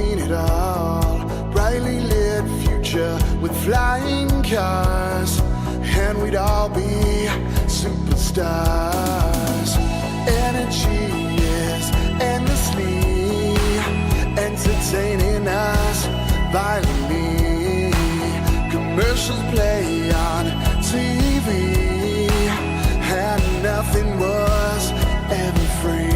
seen it all. Brightly lit future with flying cars, and we'd all be superstars. Energy is endlessly entertaining us violently. Commercials play on TV, and nothing was ever free.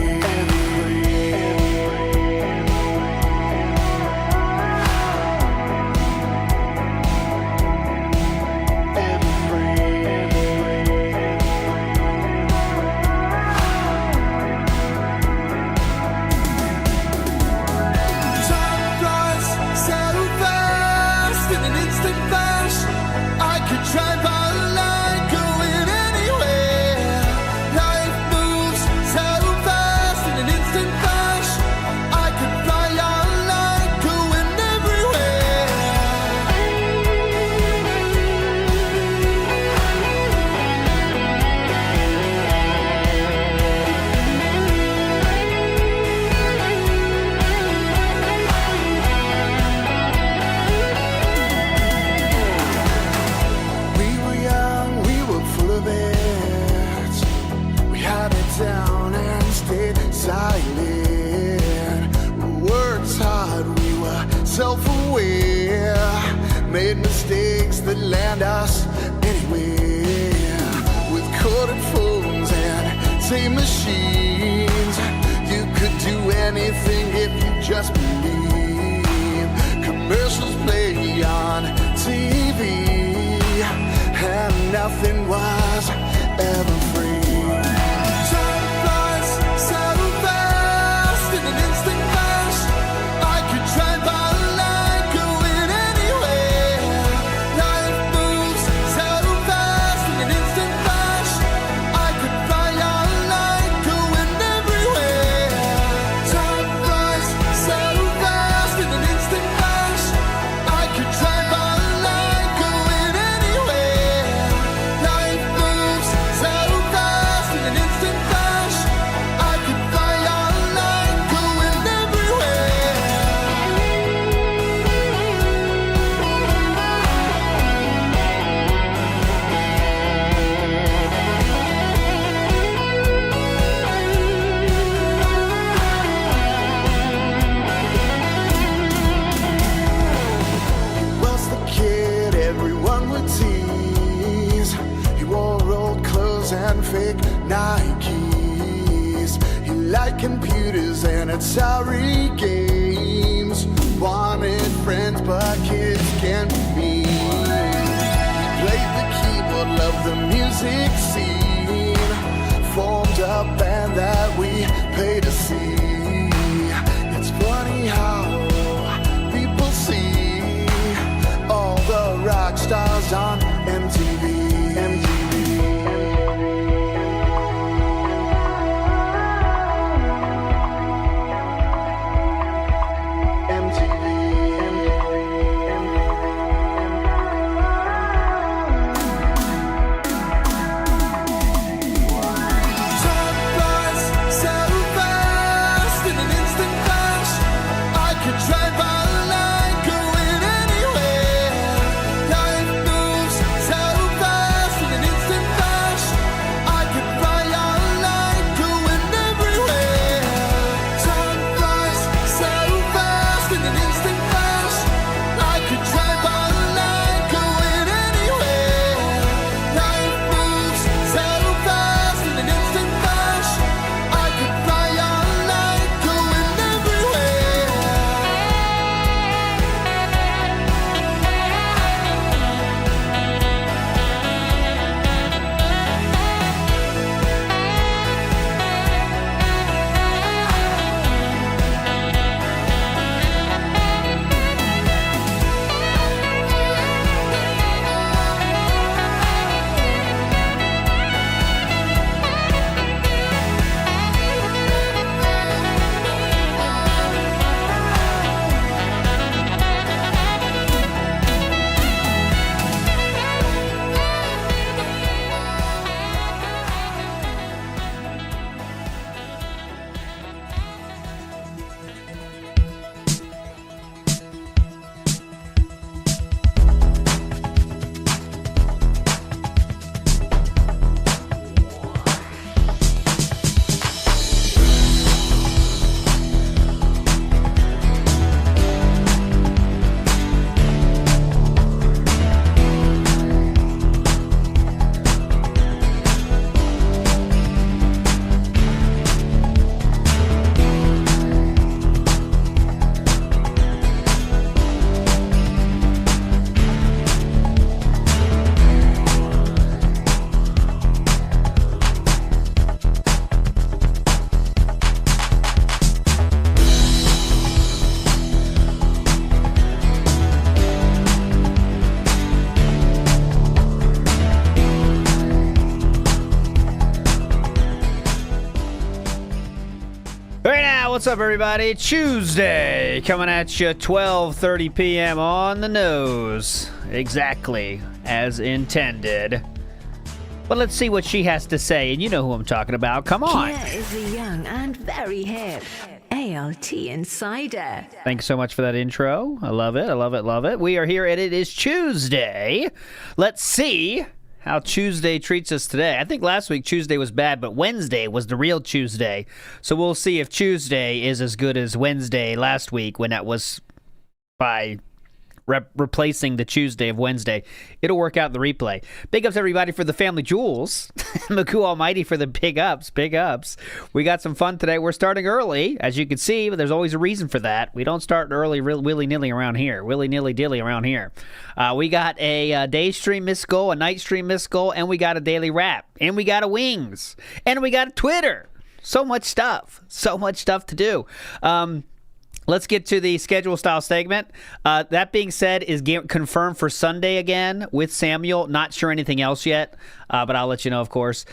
Self-aware, made mistakes that land us anywhere. With corded phones and tape machines, you could do anything if you just believe. Commercials play on TV, and nothing was ever free. Nikes. He liked computers and Atari games. Wanted friends, but kids can't be mean. He played the keyboard, loved the music scene. Formed a band that we pay to see. It's funny how people see all the rock stars on MTV. up, everybody? Tuesday, coming at you 12:30 p.m. on the nose. Exactly as intended. But let's see what she has to say, and you know who I'm talking about. Come on. Here is the young and very hip ALT Insider. Thanks so much for that intro. I love it, I love it, love it. We are here, and it is Tuesday. Let's see how Tuesday treats us today. I think last week Tuesday was bad, but Wednesday was the real Tuesday. So we'll see if Tuesday is as good as Wednesday last week when that was by replacing the Tuesday of Wednesday. It'll work out in the replay. Big ups, everybody, for the family jewels. Magoo Almighty for the big ups. Big ups. We got some fun today. We're starting early, as you can see, but there's always a reason for that. We don't start early willy-nilly around here. Willy-nilly-dilly around here. We got a day stream missed goal, a night stream missed goal, and we got a daily wrap. And we got a wings. And we got a Twitter. So much stuff. So much stuff to do. Let's get to the schedule style segment. That being said, is confirmed for Sunday again with Samuel. Not sure anything else yet, but I'll let you know, of course.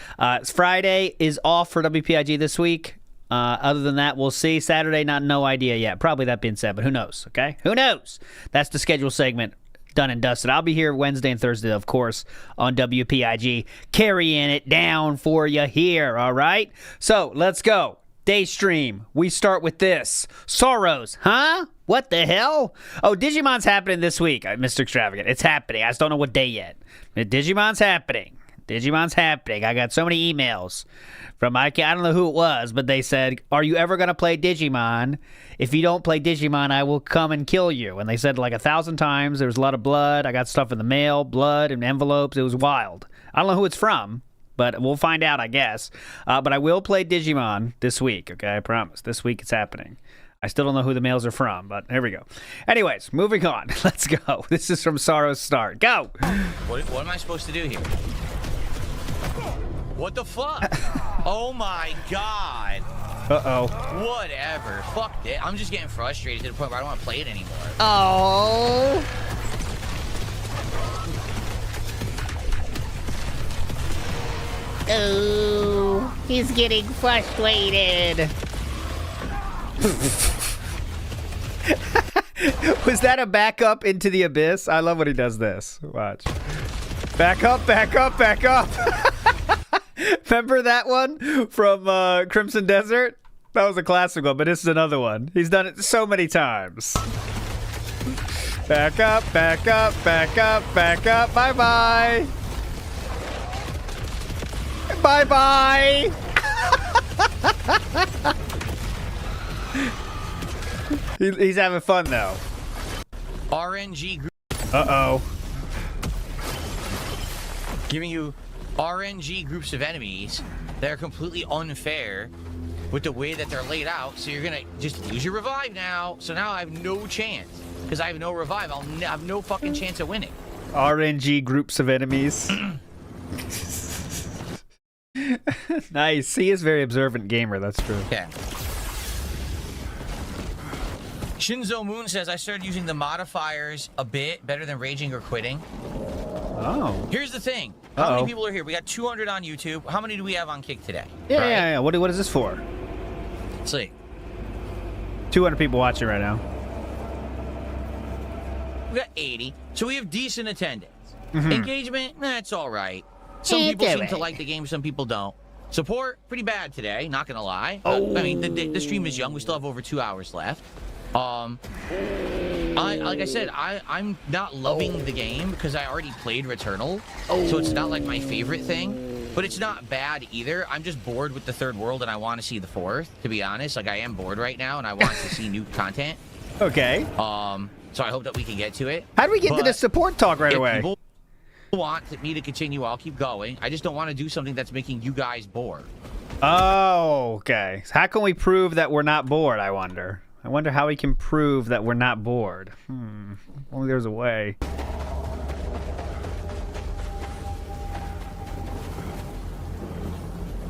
Friday is off for WPIG this week. Other than that, we'll see. Saturday, no idea yet. Probably that being said, but who knows, okay? Who knows? That's the schedule segment done and dusted. I'll be here Wednesday and Thursday, of course, on WPIG, carrying it down for you here, all right? So, let's go. Day stream. We start with this. Sorrows. Huh? What the hell? Oh, Digimon's happening this week, Mr. Extravagant. It's happening. I just don't know what day yet. Digimon's happening. Digimon's happening. I got so many emails from, I don't know who it was, but they said, are you ever going to play Digimon? If you don't play Digimon, I will come and kill you. And they said like 1,000 times. There was a lot of blood. I got stuff in the mail, blood and envelopes. It was wild. I don't know who it's from, but we'll find out, I guess. But I will play Digimon this week, okay? I promise. This week it's happening. I still don't know who the mails are from, but here we go. Anyways, moving on. Let's go. This is from Sorrow's Start. Go! What am I supposed to do here? What the fuck? Oh my god. Uh-oh. Whatever. Fuck it. I'm just getting frustrated to the point where I don't want to play it anymore. Oh. Oh, he's getting frustrated. Was that a backup into the abyss? I love when he does this. Watch. Back up, back up, back up. Remember that one from Crimson Desert? That was a classic one, but this is another one. He's done it so many times. Back up, back up, back up, back up. Bye-bye. Bye-bye. He's having fun, though. RNG group. Uh-oh. Giving you RNG groups of enemies that are completely unfair with the way that they're laid out. So you're going to just lose your revive now. So now I have no chance. Because I have no revive. I'll have no fucking chance of winning. RNG groups of enemies. Nice. He is a very observant gamer. That's true. Yeah. Shinzo Moon says, I started using the modifiers a bit better than raging or quitting. Oh. Here's the thing. How many people are here? We got 200 on YouTube. How many do we have on Kick today? Yeah, right? yeah. What is this for? Let's see. 200 people watching right now. We got 80. So we have decent attendance. Mm-hmm. Engagement, that's all right. Some people seem to like the game, some people don't. Support, pretty bad today, not gonna lie. I mean, the stream is young. We still have over 2 hours left. Like I said, I'm not loving the game because I already played Returnal, so it's not like my favorite thing. But it's not bad either. I'm just bored with the third world, and I want to see the fourth. To be honest, like I am bored right now, and I want to see new content. Okay. So I hope that we can get to it. How do we get to the support talk right away? People want me to continue, I'll keep going. I just don't want to do something that's making you guys bored. Oh, okay. How can we prove that we're not bored, I wonder? I wonder how we can prove that we're not bored. Only there's a way.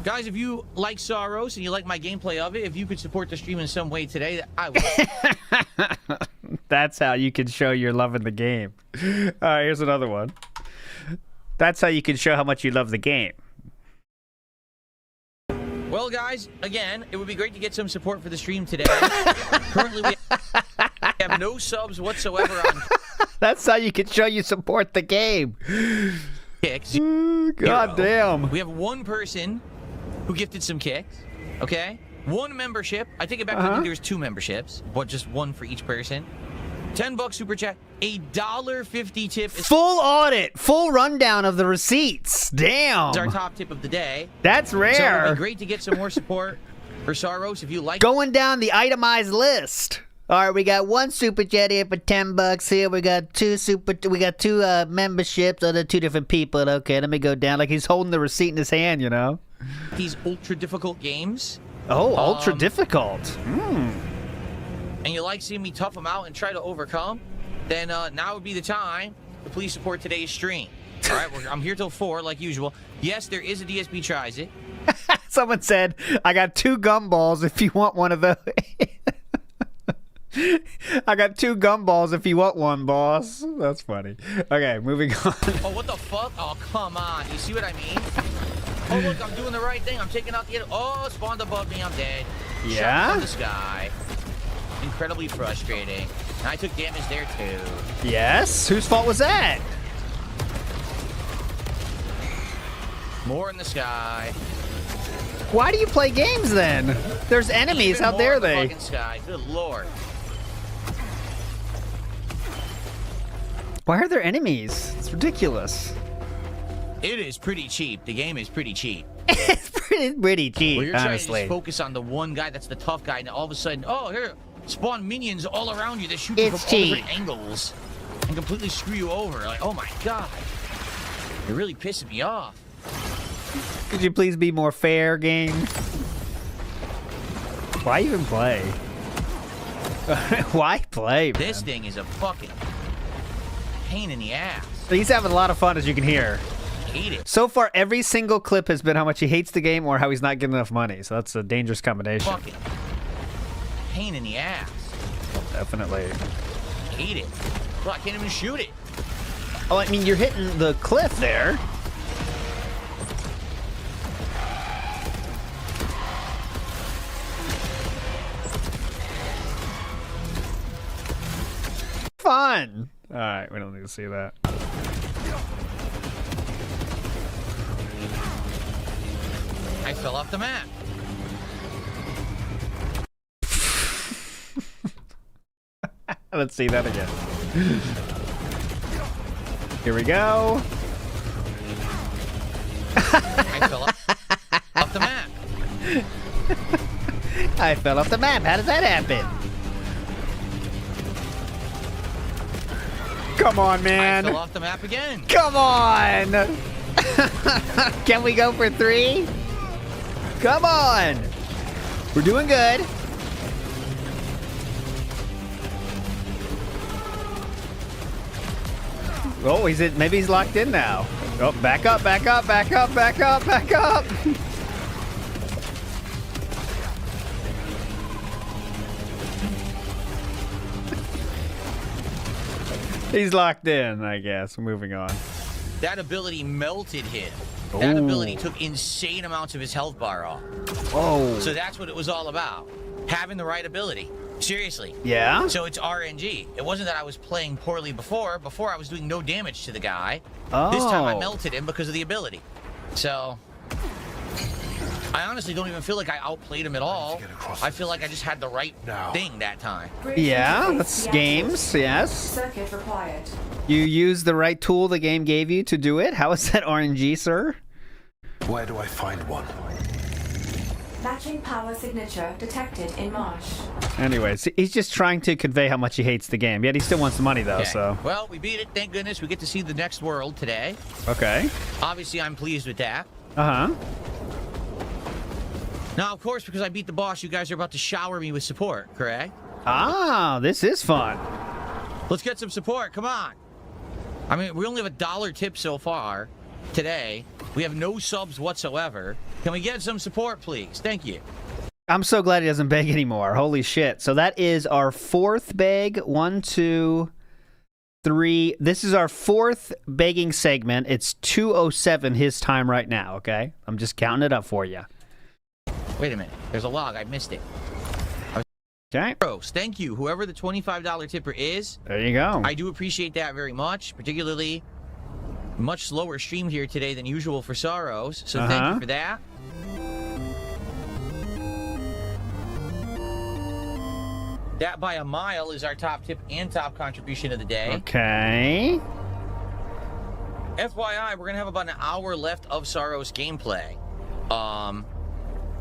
Guys, if you like Soros and you like my gameplay of it, if you could support the stream in some way today, I would. That's how you can show you're loving the game. All right, here's another one. That's how you can show how much you love the game. Well, guys, again, it would be great to get some support for the stream today. Currently, we have no subs whatsoever on That's how you can show you support the game. kicks. God damn. We have one person who gifted some kicks, okay? One membership. I take it back. I think there's 2 memberships, but just one for each person. $10 super chat. $1.50 tip is Full audit, full rundown of the receipts. Damn. our top tip of the day. That's So it would rare. be great to get some more support for Saros if you like. Going down the itemized list. All right, we got 1 super chat here for $10 here. We got 2 memberships. Oh, they're 2 different people. Okay, let me go down. Like he's holding the receipt in his hand, you know. These ultra difficult games. Oh, ultra difficult. And you like seeing me tough them out and try to overcome, then now would be the time to please support today's stream. All right, I'm here till 4 like usual. Yes, there is a DSB Tries It. Someone said, I got 2 gumballs if you want one of those. I got 2 gumballs if you want one, boss. That's funny. Okay, moving on. Oh, what the fuck? Oh, come on. You see what I mean? Oh, look, I'm doing the right thing. I'm taking out the... Oh, spawned above me. I'm dead. Yeah? Shot from the sky. Incredibly frustrating. And I took damage there, too. Yes? Whose fault was that? More in the sky. Why do you play games then? There's enemies. Even How more dare in the they? fucking sky. Good lord. Why are there enemies? It's ridiculous. It is pretty cheap. The game is pretty cheap. It's pretty cheap, Well, you're trying to honestly. just focus on the one guy that's the tough guy, and all of a sudden, oh, here, spawn minions all around you that shoot you It's from all cheap. different angles and completely screw you over. Like, oh my god. You're really pissing me off. Could you please be more fair, game? Why even play? Why play, man? This thing is a fucking pain in the ass. He's having a lot of fun, as you can hear. I hate it. So far, every single clip has been how much he hates the game or how he's not getting enough money. So that's a dangerous combination. Fucking pain in the ass. Definitely. I hate it. Well, I can't even shoot it. Oh, I mean, you're hitting the cliff there. Fun. All right, we don't need to see that. I fell off the map. Let's see that again. Here we go. I fell off the map. I fell off the map. How did that happen? Come on, I man. fell off the map again. Come on. Can we go for 3? Come on. We're doing good. Oh, he's in. Maybe he's locked in now. Oh, back up, back up, back up, back up, back up. He's locked in, I guess. Moving on. That ability melted him. That Ooh. ability took insane amounts of his health bar off. Oh. So that's what it was all about. Having the right ability. Seriously. Yeah? So it's RNG. It wasn't that I was playing poorly before. Before I was doing no damage to the guy. Oh. This time I melted him because of the ability. So I honestly don't even feel like I outplayed him at all. I feel like I just had the right thing that time. Yeah, that's games, yes. Circuit required. You use the right tool the game gave you to do it? How is that RNG, sir? Where do I find one? Matching power signature detected in marsh. Anyways, he's just trying to convey how much he hates the game. Yet he still wants the money, though, Okay. so. Well, we beat it. Thank goodness. We get to see the next world today. Okay. Obviously, I'm pleased with that. Uh-huh. Now, of course, because I beat the boss, you guys are about to shower me with support, correct? Ah, this is fun. Let's get some support. Come on. I mean, we only have $1 tip so far today. We have no subs whatsoever. Can we get some support, please? Thank you. I'm so glad he doesn't beg anymore. Holy shit. So that is our 4th beg. 1, 2, 3. This is our 4th begging segment. It's 2:07 his time right now, okay? I'm just counting it up for you. Wait a minute. There's a log. I missed it. Okay. Gross. Thank you, whoever the $25 tipper is. There you go. I do appreciate that very much, particularly much slower stream here today than usual for Sorrows. So thank you for that. That by a mile is our top tip and top contribution of the day. Okay. FYI, we're gonna have about an hour left of Sorrow's gameplay.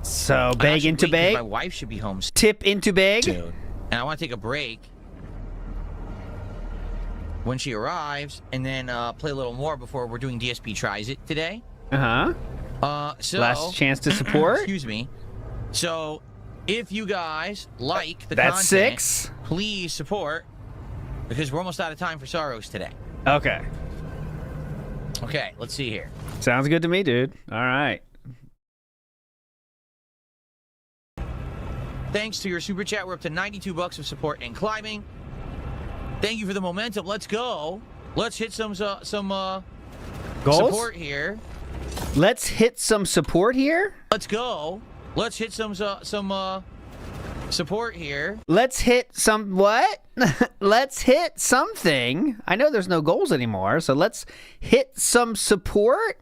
So bag into bag. My wife should be home Tip into bag. soon, and I want to take a break when she arrives, and then play a little more before we're doing DSP Tries It today. So Last chance to support. Excuse me. So, if you guys like the That's content, 6. please support, because we're almost out of time for Sorrows today. Okay. Okay, let's see here. Sounds good to me, dude. All right. Thanks to your super chat, we're up to $92 of support and climbing. Thank you for the momentum. Let's go. Let's hit some Goals? support here. Let's hit some support here. Let's go. Let's hit some support here. Let's hit some what? Let's hit something. I know there's no goals anymore, so let's hit some support.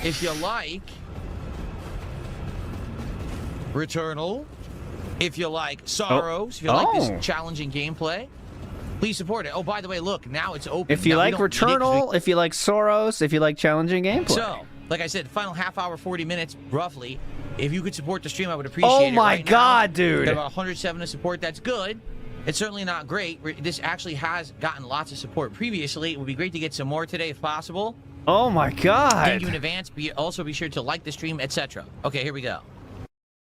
If you like Returnal, if you like Sorrows, if you like this challenging gameplay, please support it. Oh, by the way, look, now it's open. If you now, like Returnal, if you like Soros, if you like challenging gameplay. So, like I said, final half hour, 40 minutes, roughly. If you could support the stream, I would appreciate it. Oh my right God, now, dude. we got about 107 to support. That's good. It's certainly not great. This actually has gotten lots of support previously. It would be great to get some more today if possible. Oh my God. Thank you in advance. Also be sure to like the stream, etc. Okay, here we go.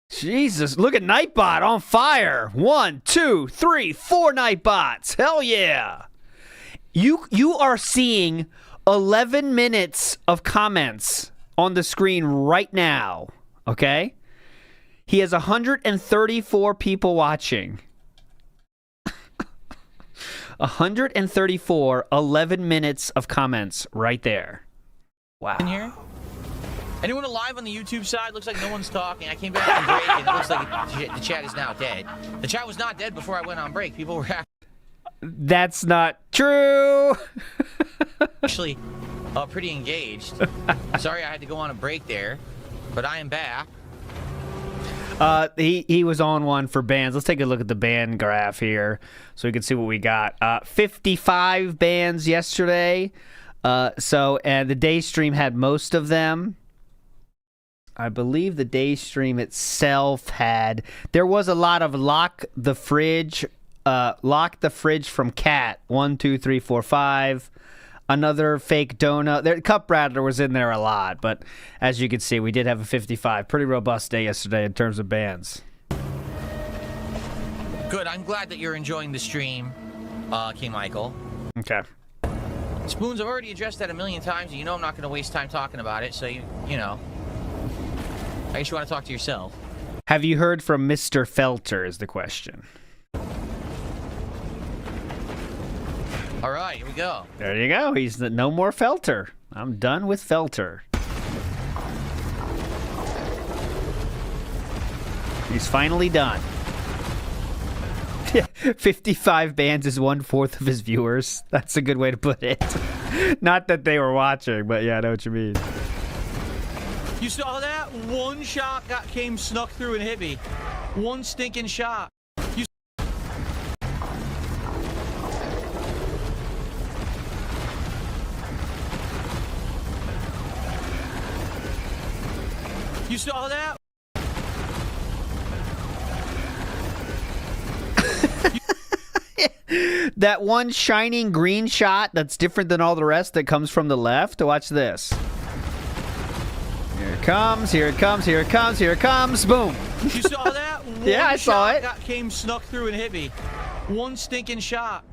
Jesus, look at Nightbot on fire. 1, 2, 3, 4 Nightbots. Hell yeah. You are seeing 11 minutes of comments on the screen right now, okay? He has 134 people watching. 134, 11 minutes of comments right there. Wow. In here? Anyone alive on the YouTube side? Looks like no one's talking. I came back from break, and it looks like the chat is now dead. The chat was not dead before I went on break. People were That's not true. actually pretty engaged. Sorry I had to go on a break there, but I am back. He was on one for bans. Let's take a look at the ban graph here so we can see what we got. 55 bans yesterday. And the day stream had most of them. I believe the day stream itself had. There was a lot of lock the fridge from Cat. 1, 2, 3, 4, 5. Another fake donut. Cup Rattler was in there a lot, but as you can see, we did have a 55. Pretty robust day yesterday in terms of bans. Good. I'm glad that you're enjoying the stream, King Michael. Okay. Spoons, I've already addressed that a million times, and you know I'm not going to waste time talking about it, so you know. I guess you want to talk to yourself. Have you heard from Mr. Felter is the question. All right, here we go. There you go. He's no more Felter. I'm done with Felter. He's finally done. 55 bans is 1/4 of his viewers. That's a good way to put it. Not that they were watching, but yeah, I know what you mean. You saw that? One shot came snuck through and hit me. One stinking shot. You saw that? That one shining green shot that's different than all the rest that comes from the left. Watch this. Here it comes, here it comes, here it comes, here it comes. Boom. You saw that? Yeah, I saw it. Came snuck through and hit me. One stinking shot.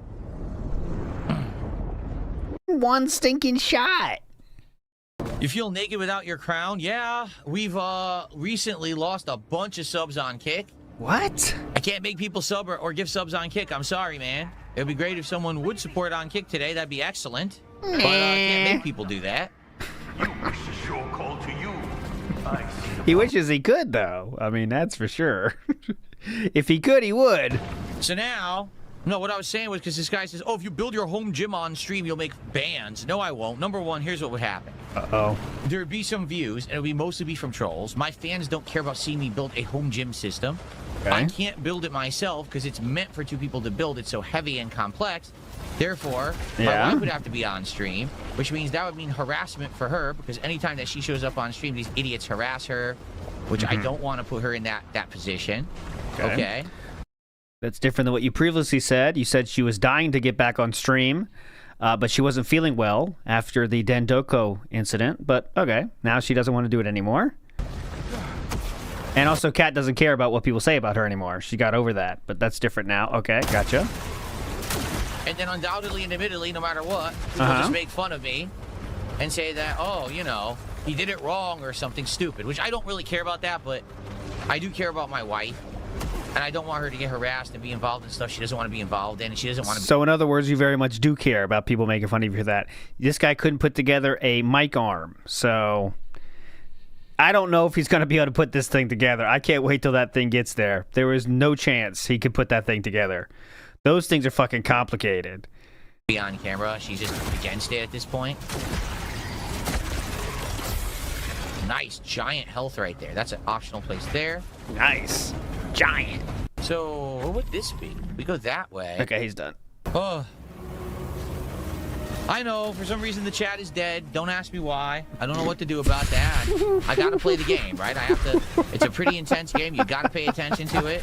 One stinking shot. You feel naked without your crown? Yeah, we've recently lost a bunch of subs on Kick. What? I can't make people sub or give subs on Kick. I'm sorry, man. It would be great if someone would support on Kick today. That'd be excellent. But I can't make people do that. You wish to show call to you. He wishes he could, though. I mean, that's for sure. If he could, he would. So now, no, what I was saying was because this guy says, oh, if you build your home gym on stream, you'll make bands. No, I won't. Number one, here's what would happen. Uh-oh. There would be some views, and it would mostly be from trolls. My fans don't care about seeing me build a home gym system. Okay. I can't build it myself because it's meant for 2 people to build. It's so heavy and complex. Therefore, my wife would have to be on stream, which means that would mean harassment for her because anytime that she shows up on stream, these idiots harass her, which I don't want to put her in that position. Okay. That's different than what you previously said. You said she was dying to get back on stream, but she wasn't feeling well after the Dendoko incident. But okay, now she doesn't want to do it anymore. And also, Kat doesn't care about what people say about her anymore. She got over that, but that's different now. Okay, gotcha. And then undoubtedly and admittedly, no matter what, people just make fun of me and say that, oh, you know, he did it wrong or something stupid, which I don't really care about that, but I do care about my wife. And I don't want her to get harassed and be involved in stuff she doesn't want to be involved in, and she doesn't want to be... So in other words, you very much do care about people making fun of you for that. This guy couldn't put together a mic arm, so I don't know if he's going to be able to put this thing together. I can't wait till that thing gets there. There is no chance he could put that thing together. Those things are fucking complicated. Be on camera. She's just against it at this point. Nice, giant health right there. That's an optional place there. Nice. Giant. So, what would this be? We go that way. Okay, he's done. Oh. I know, for some reason the chat is dead. Don't ask me why. I don't know what to do about that. I gotta play the game, right? I have to. It's a pretty intense game. You gotta pay attention to it.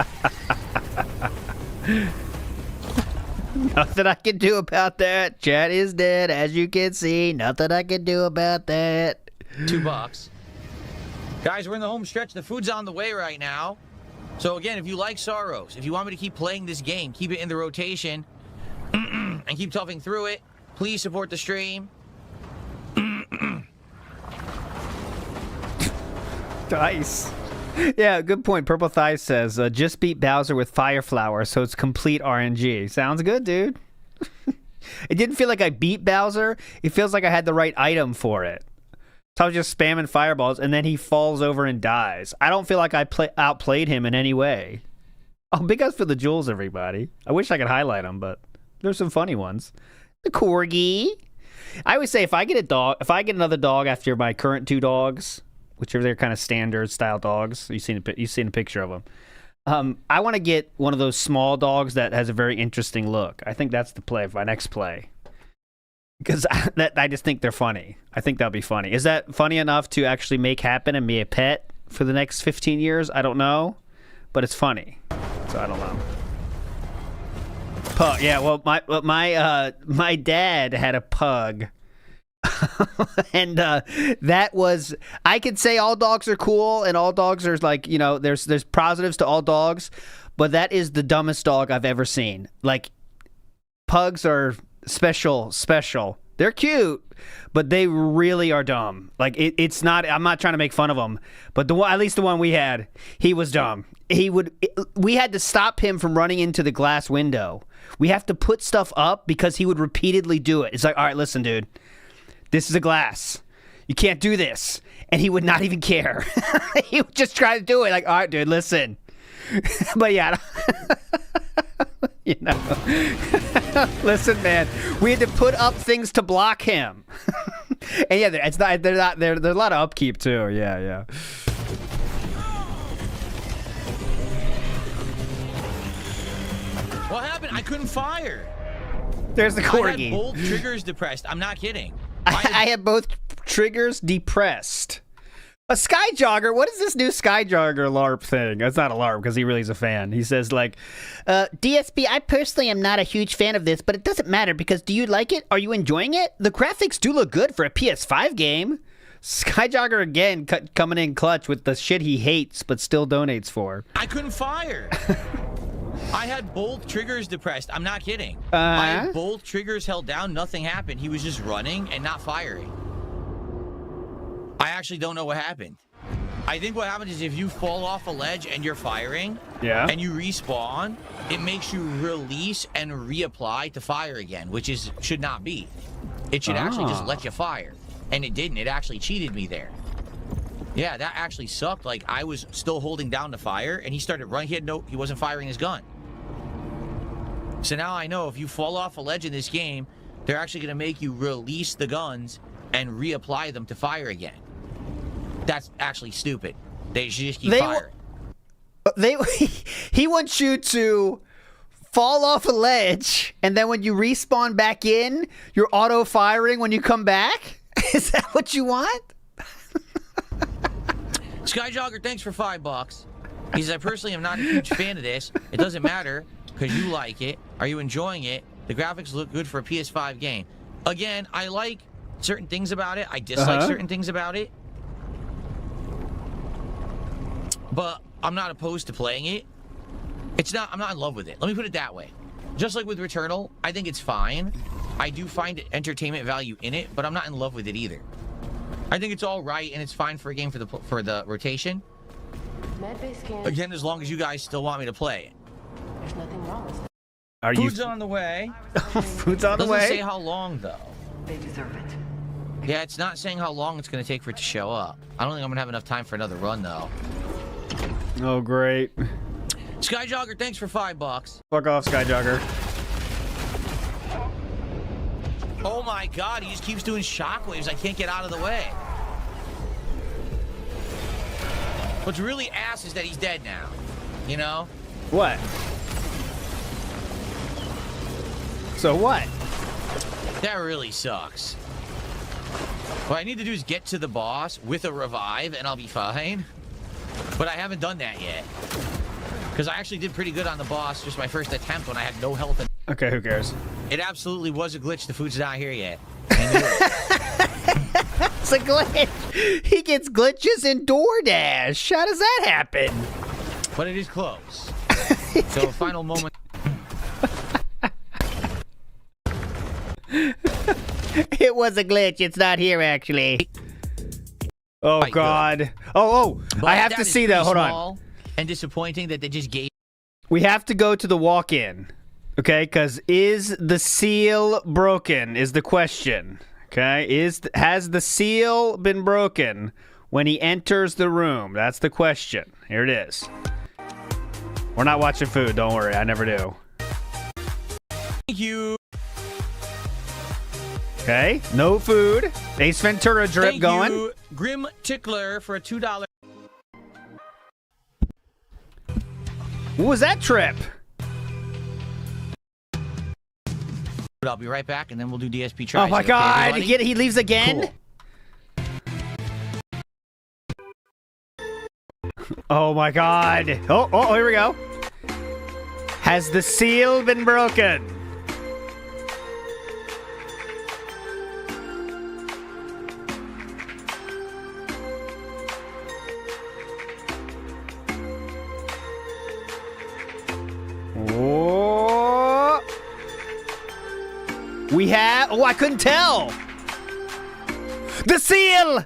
Nothing I can do about that. Chat is dead, as you can see. Nothing I can do about that. $2. Guys, we're in the home stretch. The food's on the way right now. So again, if you like Sorrows, if you want me to keep playing this game, keep it in the rotation, and keep toughing through it, please support the stream. Nice. Yeah, good point. Purple Thigh says, just beat Bowser with Fire Flower, so it's complete RNG. Sounds good, dude. It didn't feel like I beat Bowser. It feels like I had the right item for it. So I was just spamming fireballs, and then he falls over and dies. I don't feel like I outplayed him in any way. Oh, big ups for the jewels, everybody. I wish I could highlight them, but there's some funny ones. The Corgi. I always say if I get another dog after my current 2 dogs, which are their kind of standard style dogs, you've seen a picture of them. I want to get one of those small dogs that has a very interesting look. I think that's the play for my next play. Because I just think they're funny. I think that'll be funny. Is that funny enough to actually make happen and be a pet for the next 15 years? I don't know. But it's funny. So I don't know. Pug. Yeah, well, my dad had a pug. And that was... I could say all dogs are cool and all dogs are like, you know, there's positives to all dogs. But that is the dumbest dog I've ever seen. Like, pugs are... Special. They're cute, but they really are dumb. Like it's not. I'm not trying to make fun of them, but at least the one we had, he was dumb. We had to stop him from running into the glass window. We have to put stuff up because he would repeatedly do it. It's like, all right, listen, dude, this is a glass. You can't do this, and he would not even care. He would just try to do it. Like, all right, dude, listen. But yeah. You know, listen, man. We had to put up things to block him, and yeah, it's not. They're not. There's a lot of upkeep too. Yeah. What happened? I couldn't fire. There's the corgi. I had both triggers depressed. I'm not kidding. I had both triggers depressed. A Sky Jogger? What is this new Sky Jogger LARP thing? That's not a LARP because he really is a fan. He says, like, DSP, I personally am not a huge fan of this, but it doesn't matter because do you like it? Are you enjoying it? The graphics do look good for a PS5 game. Sky Jogger again coming in clutch with the shit he hates but still donates for. I couldn't fire. I had both triggers depressed. I'm not kidding. I had both triggers held down. Nothing happened. He was just running and not firing. I actually don't know what happened. I think what happens is if you fall off a ledge and you're firing, and you respawn, it makes you release and reapply to fire again, which should not be. It should actually just let you fire. And it didn't. It actually cheated me there. Yeah, that actually sucked. Like, I was still holding down the fire, and he started running. He wasn't firing his gun. So now I know if you fall off a ledge in this game, they're actually going to make you release the guns and reapply them to fire again. That's actually stupid. They should just keep firing. He wants you to fall off a ledge, and then when you respawn back in, you're auto-firing when you come back? Is that what you want? Skyjogger, thanks for $5. He says, I personally am not a huge fan of this. It doesn't matter, because you like it. Are you enjoying it? The graphics look good for a PS5 game. Again, I like certain things about it. I dislike certain things about it. But I'm not opposed to playing it. I'm not in love with it. Let me put it that way. Just like with Returnal, I think it's fine. I do find entertainment value in it, but I'm not in love with it either. I think it's all right, and it's fine for a game for the rotation. Again, as long as you guys still want me to play it. There's nothing wrong with Are Food's on the way. Food's on the way? Doesn't say how long, though. They deserve it. Yeah, it's not saying how long it's going to take for it to show up. I don't think I'm going to have enough time for another run, though. Oh, great. Skyjogger, thanks for $5. Fuck off, Skyjogger. Oh my god, he just keeps doing shockwaves. I can't get out of the way. What's really ass is that he's dead now. You know? What? So what? That really sucks. What I need to do is get to the boss with a revive and I'll be fine. But I haven't done that yet. Because I actually did pretty good on the boss, just my first attempt when I had no health. Okay, who cares? It absolutely was a glitch. The food's not here yet. I knew it. It's a glitch. He gets glitches in DoorDash. How does that happen? But it is close. So, final moment. It was a glitch. It's not here, actually. Oh, Quite God. good. Oh, But I have that to is see that. pretty Hold on. small and disappointing that they just gave. We have to go to the walk-in. Okay, because is the seal broken is the question. Okay, has the seal been broken when he enters the room? That's the question. Here it is. We're not watching food. Don't worry. I never do. Thank you. Okay, no food. Ace Ventura drip Thank going. you, Grim Tickler, for a $2. What was that trip? I'll be right back, and then we'll do DSP tries. Oh my Okay, God! everybody? He leaves again. Cool. Oh my God! Oh, here we go. Has the seal been broken? Oh. We have... Oh, I couldn't tell. The seal!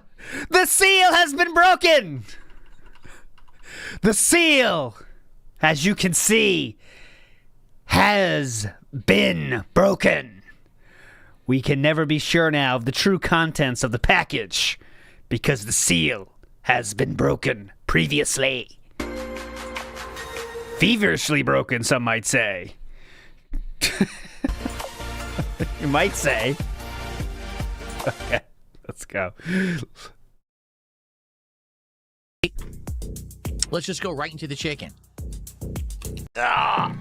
The seal has been broken! The seal, as you can see, has been broken. We can never be sure now of the true contents of the package because the seal has been broken previously. Feverishly broken, some might say. You might say. Okay, let's go. Let's just go right into the chicken. That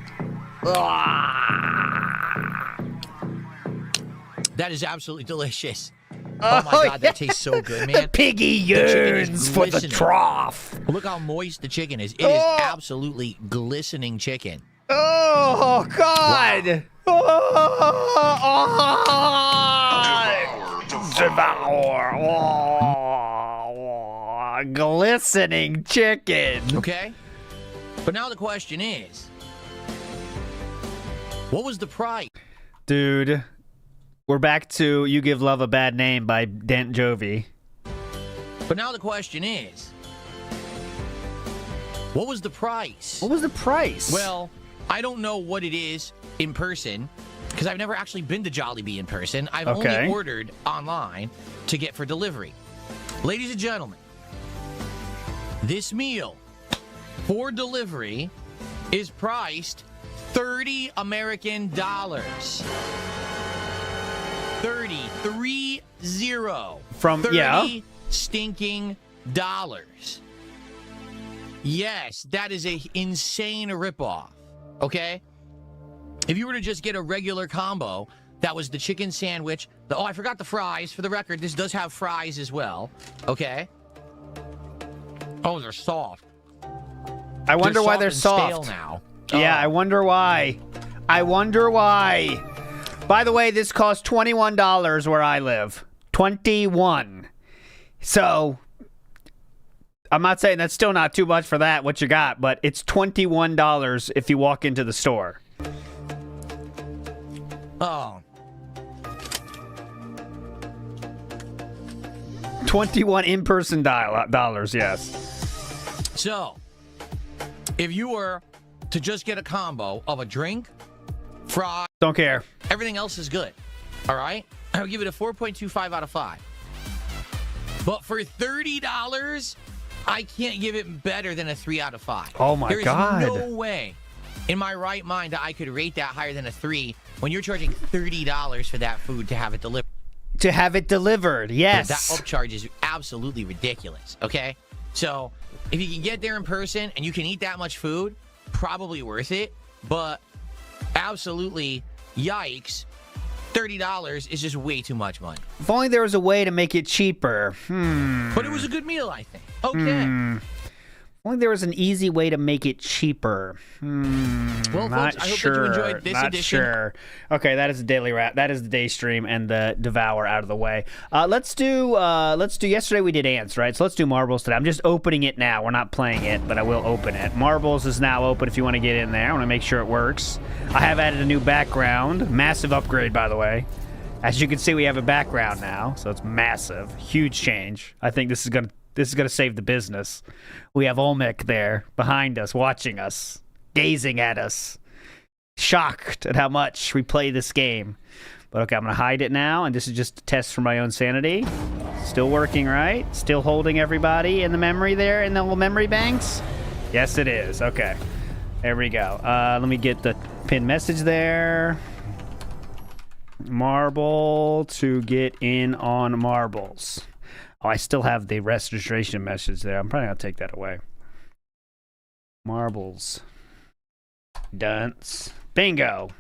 is absolutely delicious. Oh my God, that tastes so good, man. The piggy yearns for the glistening. trough. Look how moist the chicken is. It is absolutely glistening chicken. Oh, God. Devour. Oh, glistening chicken. Okay? But now the question is, what was the price? Dude, we're back to You Give Love a Bad Name by Dent Jovi. But now the question is, what was the price? What was the price? Well, I don't know what it is in person because I've never actually been to Jollibee in person. I've only ordered online to get for delivery. Ladies and gentlemen, This meal for delivery is priced $30 American dollars. 30 From 30 stinking dollars. Yes, that is a insane ripoff. Okay? If you were to just get a regular combo, that was the chicken sandwich. Oh, I forgot the fries. For the record, this does have fries as well. Okay? Oh, they're soft. I wonder why they're and soft. Stale now. Yeah, I wonder why. I wonder why. By the way, this costs $21 where I live. 21. So, I'm not saying that's still not too much for that, what you got, but it's $21 if you walk into the store. Oh. 21 in-person dollars, yes. So, if you were to just get a combo of a drink, fries, Don't care. everything else is good. All right? I would give it a 4.25 out of 5. But for $30, I can't give it better than a 3 out of 5. Oh my God. There is no way in my right mind that I could rate that higher than a 3 when you're charging $30 for that food to have it delivered. To have it delivered, yes. That upcharge is absolutely ridiculous, okay? So, if you can get there in person and you can eat that much food, probably worth it. But absolutely, yikes, $30 is just way too much money. If only there was a way to make it cheaper. But it was a good meal, I think. Okay. If only there was an easy way to make it cheaper. Well, Not folks, I hope sure. that you enjoyed this Not edition. sure. Okay, that is the daily wrap. That is the day stream and the devour out of the way. Let's do. Yesterday we did ants, right? So let's do marbles today. I'm just opening it now. We're not playing it, but I will open it. Marbles is now open. If you want to get in there, I want to make sure it works. I have added a new background. Massive upgrade, by the way. As you can see, we have a background now, so it's massive, huge change. I think this is gonna save the business. We have Olmec there behind us, watching us, gazing at us, shocked at how much we play this game. But okay, I'm gonna hide it now, and this is just a test for my own sanity. Still working, right? Still holding everybody in the memory there, in the little memory banks? Yes, it is. Okay, there we go. Let me get the pinned message there. Marble to get in on marbles. Oh, I still have the registration message there. I'm probably going to take that away. Marbles. Dunce. Bingo.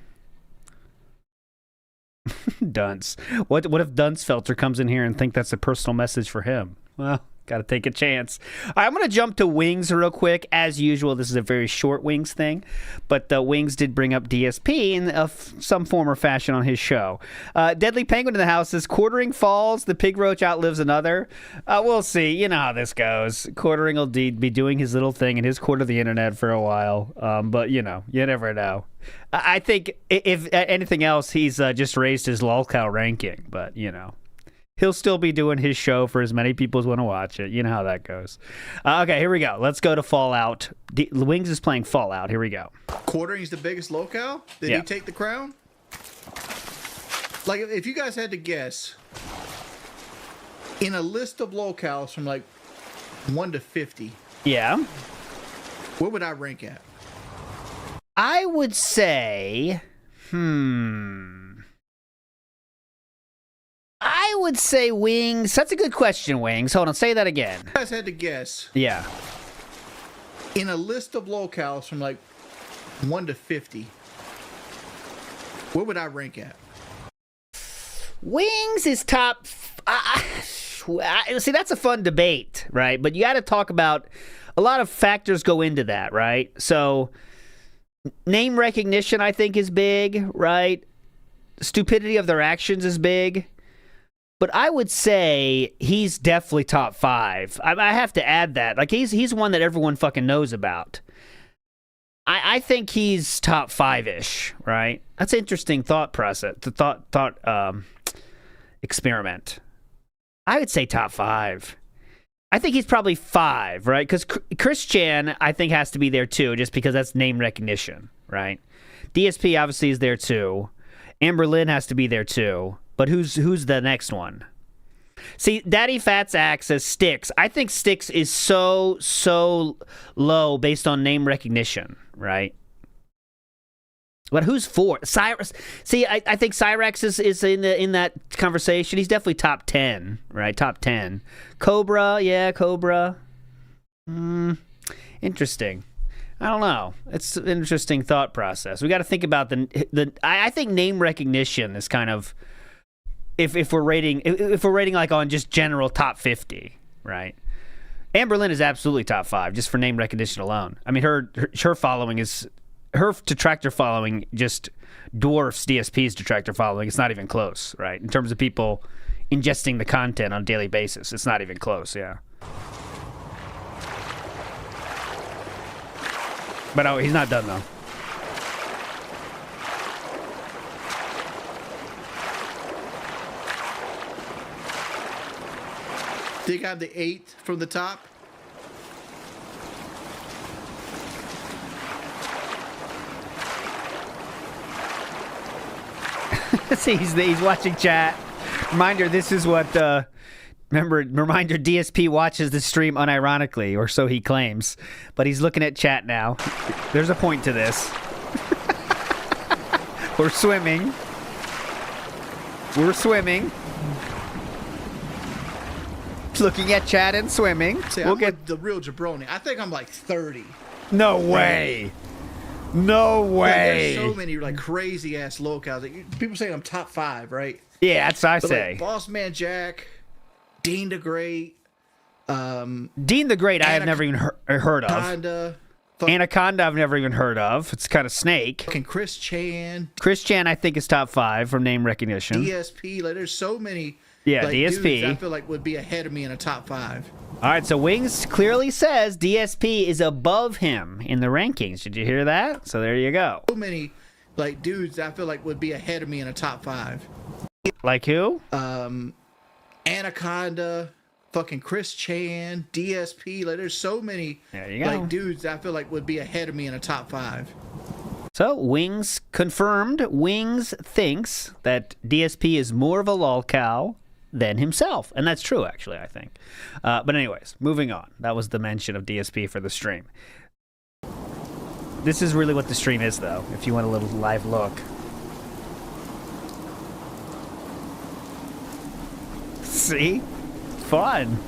Dunce. What if Duncefelter comes in here and think that's a personal message for him? Well, got to take a chance. All right, I'm going to jump to Wings real quick. As usual, this is a very short Wings thing, but Wings did bring up DSP in some form or fashion on his show. Deadly Penguin in the house says, quartering falls, the pig roach outlives another. We'll see. You know how this goes. Quartering will be doing his little thing in his quarter of the internet for a while, but you never know. I think if anything else, he's just raised his lolcow ranking, but he'll still be doing his show for as many people as want to watch it. You know how that goes. Okay, here we go. Let's go to Fallout. Wings is playing Fallout. Here we go. Quartering's the biggest locale? Did he take the crown? Like, if you guys had to guess, in a list of locales from like 1 to 50, Yeah. where would I rank at? I would say, I would say Wings. That's a good question, Wings. Hold on, say that again. If you guys had to guess, Yeah. in a list of locales from like 1 to 50, where would I rank at? Wings is top. See, that's a fun debate, right? But you got to talk about a lot of factors go into that, right? So, name recognition, I think, is big, right? Stupidity of their actions is big. But I would say he's definitely top 5. I have to add that. Like, he's one that everyone fucking knows about. I think he's top 5-ish, right? That's an interesting thought process, the thought experiment. I would say top 5. I think he's probably 5, right? Because Chris Chan, I think, has to be there too, just because that's name recognition, right? DSP obviously is there too. Amber Lynn has to be there too. But who's the next one? See, Daddy Fat's Axe says Styx. I think Styx is so low based on name recognition, right? But who's four? Cyrus. See, I think Cyrex is in that conversation. He's definitely top 10, right? Top 10. Cobra, yeah, Cobra. Interesting. I don't know. It's an interesting thought process. We got to think about I think name recognition is kind of if we're rating like on just general top 50, right? Anne Boleyn is absolutely top 5 just for name recognition alone. I mean, her following is. Her detractor following just dwarfs DSP's detractor following. It's not even close, right? In terms of people ingesting the content on a daily basis, it's not even close, yeah. But he's not done, though. Dig out the 8 from the top. See, he's watching chat. Reminder, this is what, reminder, DSP watches the stream unironically, or so he claims. But he's looking at chat now. There's a point to this. We're swimming. Looking at chat and swimming. See, we'll I'm get like the real jabroni. I think I'm like 30. No way. No way. There's so many like crazy ass locales. Like, people say I'm top 5, right? Yeah, that's what I But, say. like, Boss Man Jack, Dean the Great, Dean the Great, I have never even heard of. Anaconda, I've never even heard of. It's kind of Snake. Fucking Chris Chan. Chris Chan, I think, is top 5 from name recognition. DSP. Like, there's so many. Yeah, like, DSP. dudes I feel like would be ahead of me in a top 5. All right, so Wings clearly says DSP is above him in the rankings. Did you hear that? So there you go. So many, like, dudes I feel like would be ahead of me in a top 5. Like who? Anaconda, fucking Chris Chan, DSP. Like, there's so many, There you go. like, dudes I feel like would be ahead of me in a top 5. So Wings confirmed. Wings thinks that DSP is more of a lolcow than himself. And that's true, actually, I think. But anyways, moving on. That was the mention of DSP for the stream. This is really what the stream is, though, if you want a little live look. See? Fun.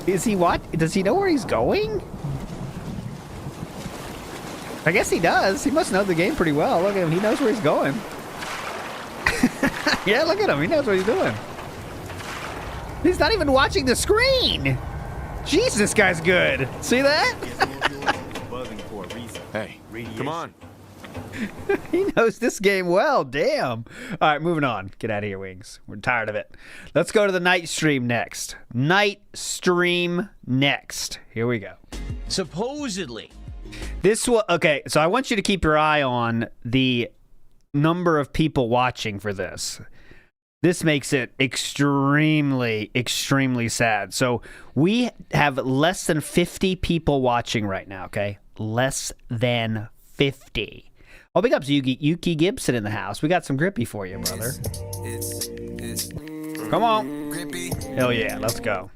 Is he what? Does he know where he's going? I guess he does. He must know the game pretty well. Look at him. He knows where he's going. Yeah, look at him. He knows what he's doing. He's not even watching the screen. Jeez, this guy's good. See that? Hey, come on. He knows this game well. Damn. All right, moving on. Get out of here, Wings. We're tired of it. Let's go to the night stream next. Night stream next. Here we go. Supposedly. Okay, so I want you to keep your eye on the number of people watching for this. This makes it extremely, extremely sad. So we have less than 50 people watching right now, okay? Less than 50. Oh, big ups Yuki Gibson in the house. We got some grippy for you, brother. Come on. Grippy. Hell yeah, let's go.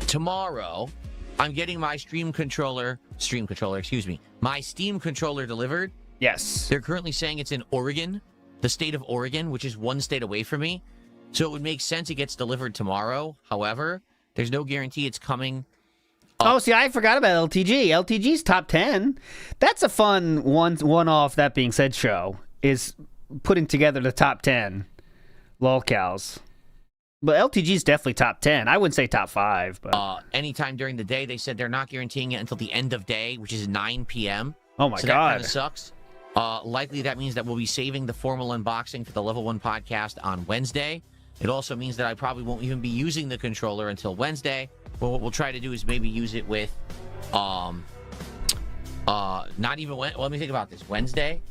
Tomorrow, I'm getting my my Steam controller delivered. Yes. They're currently saying it's in Oregon, the state of Oregon, which is one state away from me. So it would make sense it gets delivered tomorrow. However, there's no guarantee it's coming. Oh, see, I forgot about LTG. LTG's top 10. That's a fun one-off, that being said, show, is putting together the top 10 lolcows. But LTG's definitely top 10. I wouldn't say top 5. But anytime during the day, they said they're not guaranteeing it until the end of day, which is 9 p.m. Oh, my so God. That kind of sucks. Likely that means that we'll be saving the formal unboxing for the Level 1 podcast on Wednesday. It also means that I probably won't even be using the controller until Wednesday. But what we'll try to do is maybe use it with, not even, let me think about this. Wednesday,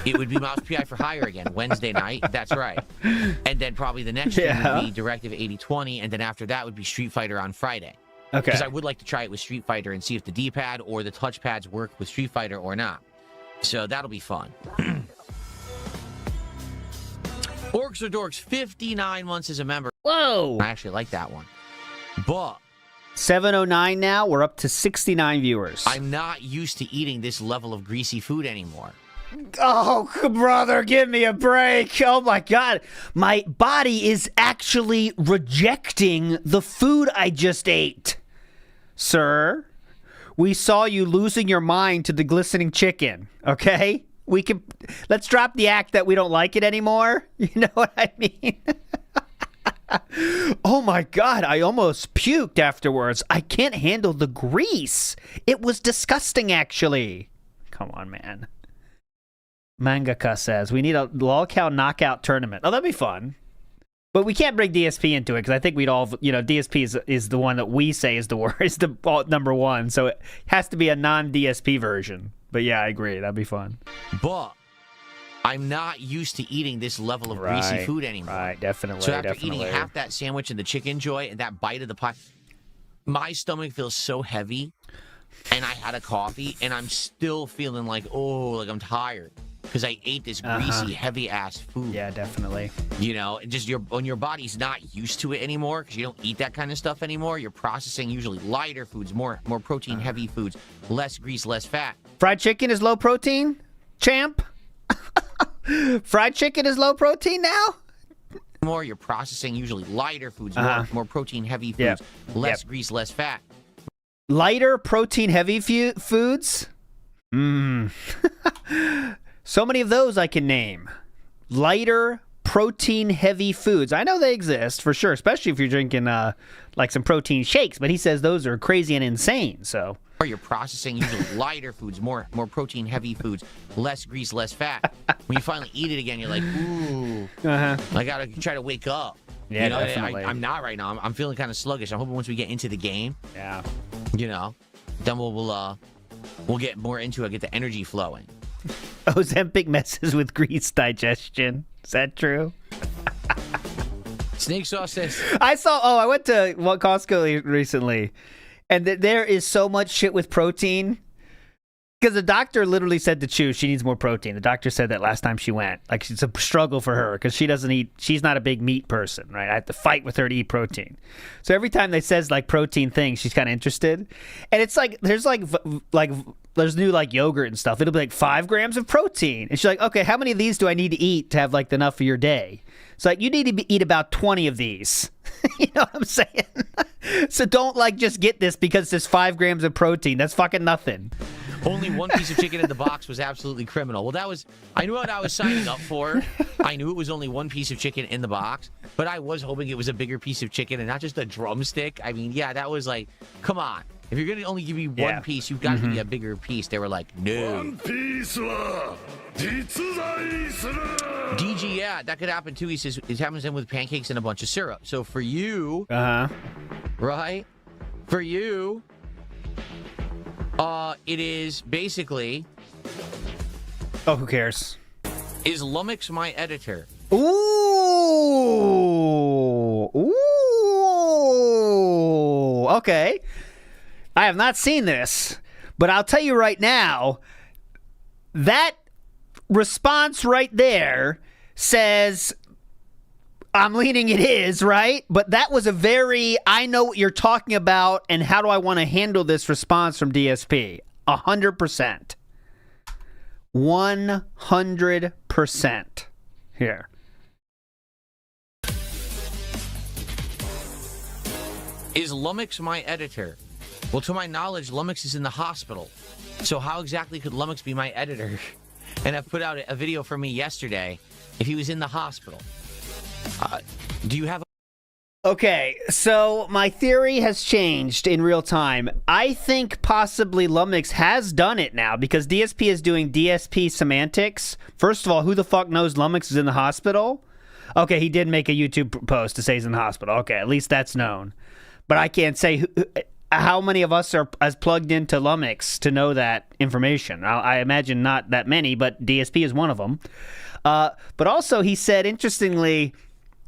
it would be Mouse PI for Hire again, Wednesday night. That's right. And then probably the next stream would be Directive 8020, and then after that would be Street Fighter on Friday. Okay. Because I would like to try it with Street Fighter and see if the D-pad or the touchpads work with Street Fighter or not. So that'll be fun. Orcs or Dorks, 59 months as a member. Whoa. I actually like that one. But 709 now. We're up to 69 viewers. I'm not used to eating this level of greasy food anymore. Oh, brother, give me a break. Oh, my God. My body is actually rejecting the food I just ate. Sir, we saw you losing your mind to the glistening chicken, okay? Let's drop the act that we don't like it anymore. You know what I mean? Oh my God, I almost puked afterwards. I can't handle the grease. It was disgusting, actually. Come on, man. Mangaka says, we need a lolcow knockout tournament. Oh, that'd be fun. But we can't bring DSP into it because I think we'd all, DSP is the one that we say is the worst, is the number one. So it has to be a non-DSP version. But yeah, I agree. That'd be fun. But I'm not used to eating this level of greasy food anymore. Right, definitely. So after eating half that sandwich and the chicken joy and that bite of the pie, my stomach feels so heavy. And I had a coffee, and I'm still feeling like I'm tired. Because I ate this greasy, heavy-ass food. Yeah, definitely. And just when your body's not used to it anymore, because you don't eat that kind of stuff anymore, you're processing usually lighter foods, more protein-heavy foods, less grease, less fat. Fried chicken is low protein, champ? Fried chicken is low protein now? More, you're processing usually lighter foods, more protein-heavy foods, less grease, less fat. Lighter protein-heavy foods? So many of those I can name. Lighter, protein-heavy foods. I know they exist, for sure, especially if you're drinking like some protein shakes, but he says those are crazy and insane, so. Or you're processing usually lighter foods, more protein-heavy foods, less grease, less fat. When you finally eat it again, you're like, ooh, I gotta try to wake up. Yeah, definitely. I'm not right now. I'm feeling kind of sluggish. I'm hoping once we get into the game, then we'll get more into it, get the energy flowing. Ozempic messes with grease digestion. Is that true? Snake sauce says... I went to Costco recently, and there is so much shit with protein. Because the doctor literally said to Chew she needs more protein. The doctor said that last time she went. Like, it's a struggle for her because she's not a big meat person, right? I have to fight with her to eat protein. So every time they says like protein things, she's kind of interested. And it's like, there's new like yogurt and stuff. It'll be like 5 grams of protein. And she's like, okay, how many of these do I need to eat to have like enough for your day? It's like, you need to eat about 20 of these. You know what I'm saying? So don't like just get this because there's 5 grams of protein. That's fucking nothing. Only one piece of chicken in the box was absolutely criminal. Well, I knew what I was signing up for. I knew it was only one piece of chicken in the box, but I was hoping it was a bigger piece of chicken and not just a drumstick. I mean, yeah, that was like, come on. If you're going to only give me one piece, you've got to be a bigger piece. They were like, no. One piece wa jitsuzai suru. DG, yeah, that could happen too. He says it happens then with pancakes and a bunch of syrup. So for you, right? For you, it is basically... Oh, who cares? Is Lumix my editor? Ooh! Okay. I have not seen this, but I'll tell you right now, that response right there says... I'm leaning it is, right? But that was a very, I know what you're talking about and how do I want to handle this response from DSP. 100%. 100% here. Is Lumix my editor? Well, to my knowledge, Lumix is in the hospital. So how exactly could Lumix be my editor? And I've put out a video for me yesterday if he was in the hospital. Do you have Okay, so my theory has changed in real time. I think possibly Lumix has done it now because DSP is doing DSP semantics. First of all, who the fuck knows Lumix is in the hospital? Okay, he did make a YouTube post to say he's in the hospital. Okay, at least that's known. But I can't say how many of us are as plugged into Lumix to know that information. I imagine not that many, but DSP is one of them. But also, he said, interestingly...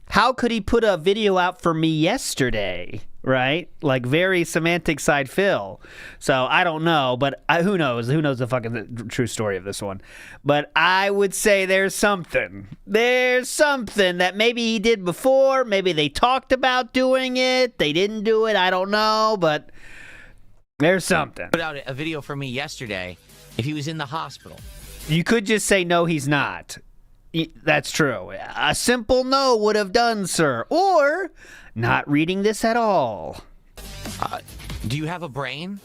How could he put a video out for me yesterday, right? Like very semantic side fill. So I don't know, but who knows? Who knows the fucking true story of this one? But I would say there's something. There's something that maybe he did before. Maybe they talked about doing it. They didn't do it. I don't know, but there's something. Put out a video for me yesterday if he was in the hospital. You could just say, no, he's not. That's true. A simple no would have done, sir. Or not reading this at all. Do you have a brain?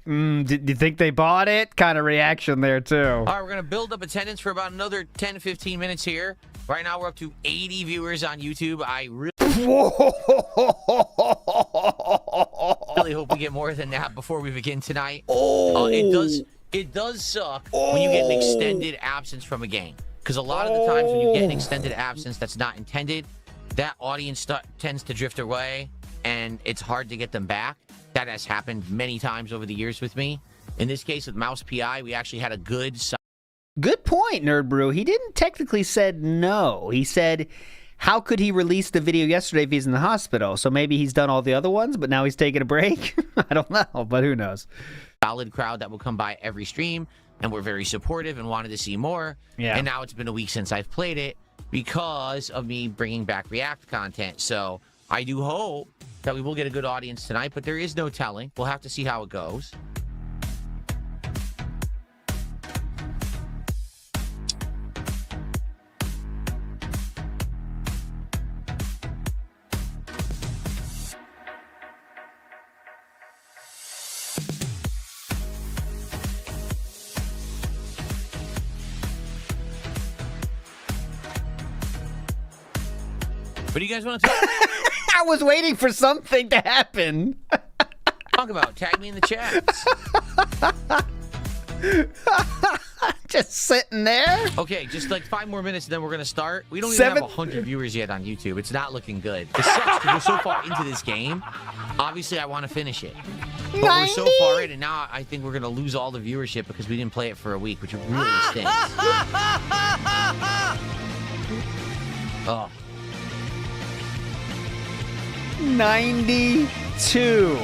Did you think they bought it? Kind of reaction there, too. All right, we're going to build up attendance for about another 10 to 15 minutes here. Right now, we're up to 80 viewers on YouTube. I really hope we get more than that before we begin tonight. It does suck when you get an extended absence from a game. Because a lot of the times when you get an extended absence that's not intended, that audience tends to drift away, and it's hard to get them back. That has happened many times over the years with me. In this case, with Mouse PI, we actually had a good point, Nerd Brew. He didn't technically said no. He said, how could he release the video yesterday if he's in the hospital? So maybe he's done all the other ones, but now he's taking a break? I don't know, but who knows? Solid crowd that will come by every stream, and we're very supportive and wanted to see more. Yeah. And now it's been a week since I've played it because of me bringing back React content. So I do hope that we will get a good audience tonight, but there is no telling. We'll have to see how it goes. What do you guys want to talk I was waiting for something to happen. about? Tag me in the chats. Just sitting there. Okay, just like 5 more minutes and then we're going to start. We don't even have 100 viewers yet on YouTube. It's not looking good. It sucks because we're so far into this game. Obviously, I want to finish it. But we're so far in, and now I think we're going to lose all the viewership because we didn't play it for a week, which really stinks. Oh. 92.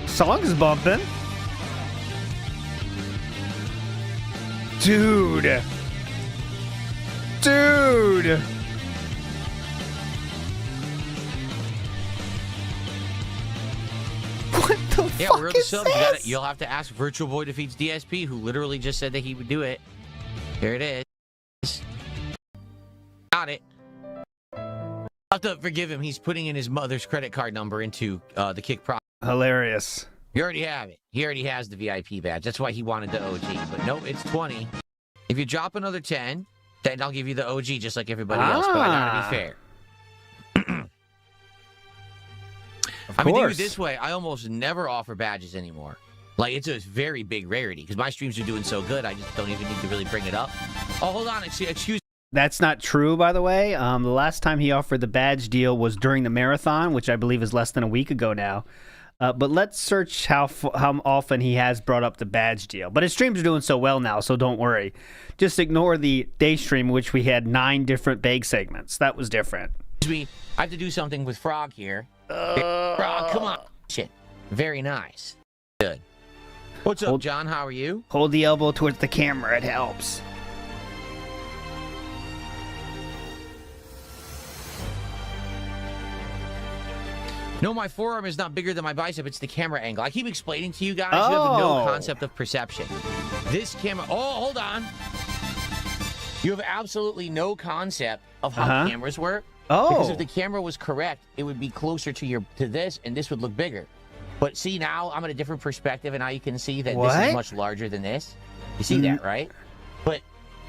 Song's bumping. Dude. What the Yeah, fuck we're the is subs. this? You'll have to ask Virtual Boy Defeats DSP, who literally just said that he would do it. Here it is. Got it. I'll have to forgive him. He's putting in his mother's credit card number into the Kick Pro. Hilarious. You already have it. He already has the VIP badge. That's why he wanted the OG. But no, it's 20. If you drop another 10, then I'll give you the OG just like everybody else. But I gotta be fair. Of I mean, course. do it this way. I almost never offer badges anymore. Like, it's a very big rarity because my streams are doing so good, I just don't even need to really bring it up. Oh, hold on. Excuse me. That's not true, by the way. The last time he offered the badge deal was during the marathon, which I believe is less than a week ago now. But let's search how often he has brought up the badge deal. But his streams are doing so well now, so don't worry. Just ignore the day stream, which we had 9 different bag segments. That was different. Excuse me. I have to do something with Frog here. Frog, come on. Shit. Very nice. Good. What's up, John? How are you? Hold the elbow towards the camera. It helps. No, my forearm is not bigger than my bicep. It's the camera angle. I keep explaining to you guys, you have no concept of perception. This camera... Oh, hold on. You have absolutely no concept of how cameras work. Oh. Because if the camera was correct, it would be closer to this, and this would look bigger. But see, now I'm at a different perspective, and now you can see that this is much larger than this. You see that, right? But...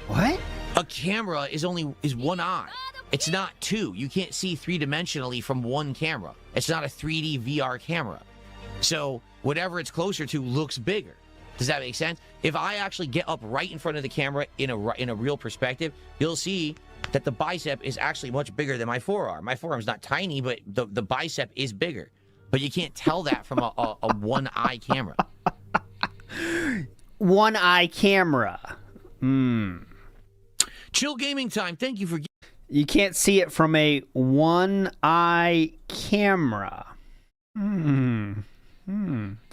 What? A camera is one eye. It's not 2. You can't see 3-dimensionally from one camera. It's not a 3D VR camera. So whatever it's closer to looks bigger. Does that make sense? If I actually get up right in front of the camera in a real perspective, you'll see that the bicep is actually much bigger than my forearm. My forearm's not tiny, but the bicep is bigger. But you can't tell that from a one-eye camera. One-eye camera. Chill gaming time. Thank you for... You can't see it from a one-eye camera. I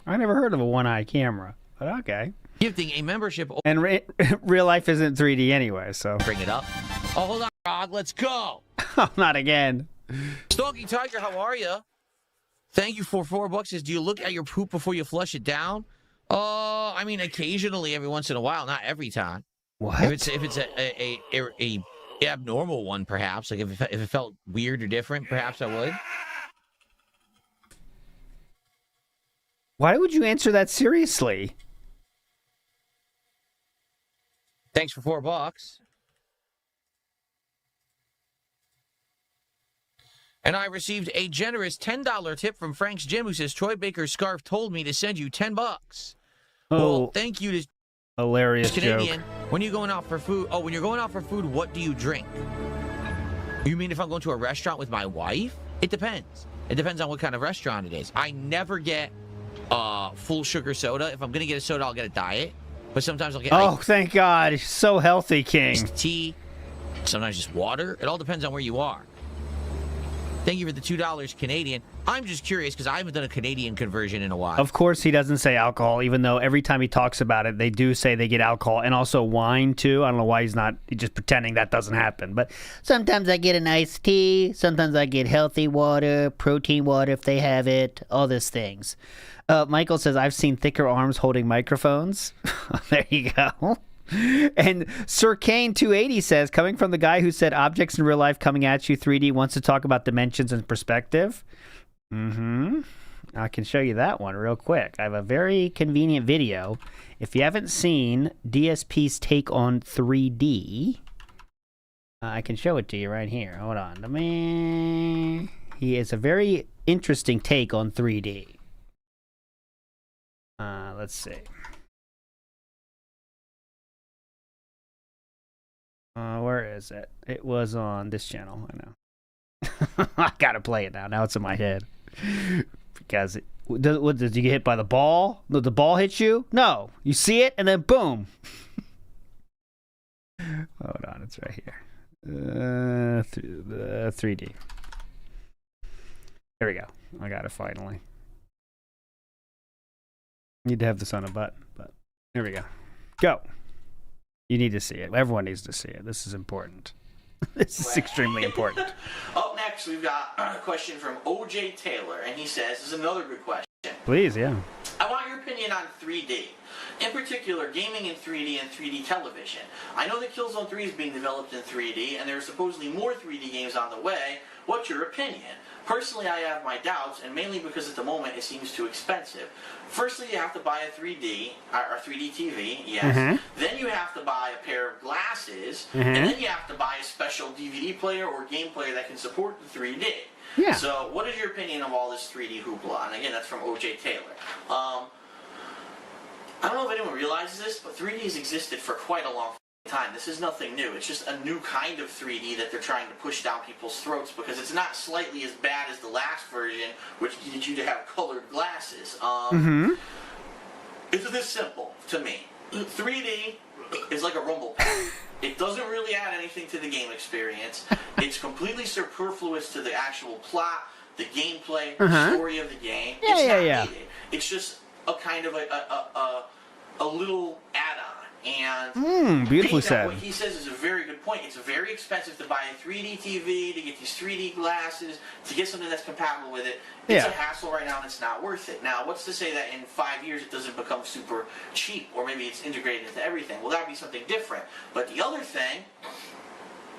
never heard of a one-eye camera, but okay. Gifting a membership... And real life isn't 3D anyway, so... Bring it up. Oh, hold on, Rog. Let's go. Oh, not again. Stalky Tiger, how are you? Thank you for $4. Do you look at your poop before you flush it down? I mean, occasionally, every once in a while, not every time. What? If it's a abnormal one, perhaps, like if it felt weird or different, perhaps I would. Why would you answer that seriously? Thanks for $4. And I received a generous $10 tip from Frank's Gym, who says Troy Baker's scarf told me to send you $10. Well, thank you to hilarious Canadian. joke. When you're going out for food, when you're going out for food, what do you drink? You mean if I'm going to a restaurant with my wife? It depends. It depends on what kind of restaurant it is. I never get full sugar soda. If I'm gonna get a soda, I'll get a diet. But sometimes I'll get thank God, he's so healthy, King. iced tea. Sometimes just water. It all depends on where you are. Thank you for the $2 Canadian. I'm just curious because I haven't done a Canadian conversion in a while. Of course, he doesn't say alcohol, even though every time he talks about it, they do say they get alcohol and also wine too. I don't know why he's just pretending that doesn't happen. But sometimes I get an iced tea. Sometimes I get healthy water, protein water if they have it, all these things. Michael says, I've seen thicker arms holding microphones. There you go. And Sir Kane 280 says, coming from the guy who said objects in real life coming at you 3D wants to talk about dimensions and perspective. I can show you that one real quick. I have a very convenient video. If you haven't seen DSP's take on 3D, I can show it to you right here. Hold on. He is a very interesting take on 3D. Let's see. Where is it? It was on this channel. I know. I gotta play it now. Now it's in my head. Because what did you get hit by the ball? Did the ball hit you? No. You see it and then boom. Hold on, it's right here. Through the 3D. There we go. I got it finally. Need to have this on a button, but here we go. Go. You need to see it. Everyone needs to see it. This is important. This is extremely important. Up next, we've got a question from OJ Taylor, and he says, this is another good question. Please, yeah. I want your opinion on 3D. In particular, gaming in 3D and 3D television. I know that Killzone 3 is being developed in 3D, and there are supposedly more 3D games on the way. What's your opinion? Personally, I have my doubts, and mainly because at the moment it seems too expensive. Firstly, you have to buy a 3D TV, yes. Then you have to buy a pair of glasses, and then you have to buy a special DVD player or game player that can support the 3D. Yeah. So, what is your opinion of all this 3D hoopla? And again, that's from OJ Taylor. I don't know if anyone realizes this, but 3D has existed for quite a long time. This is nothing new. It's just a new kind of 3D that they're trying to push down people's throats because it's not slightly as bad as the last version, which needed you to have colored glasses. It's this simple to me. 3D is like a rumble pack. It doesn't really add anything to the game experience. It's completely superfluous to the actual plot, the gameplay, the story of the game. It's not needed. It's just a kind of a little add-on. And beautifully said. What he says is a very good point. It's very expensive to buy a 3D TV, to get these 3D glasses, to get something that's compatible with it. It's a hassle right now and it's not worth it. Now, what's to say that in 5 years it doesn't become super cheap, or maybe it's integrated into everything? Well, that would be something different. But the other thing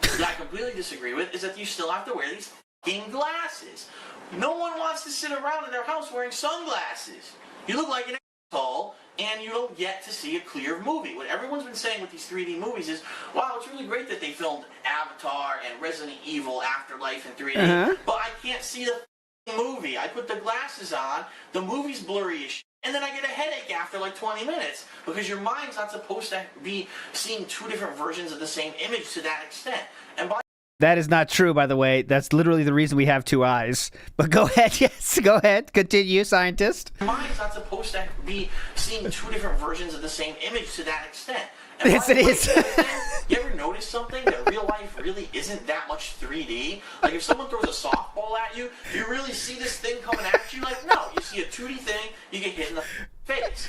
that I completely disagree with is that you still have to wear these f***ing glasses. No one wants to sit around in their house wearing sunglasses. You look like an asshole, and you don't get to see a clear movie. What everyone's been saying with these 3D movies is, wow, it's really great that they filmed Avatar and Resident Evil Afterlife in 3D, but I can't see the movie. I put the glasses on, the movie's blurry as shit, And then I get a headache after like 20 minutes because your mind's not supposed to be seeing two different versions of the same image to that extent. And by That is not true, by the way. That's literally the reason we have two eyes. But go ahead, yes, go ahead. Continue, scientist. your mind's not supposed to be seeing two different versions of the same image to that extent. And Yes, by the it way, is. You ever notice something that real life really isn't that much 3D? Like if someone throws a softball at you, do you really see this thing coming at you? Like, no, you see a 2D thing, you get hit in the face.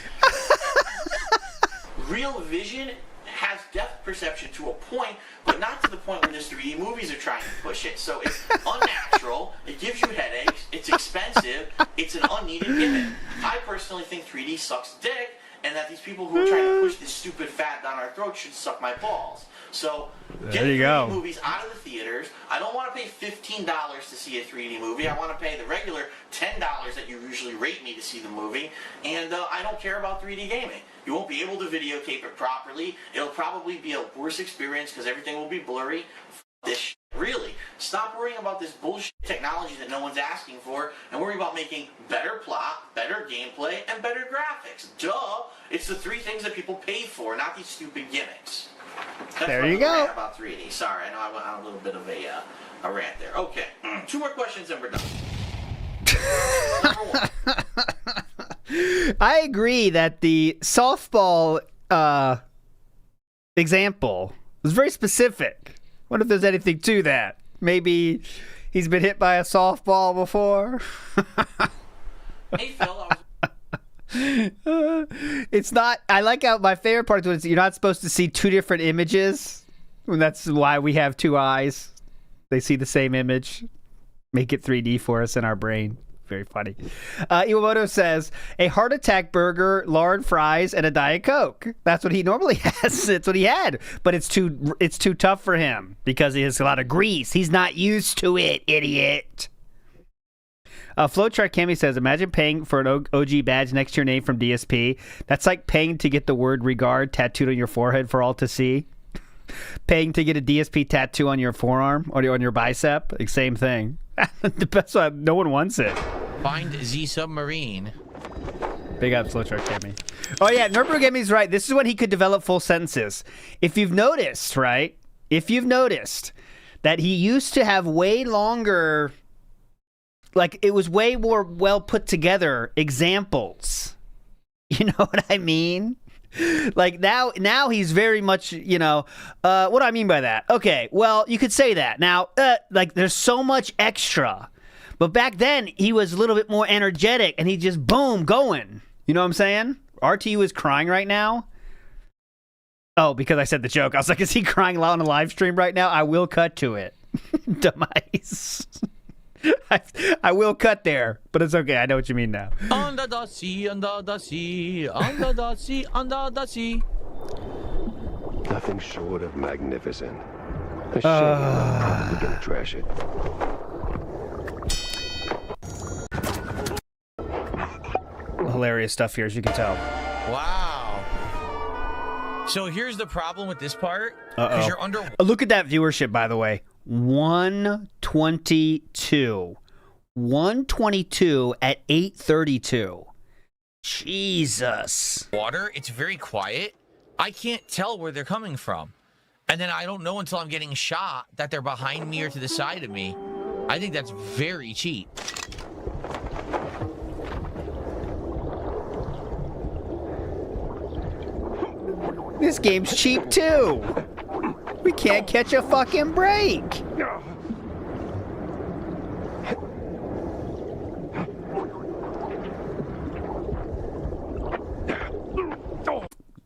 Real vision has depth perception to a point, but not to the point where these 3D movies are trying to push it. So it's unnatural, it gives you headaches, it's expensive, it's an unneeded gimmick. I personally think 3D sucks dick, and that these people who are trying to push this stupid fad down our throats should suck my balls. So get There you 3D go. movies out of the theaters. I don't want to pay $15 to see a 3D movie. I want to pay the regular $10 that you usually rate me to see the movie. And I don't care about 3D gaming. You won't be able to videotape it properly. It'll probably be a worse experience because everything will be blurry. This shit. Really, stop worrying about this bullshit technology that no one's asking for and worry about making better plot, better gameplay, and better graphics. Duh! It's the three things that people pay for, not these stupid gimmicks. That's There my you little go. rant about 3D. Sorry, I know I went on a little bit of a rant there. Okay, two more questions and we're done. Number one. I agree that the softball example was very specific. What if there's anything to that? Maybe he's been hit by a softball before. Hey Phil, I was It's not. I like how my favorite part is you're not supposed to see two different images. And that's why we have two eyes. They see the same image. Make it 3D for us in our brain. Very funny. Iwamoto says, a heart attack burger, lard fries, and a Diet Coke. That's what he normally has. That's what he had. But it's too tough for him because he has a lot of grease. He's not used to it, idiot. Flowchart Cami says, imagine paying for an OG badge next to your name from DSP. That's like paying to get the word regard tattooed on your forehead for all to see. Paying to get a DSP tattoo on your forearm or on your bicep. Like, same thing. The best one, no one wants it. Find the submarine. Big up, Flowchart Cami. Oh yeah, Nurburgemi's right. This is when he could develop full sentences. If you've noticed, right? If you've noticed that he used to have way longer, like it was way more well put together examples. You know what I mean? Like now he's very much, what do I mean by that? Okay, well, you could say that. Now, like there's so much extra. But back then, he was a little bit more energetic, and he just, boom, going. You know what I'm saying? RTU is crying right now. Oh, because I said the joke. I was like, is he crying loud on a live stream right now? I will cut to it. Demise. I will cut there, but it's okay. I know what you mean now. Under the sea, under the sea, under the sea, under the sea. Nothing short of magnificent. A shame I'm not gonna trash it. Hilarious stuff here, as you can tell. Wow. So here's the problem with this part. Because you're under. Look at that viewership, by the way. 122. 122 at 8:32. Jesus. Water. It's very quiet. I can't tell where they're coming from. And then I don't know until I'm getting shot that they're behind me or to the side of me. I think that's very cheap. This game's cheap, too. We can't catch a fucking break.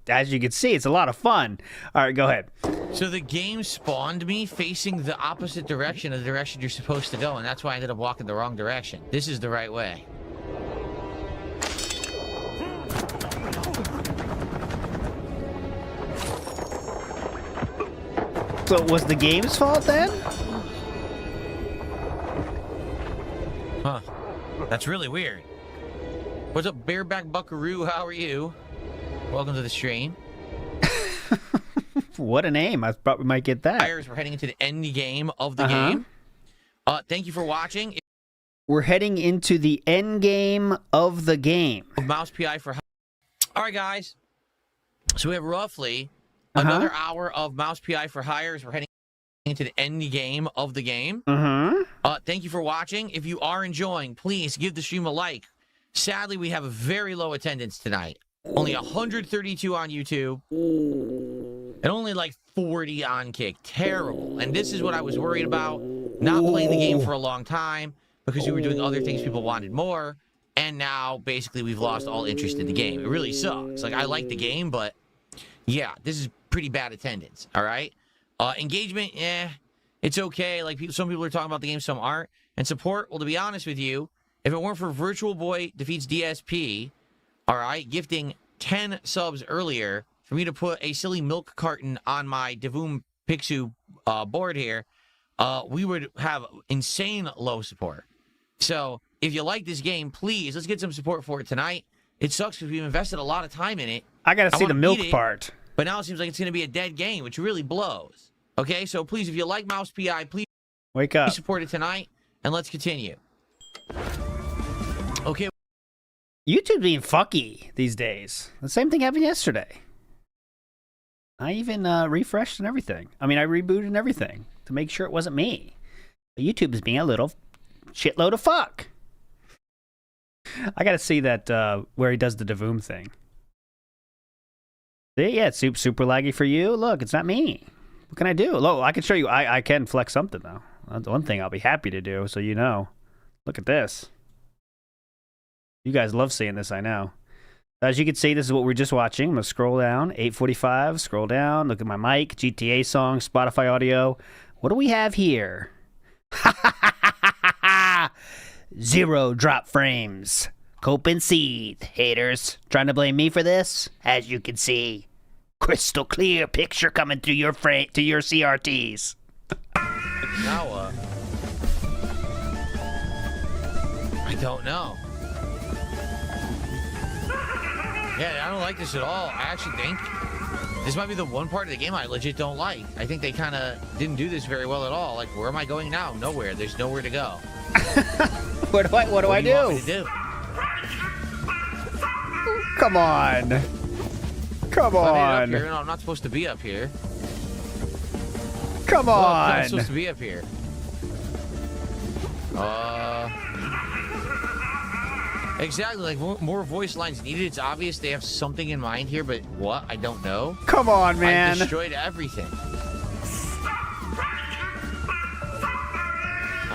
As you can see, it's a lot of fun. All right, go ahead. So the game spawned me facing the opposite direction of the direction you're supposed to go, and that's why I ended up walking the wrong direction. This is the right way. So it was the game's fault then? Huh. That's really weird. What's up, Bareback Buckaroo? How are you? Welcome to the stream. What a name. I thought we might get that. We're heading into the end game of the game. Thank you for watching. We're heading into the end game of the game. Mouse PI for... All right, guys. So we have roughly another hour of Mouse PI for hire as we're heading into the end game of the game. Thank you for watching. If you are enjoying, please give the stream a like. Sadly, we have a very low attendance tonight. Only 132 on YouTube. And only like 40 on Kick. Terrible. And this is what I was worried about. Not playing the game for a long time because we were doing other things people wanted more. And now, basically, we've lost all interest in the game. It really sucks. Like, I like the game, but yeah, this is pretty bad attendance, all right? Engagement, it's okay. Like, some people are talking about the game, some aren't. And support, well, to be honest with you, if it weren't for Virtual Boy Defeats DSP, all right, gifting 10 subs earlier for me to put a silly milk carton on my Devoom Pixu board here, we would have insane low support. So, if you like this game, please, let's get some support for it tonight. It sucks because we've invested a lot of time in it. I gotta see the milk part. But now it seems like it's going to be a dead game, which really blows. Okay, so please, if you like Mouse PI, please wake up. Support it tonight, and let's continue. Okay. YouTube's being fucky these days. The same thing happened yesterday. I even refreshed and everything. I mean, I rebooted and everything to make sure it wasn't me. But YouTube is being a little shitload of fuck. I gotta see that where he does the Devoom thing. See, yeah, it's super laggy for you. Look, it's not me. What can I do? Look, I can show you. I can flex something though. That's one thing I'll be happy to do, so you know. Look at this. You guys love seeing this, I know. As you can see, this is what we're just watching. I'm gonna scroll down, 8:45. Scroll down. Look at my mic, GTA song, Spotify audio. What do we have here? 0 drop frames. Cope and seethe, haters. Trying to blame me for this? As you can see, crystal clear picture coming through your frame to your CRTs. Now what? I don't know. Yeah, I don't like this at all. I actually think this might be the one part of the game I legit don't like. I think they kind of didn't do this very well at all. Like, where am I going now? Nowhere. There's nowhere to go. What do I do? Want me to do? Come on. Come on. No, I'm not supposed to be up here. Come on. I'm not supposed to be up here. Exactly, like more voice lines needed. It's obvious they have something in mind here, but what? I don't know. Come on, man. I destroyed everything.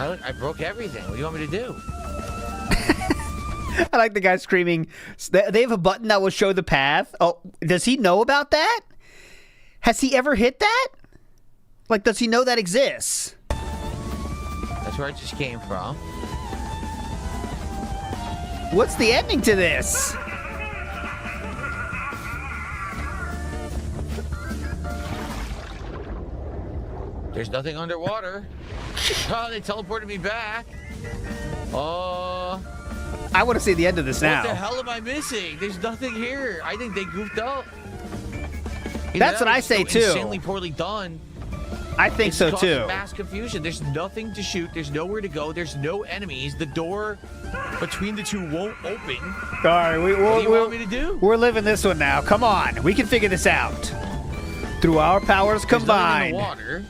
I broke everything. What do you want me to do? I like the guy screaming. They have a button that will show the path. Oh, does he know about that? Has he ever hit that? Like, does he know that exists? That's where I just came from. What's the ending to this? There's nothing underwater. Oh, they teleported me back. I want to see the end of this now. What the hell am I missing? There's nothing here. I think they goofed up. That's what I say too. Insanely poorly done. I think so too. Mass confusion. There's nothing to shoot. There's nowhere to go. There's no enemies. The door between the two won't open. All right, what do you want me to do? We're living this one now. Come on, we can figure this out. Through our powers combined. There's nothing in the water.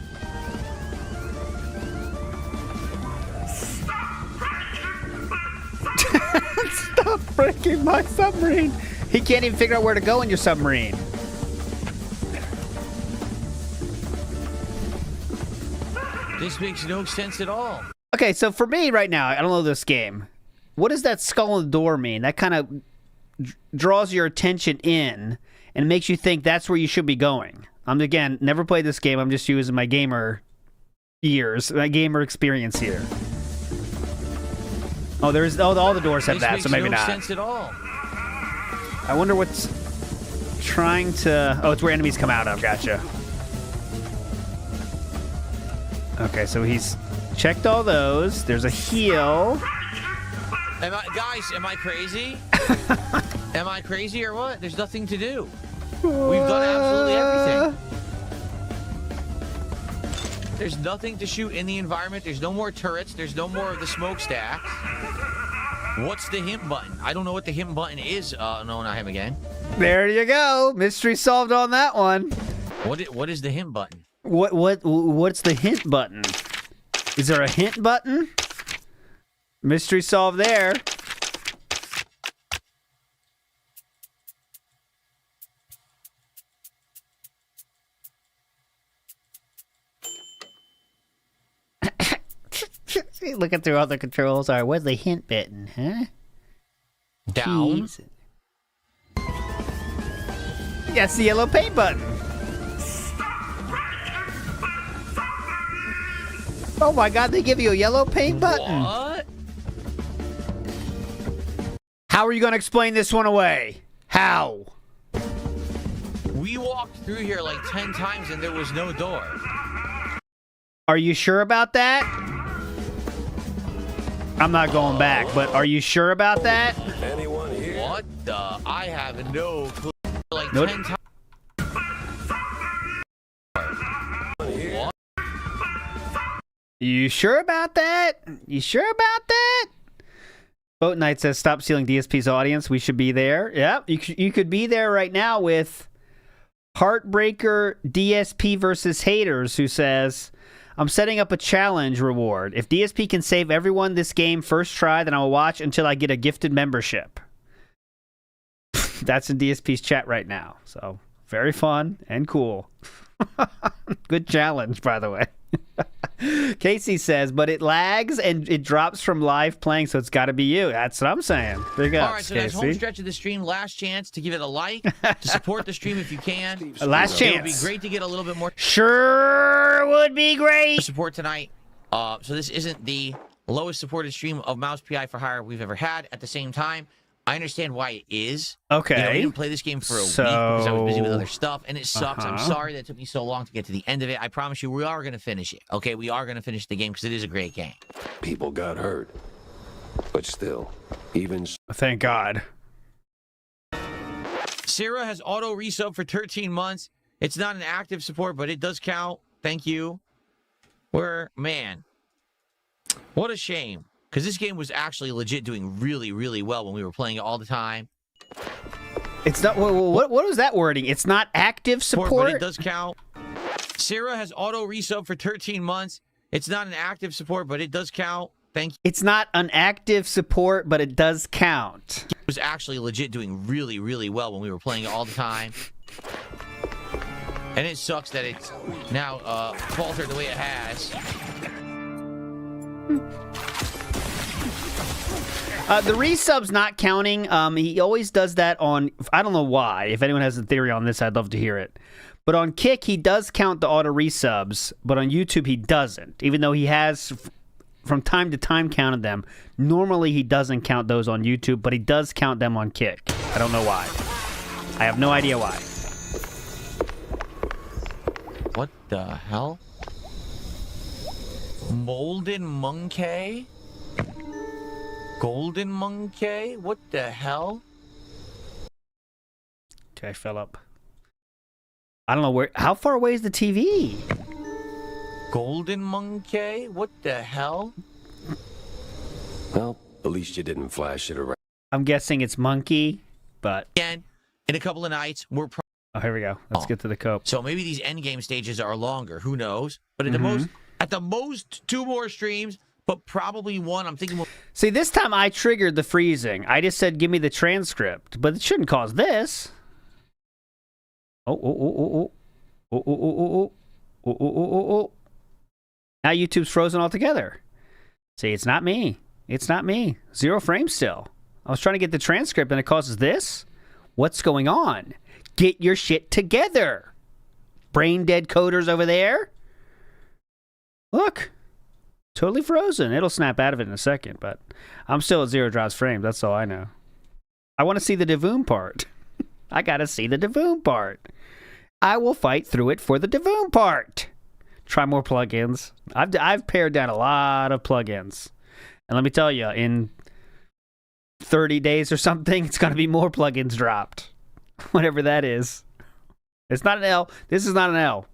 Stop breaking my submarine. He can't even figure out where to go in your submarine. This makes no sense at all. Okay, so for me right now, I don't know this game. What does that skull on the door mean? That kind of draws your attention in and makes you think that's where you should be going. I'm, again, never played this game. I'm just using my gamer years, my gamer experience here. Oh, there's all the doors have that, so maybe not. This makes no sense at all. I wonder what's trying to... Oh, it's where enemies come out of. Gotcha. Okay, so he's checked all those. There's a heal. Guys, am I crazy? Am I crazy or what? There's nothing to do. We've done absolutely everything. There's nothing to shoot in the environment. There's no more turrets. There's no more of the smokestacks. What's the hint button? I don't know what the hint button is. No, not him again. There you go. Mystery solved on that one. What is the hint button? What's the hint button? Is there a hint button? Mystery solved there. Looking through all the controls. All right, where's the hint button, huh? Down. Jeez. That's the yellow paint button. Oh my god, they give you a yellow paint button. What? How are you going to explain this one away? How? We walked through here like 10 times and there was no door. Are you sure about that? I'm not going back, but are you sure about that? Anyone here? What the? I have no clue. Like Nope. 10 times. You sure about that? You sure about that? Boat Knight says, stop stealing DSP's audience. We should be there. Yeah, you could be there right now with Heartbreaker DSP versus Haters, who says, I'm setting up a challenge reward. If DSP can save everyone this game first try, then I will watch until I get a gifted membership. That's in DSP's chat right now. So, very fun and cool. Good challenge, by the way. Casey says, but it lags and it drops from live playing, so it's got to be you. That's what I'm saying. Big ups, All right, so that's home Casey. stretch of the stream. Last chance to give it a like, to support the stream if you can. Last It would be chance. great to get a little bit more Sure would be great. support tonight. So this isn't the lowest supported stream of Mouse PI for Hire we've ever had. At the same time, I understand why it is. Okay. You know, we didn't play this game for a week because I was busy with other stuff, and it sucks. I'm sorry that it took me so long to get to the end of it. I promise you, we are going to finish it. Okay, we are going to finish the game because it is a great game. People got hurt. But still, even Thank God. Sarah has auto resub for 13 months. It's not an active support, but it does count. Thank you. Man, what a shame. Because this game was actually legit doing really, really well when we were playing it all the time. It's not. What was that wording? It's not active But support. it does count. Sarah has auto resub for 13 months. It's not an active support, but it does count. Thank you. It's not an active support, but it does count. It was actually legit doing really, really well when we were playing it all the time. And it sucks that it's now faltered the way it has. The resub's not counting. He always does that on. I don't know why. If anyone has a theory on this, I'd love to hear it. But on Kick, he does count the auto resubs, but on YouTube, he doesn't. Even though he has, from time to time, counted them. Normally, he doesn't count those on YouTube, but he does count them on Kick. I don't know why. I have no idea why. What the hell? Molden Monkey? Golden Monkey? What the hell? Okay, Philip. I don't know where. How far away is the TV? Golden Monkey? What the hell? well, at least you didn't flash it around. I'm guessing it's Monkey, but Again, in a couple of nights, we're oh, here we go. Let's get to the cope. so maybe these end game stages are longer. Who knows? But at the most, 2 more streams, but probably 1. I'm thinking. See, this time I triggered the freezing. I just said, give me the transcript, but it shouldn't cause this. Oh. Now YouTube's frozen altogether. See, it's not me. It's not me. 0 frames still. I was trying to get the transcript and it causes this? What's going on? Get your shit together. Brain dead coders over there. Look. Totally frozen. It'll snap out of it in a second, but I'm still at 0 drops frames. That's all I know. I want to see the Devoon part. I got to see the Devoon part. I will fight through it for the Devoon part. Try more plugins. I've pared down a lot of plugins. And let me tell you, in 30 days or something, it's going to be more plugins dropped. Whatever that is. It's not an L. This is not an L.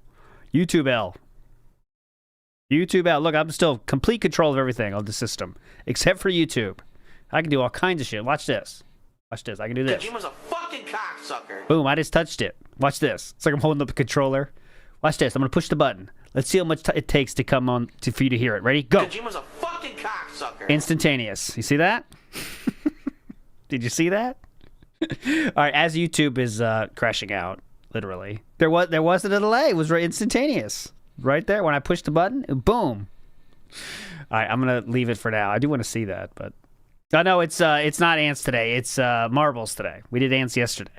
YouTube L. YouTube out. Look, I'm still complete control of everything on the system, except for YouTube. I can do all kinds of shit. Watch this. Watch this. I can do this. Kojima's a fucking cocksucker. Boom, I just touched it. Watch this. It's like I'm holding up the controller. Watch this. I'm going to push the button. Let's see how much it takes to come on for you to hear it. Ready? Go. Kojima's a fucking cocksucker. Instantaneous. You see that? Did you see that? All right, as YouTube is crashing out, literally. There wasn't a delay. It was instantaneous. Right there. When I pushed the button, boom. All right, I'm going to leave it for now. I do want to see that, but... Oh, no, it's not ants today. It's marbles today. We did ants yesterday.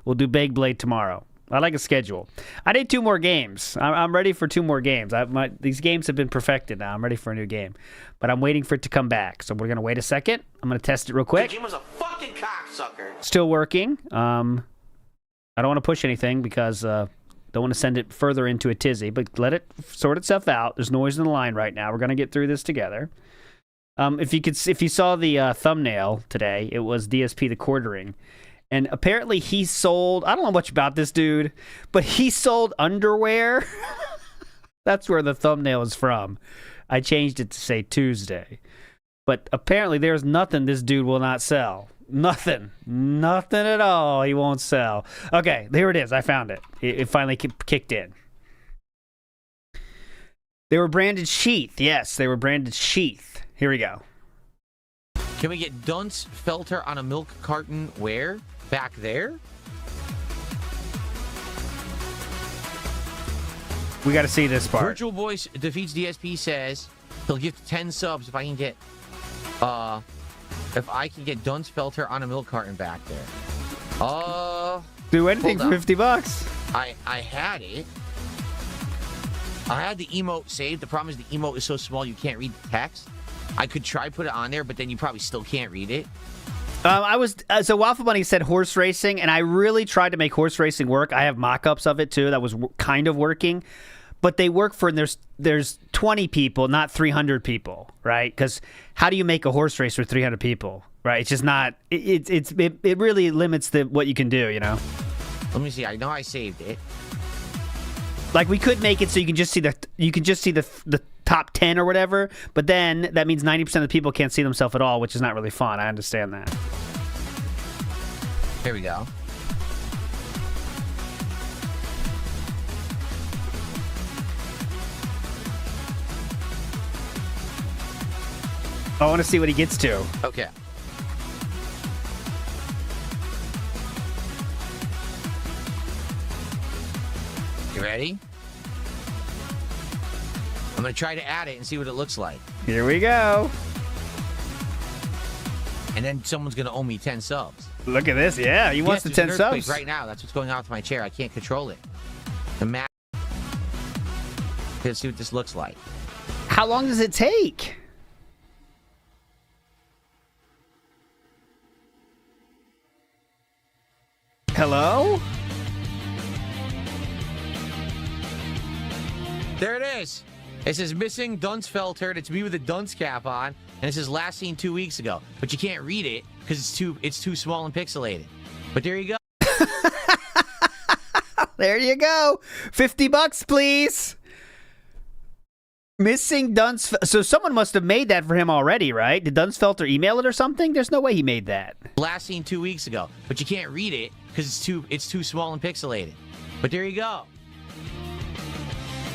We'll do Beyblade tomorrow. I like a schedule. I did 2 more games. I'm ready for 2 more games. These games have been perfected now. I'm ready for a new game. But I'm waiting for it to come back. So we're going to wait a second. I'm going to test it real quick. Kojima's a fucking cocksucker. Still working. I don't want to push anything because don't want to send it further into a tizzy. But let it sort itself out. There's noise in the line right now. We're going to get through this together. If you saw the thumbnail today, it was DSP the Quartering. And apparently he sold, I don't know much about this dude, but he sold underwear. That's where the thumbnail is from. I changed it to say Tuesday. But apparently there's nothing this dude will not sell. Nothing. Nothing at all he won't sell. Okay, there it is. I found it. It finally kicked in. They were branded Sheath. Yes, they were branded Sheath. Here we go. Can we get dunce filter on a milk carton where? Back there? We got to see this part. Virtual Voice defeats DSP says he'll give 10 subs if I can get dunce filter on a milk carton back there. Do anything for $50. I had it. I had the emote saved. The problem is the emote is so small you can't read the text. I could try put it on there, but then you probably still can't read it. So Waffle Bunny said horse racing, and I really tried to make horse racing work. I have mock-ups of it too. That was kind of working, but they work for there's 20 people, not 300 people, right? Because how do you make a horse race with 300 people, right? It's just not. It really limits what you can do, you know. Let me see. I know I saved it. Like we could make it so you can just see the top 10 or whatever, but then that means 90% of the people can't see themselves at all, which is not really fun. I understand that. Here we go. I want to see what he gets to. Okay. You ready? I'm going to try to add it and see what it looks like. Here we go. And then someone's going to owe me 10 subs. Look at this. Yeah, he wants the 10 subs. Right now, that's what's going on with my chair. I can't control it. Let's see what this looks like. How long does it take? Hello? There it is. It says missing dunce filter. It's me with a dunce cap on, and it says last seen 2 weeks ago. But you can't read it because it's too small and pixelated. But there you go. There you go. $50, please. Missing dunce. So someone must have made that for him already, right? Did Duncefelter email it or something? There's no way he made that. Last seen 2 weeks ago, but you can't read it because it's too small and pixelated. But there you go.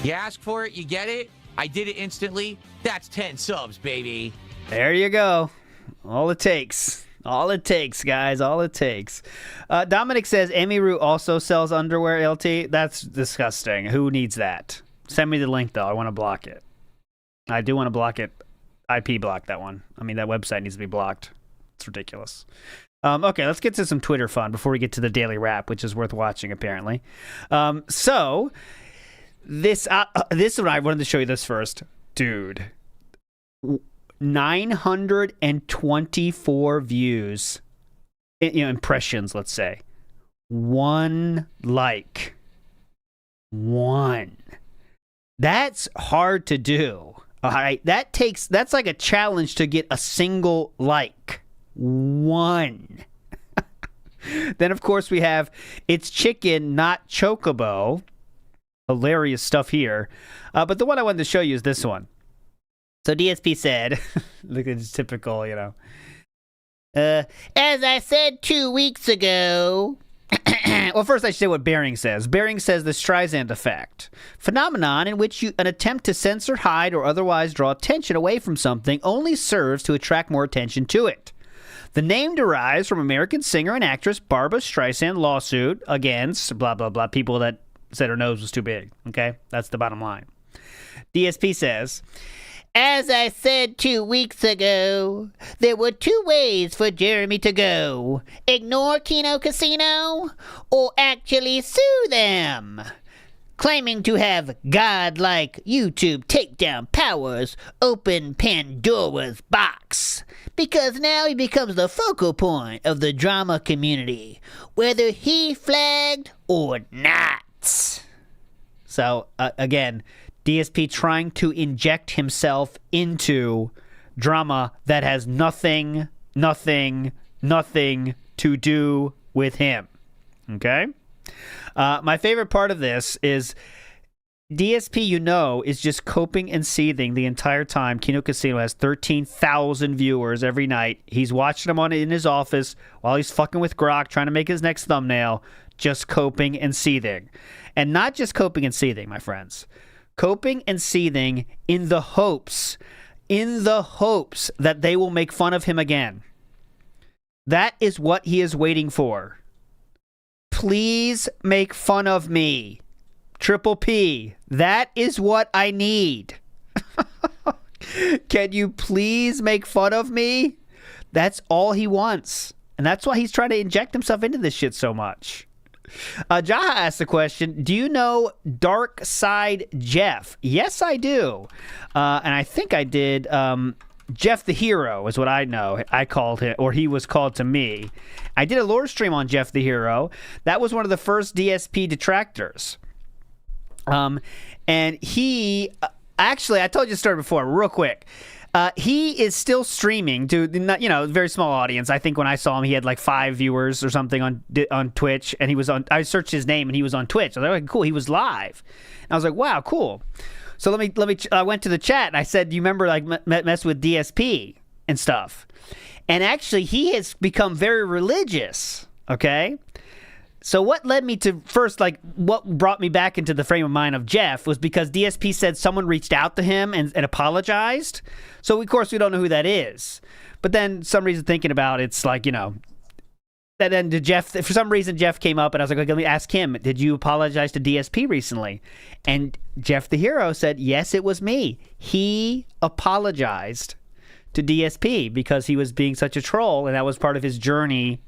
You ask for it, you get it. I did it instantly. That's 10 subs, baby. There you go. All it takes. All it takes, guys. All it takes. Dominic says Emiru also sells underwear, LT. That's disgusting. Who needs that? Send me the link, though. I want to block it. I do want to block it. IP block that one. I mean, that website needs to be blocked. It's ridiculous. Okay, let's get to some Twitter fun before we get to the daily wrap, which is worth watching, apparently. This one, I wanted to show you this first. Dude. 924 views. Impressions, let's say. 1 like. 1. That's hard to do. All right, that's like a challenge to get a single like. 1. Then of course we have It's Chicken Not Chocobo. hilarious stuff here. But the one I wanted to show you is this one. So DSP said, look at this typical, you know. As I said 2 weeks ago. Well, first I should say what Bering says. Bering says the Streisand effect. Phenomenon in which an attempt to censor, hide, or otherwise draw attention away from something only serves to attract more attention to it. The name derives from American singer and actress Barbra Streisand lawsuit against blah, blah, blah, people that said her nose was too big. Okay? That's the bottom line. DSP says, as I said 2 weeks ago, there were 2 ways for Jeremy to go. Ignore Kino Casino or actually sue them. Claiming to have godlike YouTube takedown powers open Pandora's box. Because now he becomes the focal point of the drama community, whether he flagged or not. So, again, DSP trying to inject himself into drama that has nothing to do with him. Okay? My favorite part of this is DSP, you know, is just coping and seething the entire time. Kino Casino has 13,000 viewers every night. He's watching them in his office while he's fucking with Grok, trying to make his next thumbnail, just coping and seething. And not just coping and seething, my friends. Coping and seething in the hopes that they will make fun of him again. That is what he is waiting for. Please make fun of me. Triple P. That is what I need. Can you please make fun of me? That's all he wants. And that's why he's trying to inject himself into this shit so much. Jaha asked the question, do you know Dark Side Jeff? Yes, I do. And I think I did. Jeff the Hero is what I know. I called him, or he was called to me. I did a lore stream on Jeff the Hero. That was one of the first DSP detractors. And he, actually, I told you the story before, real quick. He is still streaming to, very small audience. I think when I saw him, he had like 5 viewers or something on Twitch, and he was on. I searched his name, and he was on Twitch. I was like, cool, he was live. And I was like, wow, cool. So let me. I went to the chat and I said, do you remember like mess with DSP and stuff? And actually, he has become very religious. Okay. So what led me to first, like, what brought me back into the frame of mind of Jeff was because DSP said someone reached out to him and apologized. So, of course, we don't know who that is. But then some reason thinking about it's like, and then for some reason, Jeff came up and I was like, let me ask him, did you apologize to DSP recently? And Jeff the Hero said, yes, it was me. He apologized to DSP because he was being such a troll, and that was part of his journey.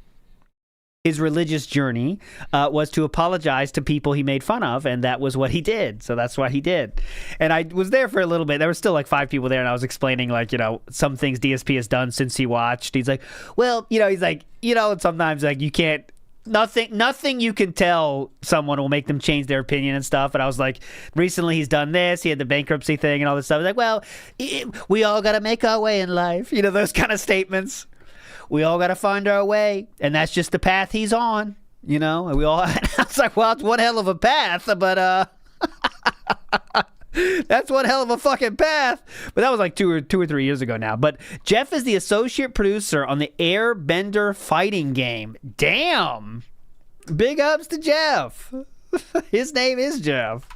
His religious journey was to apologize to people he made fun of, and that was what he did. So that's what he did. And I was there for a little bit. There were still like 5 people there, and I was explaining like, some things DSP has done since he watched. He's like, well, he's like, and sometimes like you can't, nothing you can tell someone will make them change their opinion and stuff. And I was like, recently he's done this. He had the bankruptcy thing and all this stuff. I was like, well, we all got to make our way in life. Those kind of statements. We all got to find our way, and that's just the path he's on, and we all, I was like, well, it's one hell of a path, but, that's one hell of a fucking path. But that was like 2 or 3 years ago now. But Jeff is the associate producer on the Airbender fighting game. Damn. Big ups to Jeff. His name is Jeff.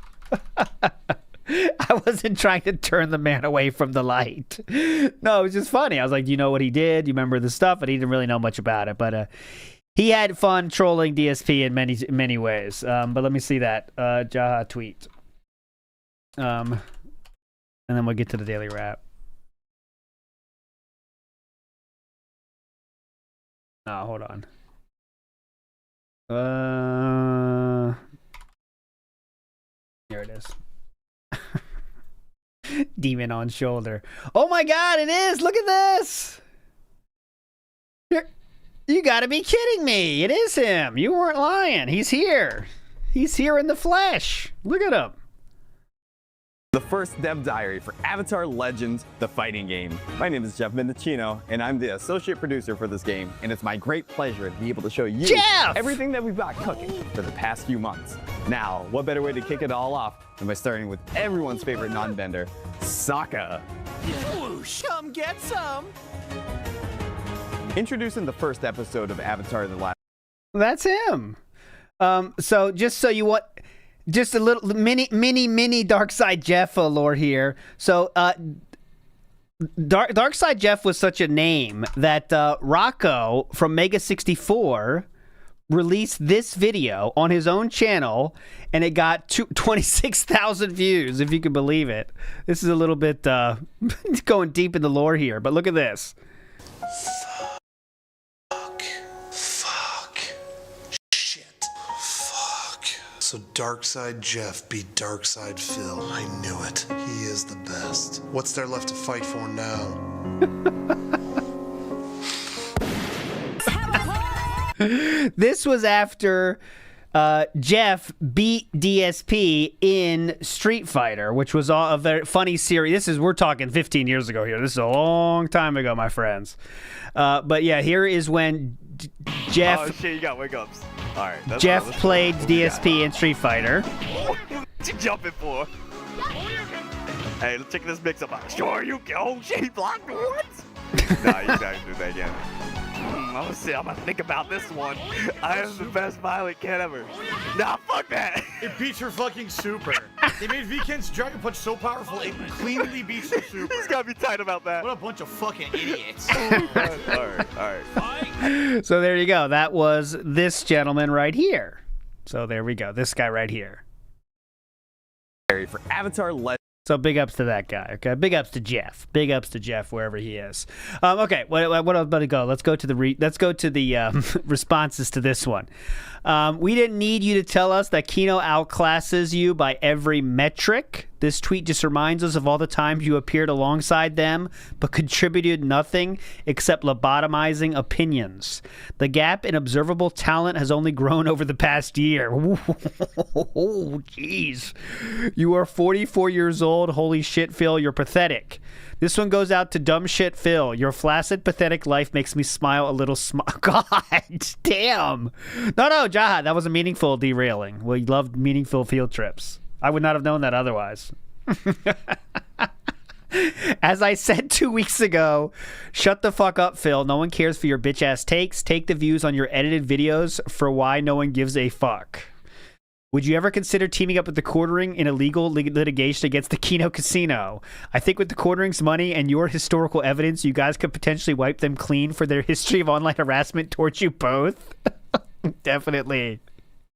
I wasn't trying to turn the man away from the light. No, it was just funny. I was like, do you know what he did? Do you remember the stuff? And he didn't really know much about it. But he had fun trolling DSP in many ways. But let me see that Jaha tweet. And then we'll get to the daily wrap. Oh, hold on. Here it is. Demon on shoulder. Oh my god, it is! Look at this! You gotta be kidding me! It is him! You weren't lying. He's here. He's here in the flesh. Look at him. The first dev diary for Avatar Legends, the fighting game. My name is Jeff Mendocino, and I'm the associate producer for this game, and it's my great pleasure to be able to show you everything that we've got cooking for the past few months. Now, what better way to kick it all off than by starting with everyone's favorite non-bender, Sokka. Whoosh, come get some. Introducing the first episode of Avatar: The Last. That's him. So just so you want, just a little mini Darkside Jeff lore here. So Darkside Jeff was such a name that Rocco from Mega 64 released this video on his own channel, and it got 26,000 views, if you can believe it. This is a little bit going deep in the lore here, but look at this. So Darkside Jeff beat Darkside Phil. I knew it. He is the best. What's there left to fight for now? This was after Jeff beat DSP in Street Fighter, which was a very funny series. We're talking 15 years ago here. This is a long time ago, my friends. But yeah, here is when Jeff... Oh shit, you got wake-ups. All right. Jeff played DSP in Street Fighter. What you jumping for? Hey, let's check this mix-up out. Sure you can. Oh shit, he blocked me. What? Nah, you guys do that again. I'm gonna think about this one. I am the best violent cat ever. Nah, fuck that. It beats your fucking super. They made Vken's Dragon Punch so powerful it cleanly beats your super. He's gotta be tight about that. What a bunch of fucking idiots. All right. So there you go. That was this gentleman right here. So there we go. This guy right here. For Avatar Legends. So big ups to that guy, okay? Big ups to Jeff. Big ups to Jeff wherever he is. Okay, what about to go? Let's go to the responses to this one. We didn't need you to tell us that Kino outclasses you by every metric. This tweet just reminds us of all the times you appeared alongside them but contributed nothing except lobotomizing opinions. The gap in observable talent has only grown over the past year. Oh, jeez. You are 44 years old. Holy shit, Phil, you're pathetic. This one goes out to dumb shit Phil. Your flaccid, pathetic life makes me smile a little. God damn. No, Jaha, that was a meaningful derailing. We loved meaningful field trips. I would not have known that otherwise. As I said 2 weeks ago, shut the fuck up, Phil. No one cares for your bitch-ass takes. Take the views on your edited videos for why no one gives a fuck. Would you ever consider teaming up with the Quartering in a legal litigation against the Kino Casino? I think with the Quartering's money and your historical evidence, you guys could potentially wipe them clean for their history of online harassment towards you both. Definitely.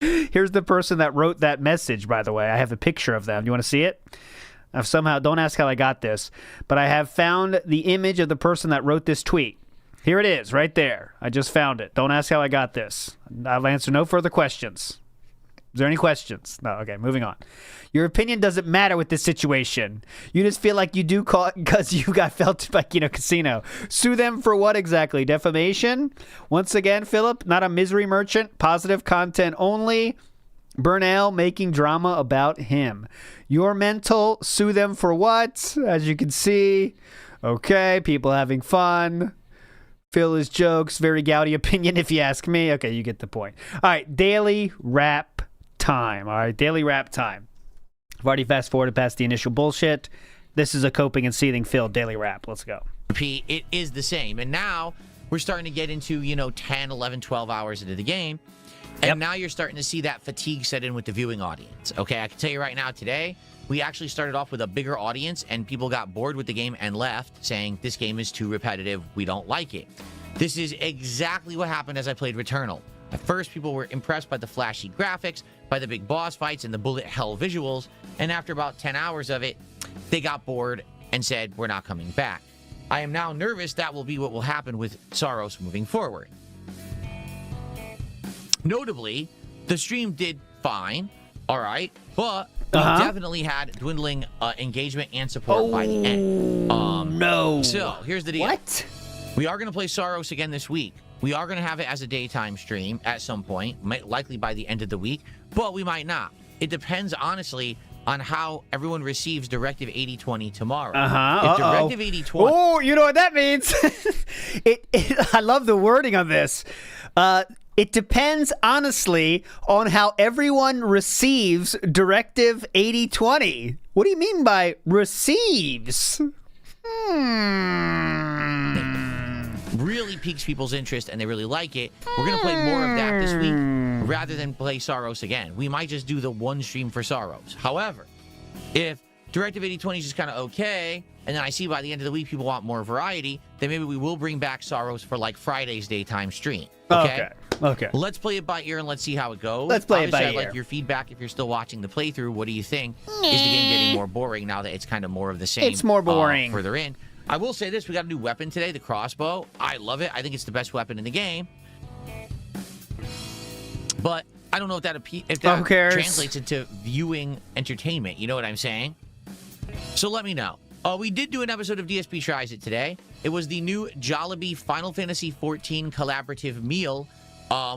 Here's the person that wrote that message, by the way. I have a picture of them. You want to see it? I've somehow, don't ask how I got this, but I have found the image of the person that wrote this tweet. Here it is, right there. I just found it. Don't ask how I got this. I'll answer no further questions. Is there any questions? No. Okay, moving on. Your opinion doesn't matter with this situation. You just feel like you do because you got felted by Kino Casino. Sue them for what exactly? Defamation? Once again, Philip, not a misery merchant. Positive content only. Burnell making drama about him. Your mental. Sue them for what? As you can see. Okay, people having fun. Phil is jokes. Very gouty opinion if you ask me. Okay, you get the point. All right, daily rap time. All right, daily rap time. I've already fast forwarded past the initial bullshit. This is a coping and seething Phil daily rap. Let's go. It is the same. And now we're starting to get into, 10, 11, 12 hours into the game. And now you're starting to see that fatigue set in with the viewing audience. Okay, I can tell you right now, today, we actually started off with a bigger audience and people got bored with the game and left saying, this game is too repetitive. We don't like it. This is exactly what happened as I played Returnal. At first, people were impressed by the flashy graphics, by the big boss fights, and the bullet hell visuals. And after about 10 hours of it, they got bored and said, we're not coming back. I am now nervous that will be what will happen with Saros moving forward. Notably, the stream did fine, all right, but we definitely had dwindling engagement and support by the end. No. So, here's the deal. What? We are going to play Saros again this week. We are going to have it as a daytime stream at some point, likely by the end of the week, but we might not. It depends, honestly, on how everyone receives Directive 8020 tomorrow. If Directive 8020... Oh, you know what that means? I love the wording on this. It depends, honestly, on how everyone receives Directive 8020. What do you mean by receives? Really piques people's interest and they really like it. We're going to play more of that this week rather than play Saros again. We might just do the one stream for Saros. However, if Directive 8020 is just kind of okay, and then I see by the end of the week people want more variety, then maybe we will bring back Saros for like Friday's daytime stream. Okay. Let's play it by ear and let's see how it goes. Let's play it by I'd ear. like your feedback if you're still watching the playthrough. What do you think? Is the game getting more boring now that it's kind of more of the same? It's more boring. Further in. I will say this, we got a new weapon today, the crossbow. I love it. I think it's the best weapon in the game. But I don't know if that translates into viewing entertainment. You know what I'm saying? So let me know. We did do an episode of DSP Tries It today. It was the new Jollibee Final Fantasy XIV collaborative meal,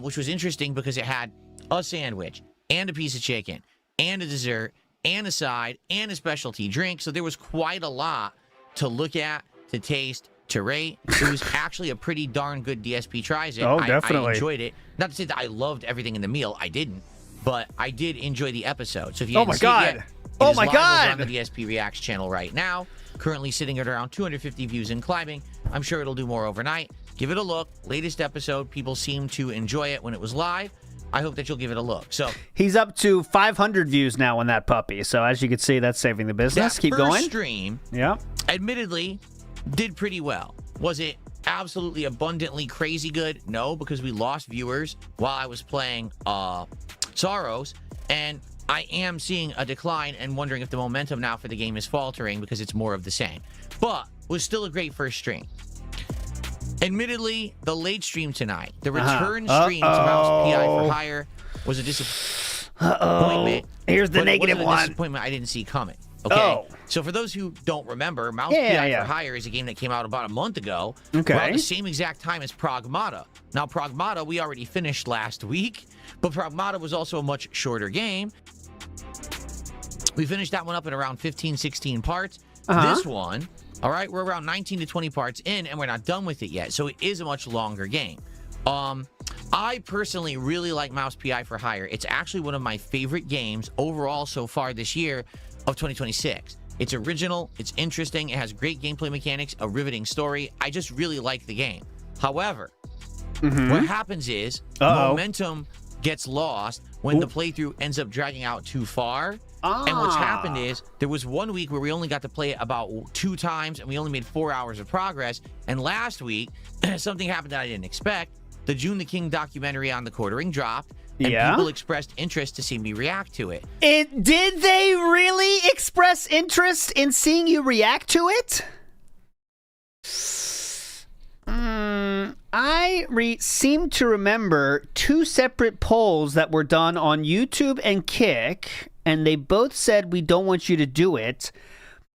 which was interesting because it had a sandwich and a piece of chicken and a dessert and a side and a specialty drink. So there was quite a lot to look at, to taste, to rate. It was actually a pretty darn good DSP Tries It. Oh, definitely. I enjoyed it. Not to say that I loved everything in the meal. I didn't. But I did enjoy the episode. So if you didn't see it yet, it is live over on the DSP Reacts channel right now. Currently sitting at around 250 views and climbing. I'm sure it'll do more overnight. Give it a look. Latest episode. People seem to enjoy it when it was live. I hope that you'll give it a look. So he's up to 500 views now on that puppy. So as you can see, that's saving the business. Keep going. Stream, admittedly, did pretty well. Was it absolutely abundantly crazy good? No, because we lost viewers while I was playing Saros, and I am seeing a decline and wondering if the momentum now for the game is faltering because it's more of the same. But was still a great first stream. Admittedly, the late stream tonight, the return stream to Mouse PI for Hire was a disappointment. Here's the negative one. Disappointment I didn't see coming. Okay. So for those who don't remember, Mouse PI for Hire is a game that came out about a month ago. Around the same exact time as Pragmata. Now, Pragmata we already finished last week, but Pragmata was also a much shorter game. We finished that one up in around 15, 16 parts. This one, all right, we're around 19 to 20 parts in, and we're not done with it yet. So it is a much longer game. I personally really like Mouse PI for Hire. It's actually one of my favorite games overall so far this year of 2026. It's original, it's interesting, it has great gameplay mechanics, a riveting story. I just really like the game. However, what happens is momentum gets lost when the playthrough ends up dragging out too far. And what's happened is there was 1 week where we only got to play it about 2 times and we only made 4 hours of progress. And last week, something happened that I didn't expect. The June the King documentary on the quartering dropped. And people expressed interest to see me react to it. Did they really express interest in seeing you react to it? I seem to remember 2 separate polls that were done on YouTube and Kick, and they both said we don't want you to do it.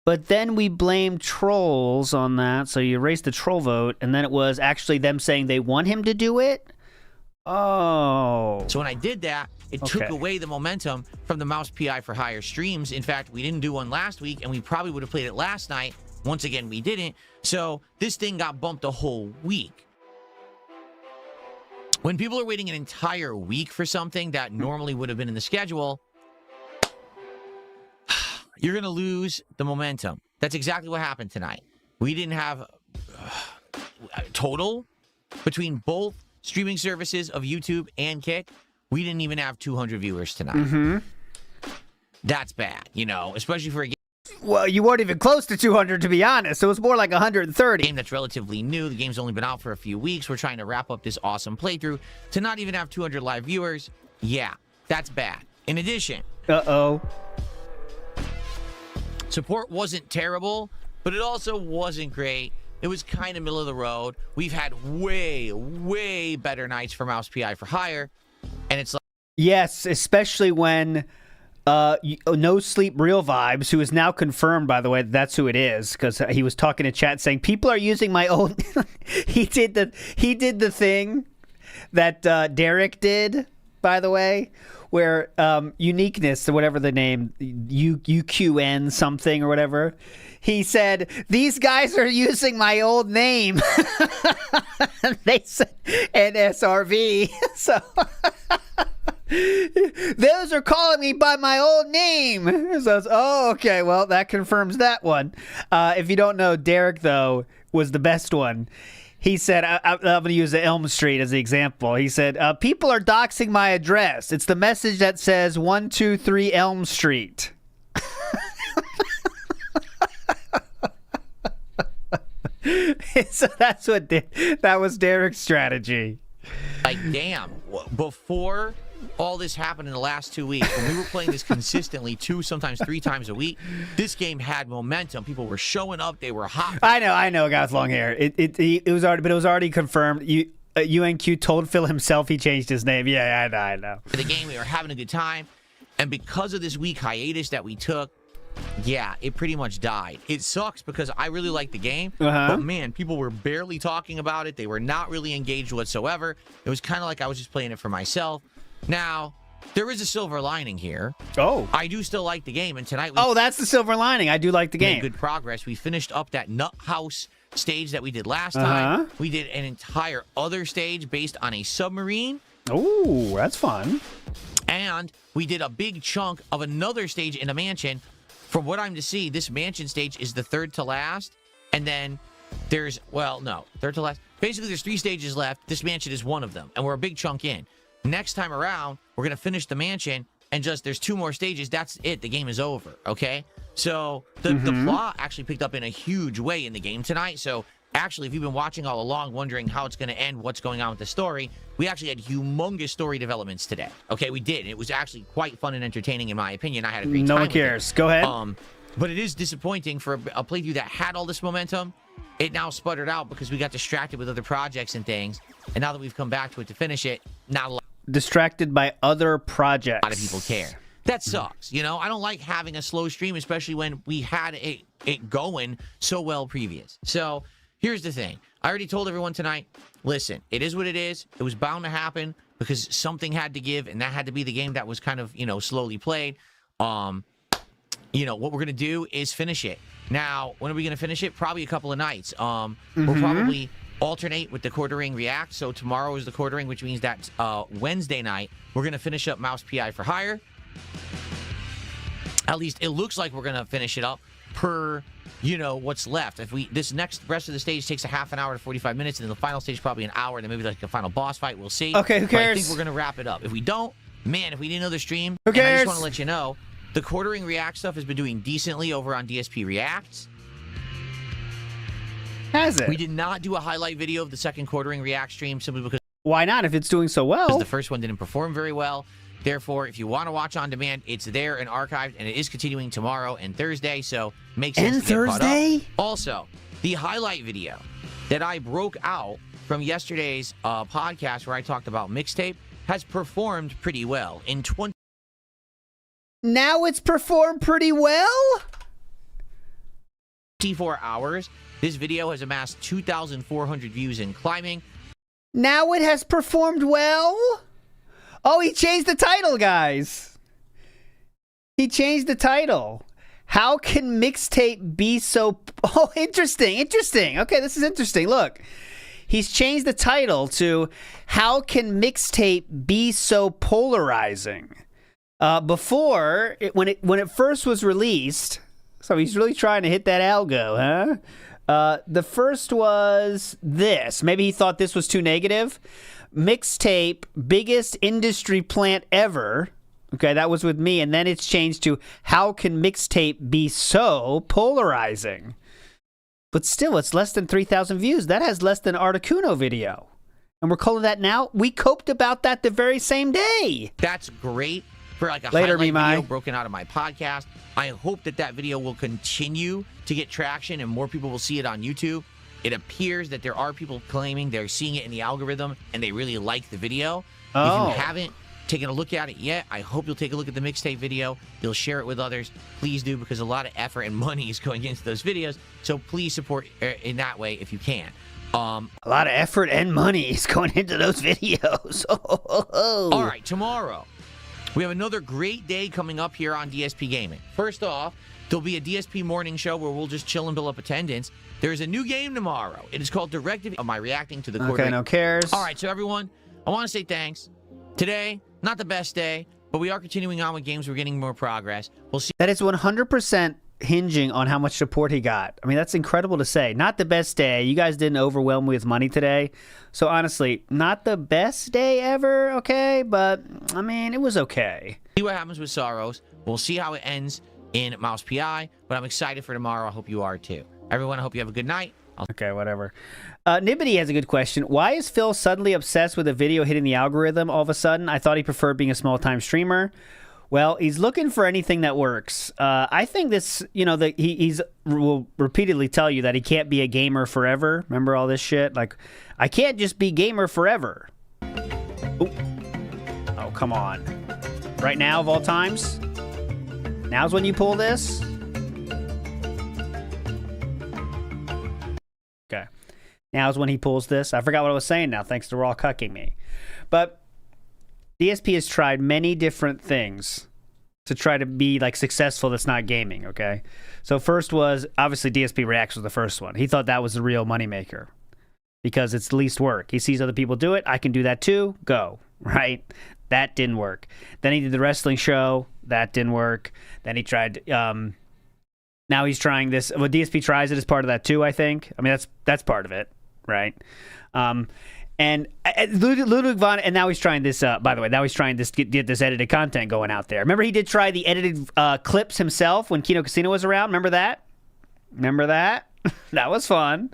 But then we blamed trolls on that, so you erased the troll vote, and then it was actually them saying they want him to do it. Oh. So when I did that, it took away the momentum from the Mouse PI for Hire streams. In fact, we didn't do one last week, and we probably would have played it last night. Once again, we didn't. So this thing got bumped a whole week. When people are waiting an entire week for something that normally would have been in the schedule, you're going to lose the momentum. That's exactly what happened tonight. We didn't have total between both streaming services of YouTube and Kick. We didn't even have 200 viewers tonight. That's bad, you know, especially for a game. Well, you weren't even close to 200, to be honest. It was more like 130. Game that's relatively new. The game's only been out for a few weeks. We're trying to wrap up this awesome playthrough. To not even have 200 live viewers, yeah, that's bad. In addition, support wasn't terrible, but it also wasn't great. It was kind of middle of the road. We've had way, way better nights for Mouse PI for Hire, and it's like... Yes, especially when... No Sleep Real Vibes, who is now confirmed, by the way, that's who it is, because he was talking to chat saying people are using my old. he did the thing that Derek did by the way, where Uniqueness, or whatever the name, UQN something or whatever, he said, these guys are using my old name. They said NSRV. So those are calling me by my old name. So okay, well, that confirms that one. If you don't know, Derek, though, was the best one. He said, I'm going to use the Elm Street as the example. He said, people are doxing my address. It's the message that says 123 Elm Street. So that's what that was Derek's strategy. Like, damn, before all this happened in the last 2 weeks, when we were playing this consistently 2, sometimes 3 times a week, this game had momentum. People were showing up. They were hot. I know, a guy with long hair. It was already confirmed. UNQ told Phil himself he changed his name. Yeah, I know. For the game, we were having a good time, and because of this week hiatus that we took, yeah, it pretty much died. It sucks because I really like the game, but man, people were barely talking about it. They were not really engaged whatsoever. It was kind of like I was just playing it for myself. Now, there is a silver lining here. Oh. I do still like the game, and tonight that's the silver lining. I do like the game. Made good progress. We finished up that Nut House stage that we did last time. We did an entire other stage based on a submarine. Oh, that's fun. And we did a big chunk of another stage in a mansion. From what I'm to see, this mansion stage is the third to last. And then there's, third to last. Basically, there's 3 stages left. This mansion is one of them, and we're a big chunk in. Next time around, we're going to finish the mansion, and there's 2 more stages. That's it. The game is over, okay? So the plot actually picked up in a huge way in the game tonight. So actually, if you've been watching all along, wondering how it's going to end, what's going on with the story, we actually had humongous story developments today. Okay, we did. It was actually quite fun and entertaining, in my opinion. I had a great time. No one cares. Go ahead. But it is disappointing for a playthrough that had all this momentum. It now sputtered out because we got distracted with other projects and things. And now that we've come back to it to finish it, not a lot. Distracted by other projects. A lot of people care. That sucks. You know, I don't like having a slow stream, especially when we had it going so well previous. So here's the thing. I already told everyone tonight, listen, it is what it is. It was bound to happen because something had to give, and that had to be the game that was kind of, slowly played. What we're going to do is finish it. Now, when are we going to finish it? Probably a couple of nights. We'll probably alternate with the quartering react. So tomorrow is the quartering, which means that Wednesday night, we're going to finish up Mouse PI for Hire. At least it looks like we're going to finish it up per, what's left. If this rest of the stage takes a half an hour to 45 minutes, and then the final stage probably an hour, and then maybe like a final boss fight, we'll see. Okay, who cares? But I think we're going to wrap it up. If we don't, man, if we need another stream, who cares? And I just want to let you know, the quartering react stuff has been doing decently over on DSP Reacts. Has it? We did not do a highlight video of the second quartering react stream simply because... Why not if it's doing so well? Because the first one didn't perform very well. Therefore, if you want to watch on demand, it's there and archived, and it is continuing tomorrow and Thursday, so makes sense to get caught up. Also, the highlight video that I broke out from yesterday's podcast where I talked about mixtape has performed pretty well. In Now it's performed pretty well? 24 hours, this video has amassed 2,400 views and climbing. Now it has performed well? Oh, he changed the title, guys. He changed the title. How can mixtape be so... Oh, interesting. Okay, this is interesting. Look, he's changed the title to How Can Mixtape Be So Polarizing? Before, when it first was released... So he's really trying to hit that algo, huh? The first was this. Maybe he thought this was too negative. Mixtape, biggest industry plant ever. Okay, that was with me. And then it's changed to how can mixtape be so polarizing? But still, it's less than 3,000 views. That has less than Articuno video. And we're calling that now. We coped about that the very same day. That's great for like a Later, highlight video broken out of my podcast. I hope that video will continue to get traction and more people will see it on YouTube. It appears that there are people claiming they're seeing it in the algorithm and they really like the video. Oh. If you haven't taken a look at it yet, I hope you'll take a look at the mixtape video. You'll share it with others. Please do, because a lot of effort and money is going into those videos. So please support in that way if you can. A lot of effort and money is going into those videos. All right, tomorrow, we have another great day coming up here on DSP Gaming. First off, there'll be a DSP morning show where we'll just chill and build up attendance. There's a new game tomorrow. It is called Directive. Am I reacting to the quarter? Okay, no cares. All right, so everyone, I want to say thanks. Today, not the best day, but we are continuing on with games. We're getting more progress. We'll see. That is 100% hinging on how much support he got. I mean, that's incredible to say. Not the best day. You guys didn't overwhelm me with money today. So honestly, not the best day ever, okay? But, I mean, it was okay. See what happens with Sorrows. We'll see how it ends in Mouse PI, but I'm excited for tomorrow. I hope you are too. Everyone, I hope you have a good night. Okay, whatever. Nibbity has a good question. Why is Phil suddenly obsessed with a video hitting the algorithm all of a sudden? I thought he preferred being a small-time streamer. Well, he's looking for anything that works. I think this, you know, he's will repeatedly tell you that he can't be a gamer forever. Remember all this shit? Like, I can't just be gamer forever. Ooh. Oh, come on. Right now, of all times? Now's when you pull this? Okay. Now's when he pulls this. I forgot what I was saying now, thanks to Raw cucking me. But DSP has tried many different things to try to be like successful that's not gaming, okay? So first was, obviously DSP Reacts was the first one. He thought that was the real moneymaker because it's the least work. He sees other people do it. I can do that too. Go, right? That didn't work. Then he did the wrestling show. That didn't work. Then he tried, now he's trying this. Well, DSP tries it as part of that too, I think. I mean, that's part of it, right? And Ludwig von, and now he's trying this, by the way, now he's trying this, get this edited content going out there. Remember he did try the edited clips himself when Kino Casino was around? Remember that? Remember that? That was fun.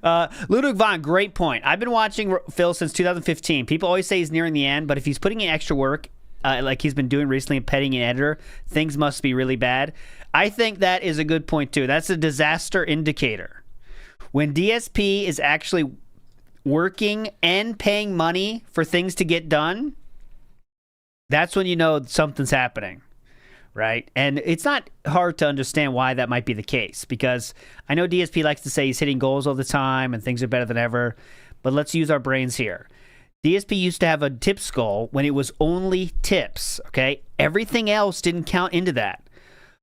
Ludwig von, great point. I've been watching Phil since 2015. People always say he's nearing the end, but if he's putting in extra work, like he's been doing recently and petting an editor, things must be really bad. I think that is a good point too. That's a disaster indicator. When DSP is actually working and paying money for things to get done, that's when you know something's happening, right? And it's not hard to understand why that might be the case, because I know DSP likes to say he's hitting goals all the time and things are better than ever, but let's use our brains here. DSP used to have a tips goal when it was only tips, okay? Everything else didn't count into that.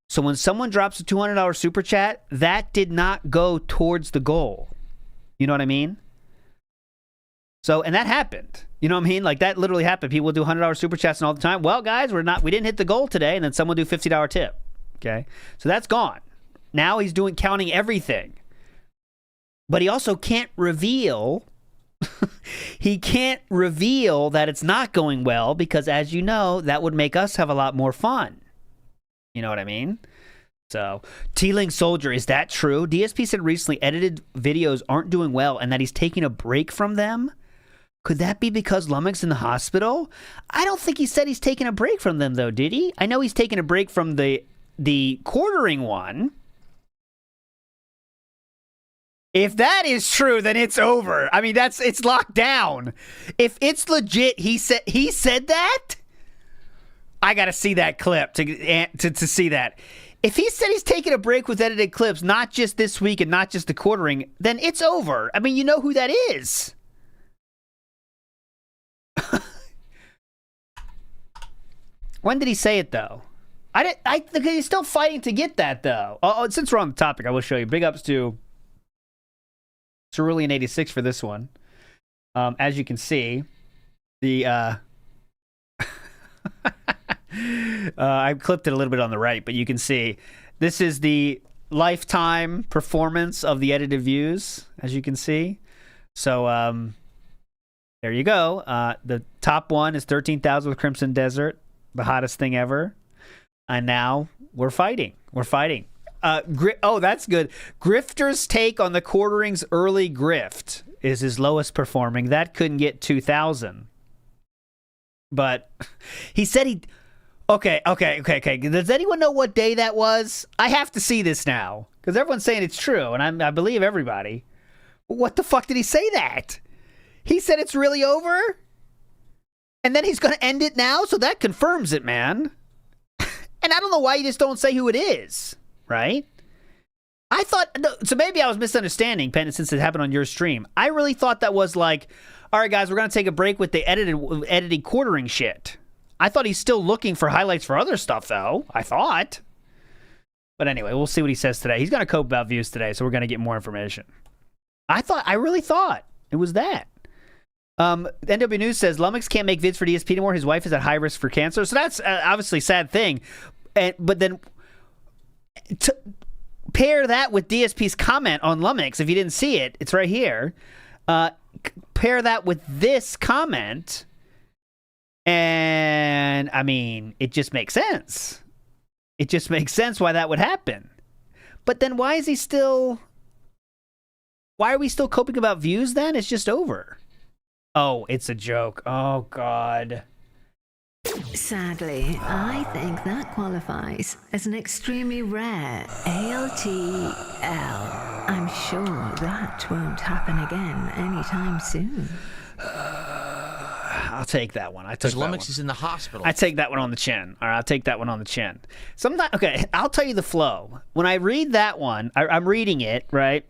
So when someone drops a $200 super chat, that did not go towards the goal. You know what I mean? So, and that happened. You know what I mean? Like, that literally happened. People would do $100 super chats and all the time. Well, guys, we didn't hit the goal today, and then someone would do $50 tip. Okay? So that's gone. Now he's counting everything. But he also can't reveal he can't reveal that it's not going well, because as you know, that would make us have a lot more fun. You know what I mean? So, Teeling Soldier, is that true? DSP said recently edited videos aren't doing well and that he's taking a break from them. Could that be because Lummox's in the hospital? I don't think he said he's taking a break from them, though, did he? I know he's taking a break from the quartering one. If that is true, then it's over. I mean, it's locked down. If it's legit, he said that? I got to see that clip to see that. If he said he's taking a break with edited clips, not just this week and not just the quartering, then it's over. I mean, you know who that is. When did he say it, though? I think he's still fighting to get that, though. Since we're on the topic, I will show you. Big ups to Cerulean86 for this one. As you can see, the I clipped it a little bit on the right, but you can see this is the lifetime performance of the edited views, as you can see. So there you go. The top one is 13,000 with Crimson Desert, the hottest thing ever. And now we're fighting. We're fighting. Oh, that's good. Grifter's take on the quartering's early grift is his lowest performing. That couldn't get 2,000. But he said he... Okay. Does anyone know what day that was? I have to see this now, because everyone's saying it's true, and I believe everybody. What the fuck did he say that? He said it's really over? And then he's going to end it now? So that confirms it, man. And I don't know why you just don't say who it is, right? I thought, so maybe I was misunderstanding, Penn, since it happened on your stream. I really thought that was like, all right, guys, we're going to take a break with the editing quartering shit. I thought he's still looking for highlights for other stuff, though. I thought. But anyway, we'll see what he says today. He's going to cope about views today, so we're going to get more information. I really thought it was that. NW News says, Lummox can't make vids for DSP anymore. His wife is at high risk for cancer. So that's obviously a sad thing. But then... pair that with DSP's comment on Lummox. If you didn't see it, it's right here. Pair that with this comment, and I mean, it just makes sense. It just makes sense why that would happen. But then why are we still coping about views then? It's just over. Oh, it's a joke. Oh, God. Sadly, I think that qualifies as an extremely rare ALTL. I'm sure that won't happen again anytime soon. I'll take that one. Lummox is in the hospital. I take that one on the chin. All right, I'll take that one on the chin. Okay, I'll tell you the flow. When I read that one, I'm reading it, right?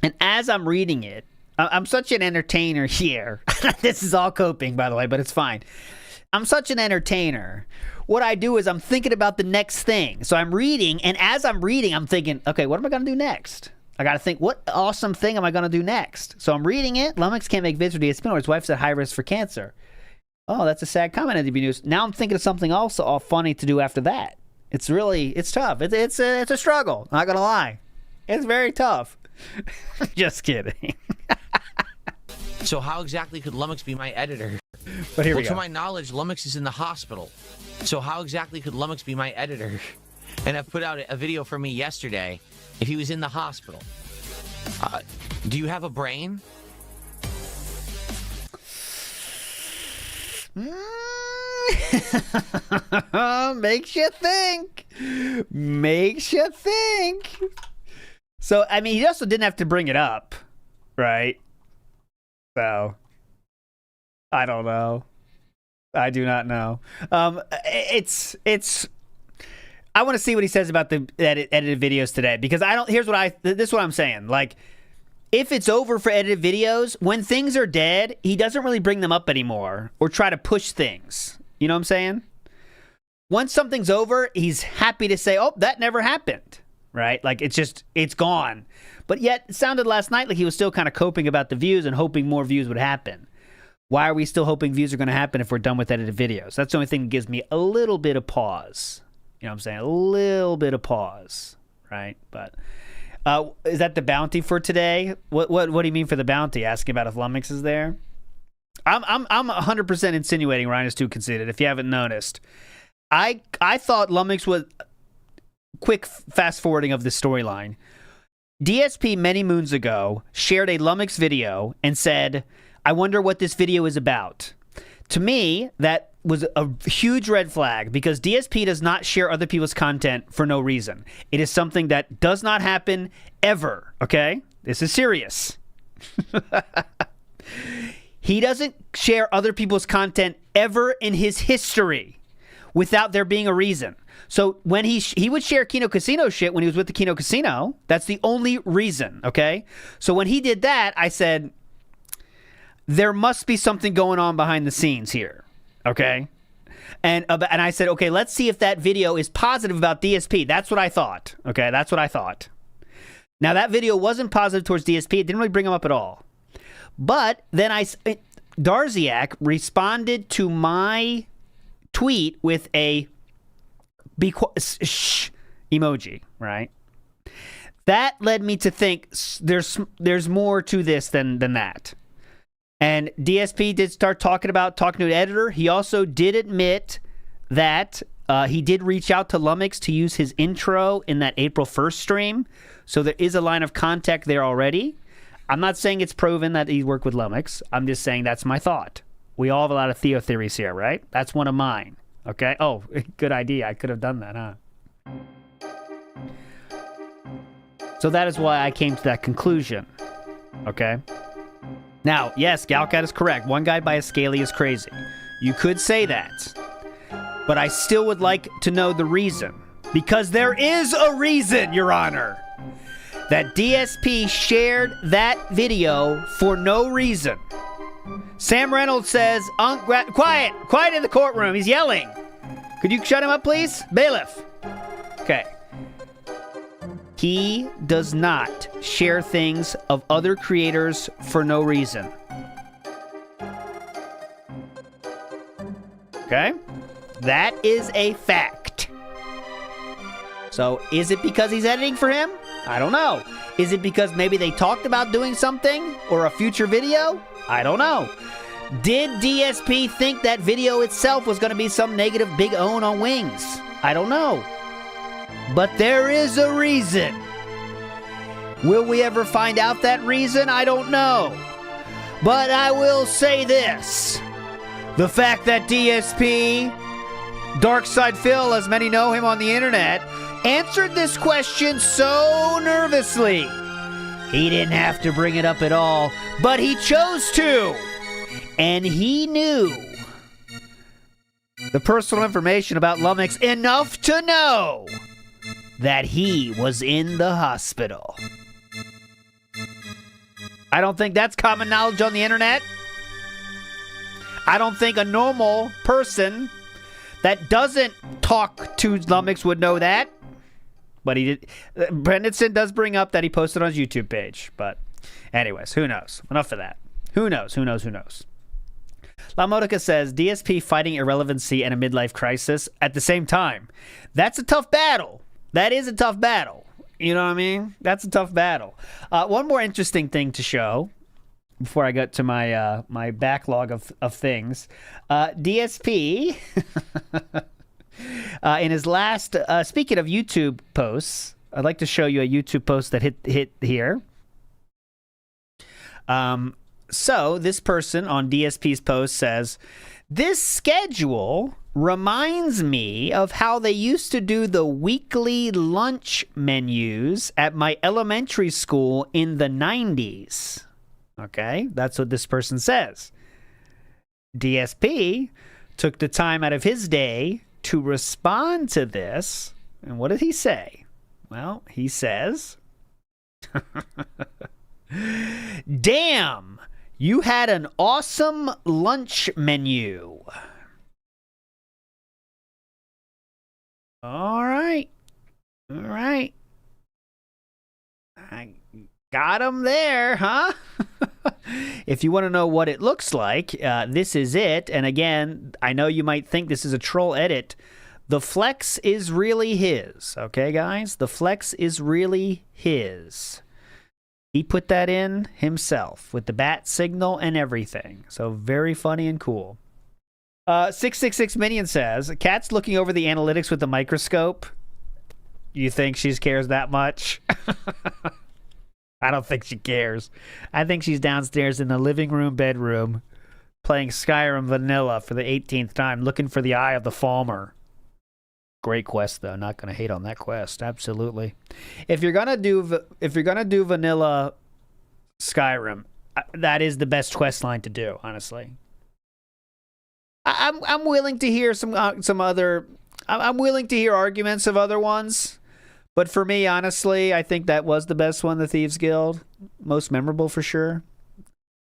And as I'm reading it, I'm such an entertainer here. This is all coping, by the way, but it's fine. I'm such an entertainer. What I do is I'm thinking about the next thing. So I'm reading, and as I'm reading, I'm thinking, okay, what am I going to do next? I got to think, what awesome thing am I going to do next? So I'm reading it. Lummox can't make vids for DSP, or his wife's at high risk for cancer. Oh, that's a sad comment, NDB News. Now I'm thinking of something else all funny to do after that. It's tough. It's a struggle. Not going to lie. It's very tough. Just kidding. So how exactly could Lummox be my editor? But here we go. To my knowledge, Lummox is in the hospital. So how exactly could Lummox be my editor? And I've put out a video for me yesterday if he was in the hospital. Do you have a brain? Makes you think. Makes you think. So, I mean, he also didn't have to bring it up, right? So, I don't know. I do not know. It's. I want to see what he says about the edited videos today, because this is what I'm saying. Like, if it's over for edited videos, when things are dead, he doesn't really bring them up anymore or try to push things. You know what I'm saying? Once something's over, he's happy to say, "Oh, that never happened." Right? Like, it's gone. But yet, it sounded last night like he was still kind of coping about the views and hoping more views would happen. Why are we still hoping views are going to happen if we're done with edited videos? That's the only thing that gives me a little bit of pause. You know what I'm saying? A little bit of pause, right? But is that the bounty for today? What do you mean for the bounty? Asking about if Lummox is there? I'm 100% insinuating Ryan is too conceited, if you haven't noticed. I thought Lummox was... Quick fast forwarding of the storyline. DSP many moons ago shared a Lummox video and said, I wonder what this video is about. To me, that was a huge red flag, because DSP does not share other people's content for no reason. It is something that does not happen ever, okay? This is serious. He doesn't share other people's content ever in his history without there being a reason. So when he would share Kino Casino shit when he was with the Kino Casino, that's the only reason, okay? So when he did that, I said, there must be something going on behind the scenes here, okay? And I said, okay, let's see if that video is positive about DSP. That's what I thought, okay? That's what I thought. Now, that video wasn't positive towards DSP. It didn't really bring him up at all. But then Darziak responded to my tweet with a shh emoji, right? That led me to think there's more to this than that. And DSP did start talking to an editor. He also did admit that he did reach out to Lummox to use his intro in that April 1st stream. So there is a line of contact there already. I'm not saying it's proven that he worked with Lummox. I'm just saying that's my thought. We all have a lot of Theo theories here, right? That's one of mine. Okay. Oh, good idea. I could have done that, huh? So that is why I came to that conclusion. Okay. Now, yes, Galcat is correct. One guy by a scaly is crazy. You could say that. But I still would like to know the reason. Because there is a reason, Your Honor. that DSP shared that video for no reason. Sam Reynolds says, quiet in the courtroom. He's yelling. Could you shut him up, please? Bailiff. Okay. He does not share things of other creators for no reason. Okay? That is a fact. So, is it because he's editing for him? I don't know. Is it because maybe they talked about doing something or a future video? I don't know. Did DSP think that video itself was going to be some negative big own on Wings? I don't know. But there is a reason. Will we ever find out that reason? I don't know. But I will say this. The fact that DSP, Darkside Phil, as many know him on the internet, answered this question so nervously. He didn't have to bring it up at all, but he chose to. And he knew the personal information about Lummox enough to know that he was in the hospital. I don't think that's common knowledge on the internet. I don't think a normal person that doesn't talk to Lummox would know that. But he did. Brendanson does bring up that he posted on his YouTube page. But anyways, who knows? Enough of that. Who knows? Lamotica says, DSP fighting irrelevancy and a midlife crisis at the same time. That's a tough battle. That is a tough battle. You know what I mean? That's a tough battle. One more interesting thing to show before I get to my my backlog of things. DSP, in his last, speaking of YouTube posts, I'd like to show you a YouTube post that hit here. So this person on DSP's post says, this schedule reminds me of how they used to do the weekly lunch menus at my elementary school in the 90s. Okay, that's what this person says. DSP took the time out of his day to respond to this. And what did he say? Well, he says, damn, you had an awesome lunch menu. All right. I got him there, huh? If you want to know what it looks like, this is it. And again, I know you might think this is a troll edit. The flex is really his. Okay, guys? The flex is really his. He put that in himself with the bat signal and everything. So very funny and cool. 666 Minion says, Cat's looking over the analytics with the microscope. You think she cares that much? I don't think she cares. I think she's downstairs in the living room, bedroom, playing Skyrim Vanilla for the 18th time, looking for the Eye of the Falmer. Great quest, though. Not going to hate on that quest. Absolutely. If you're gonna do Vanilla Skyrim, that is the best quest line to do. Honestly, I'm willing to hear some other. I'm willing to hear arguments of other ones, but for me, honestly, I think that was the best one. The Thieves Guild, most memorable for sure.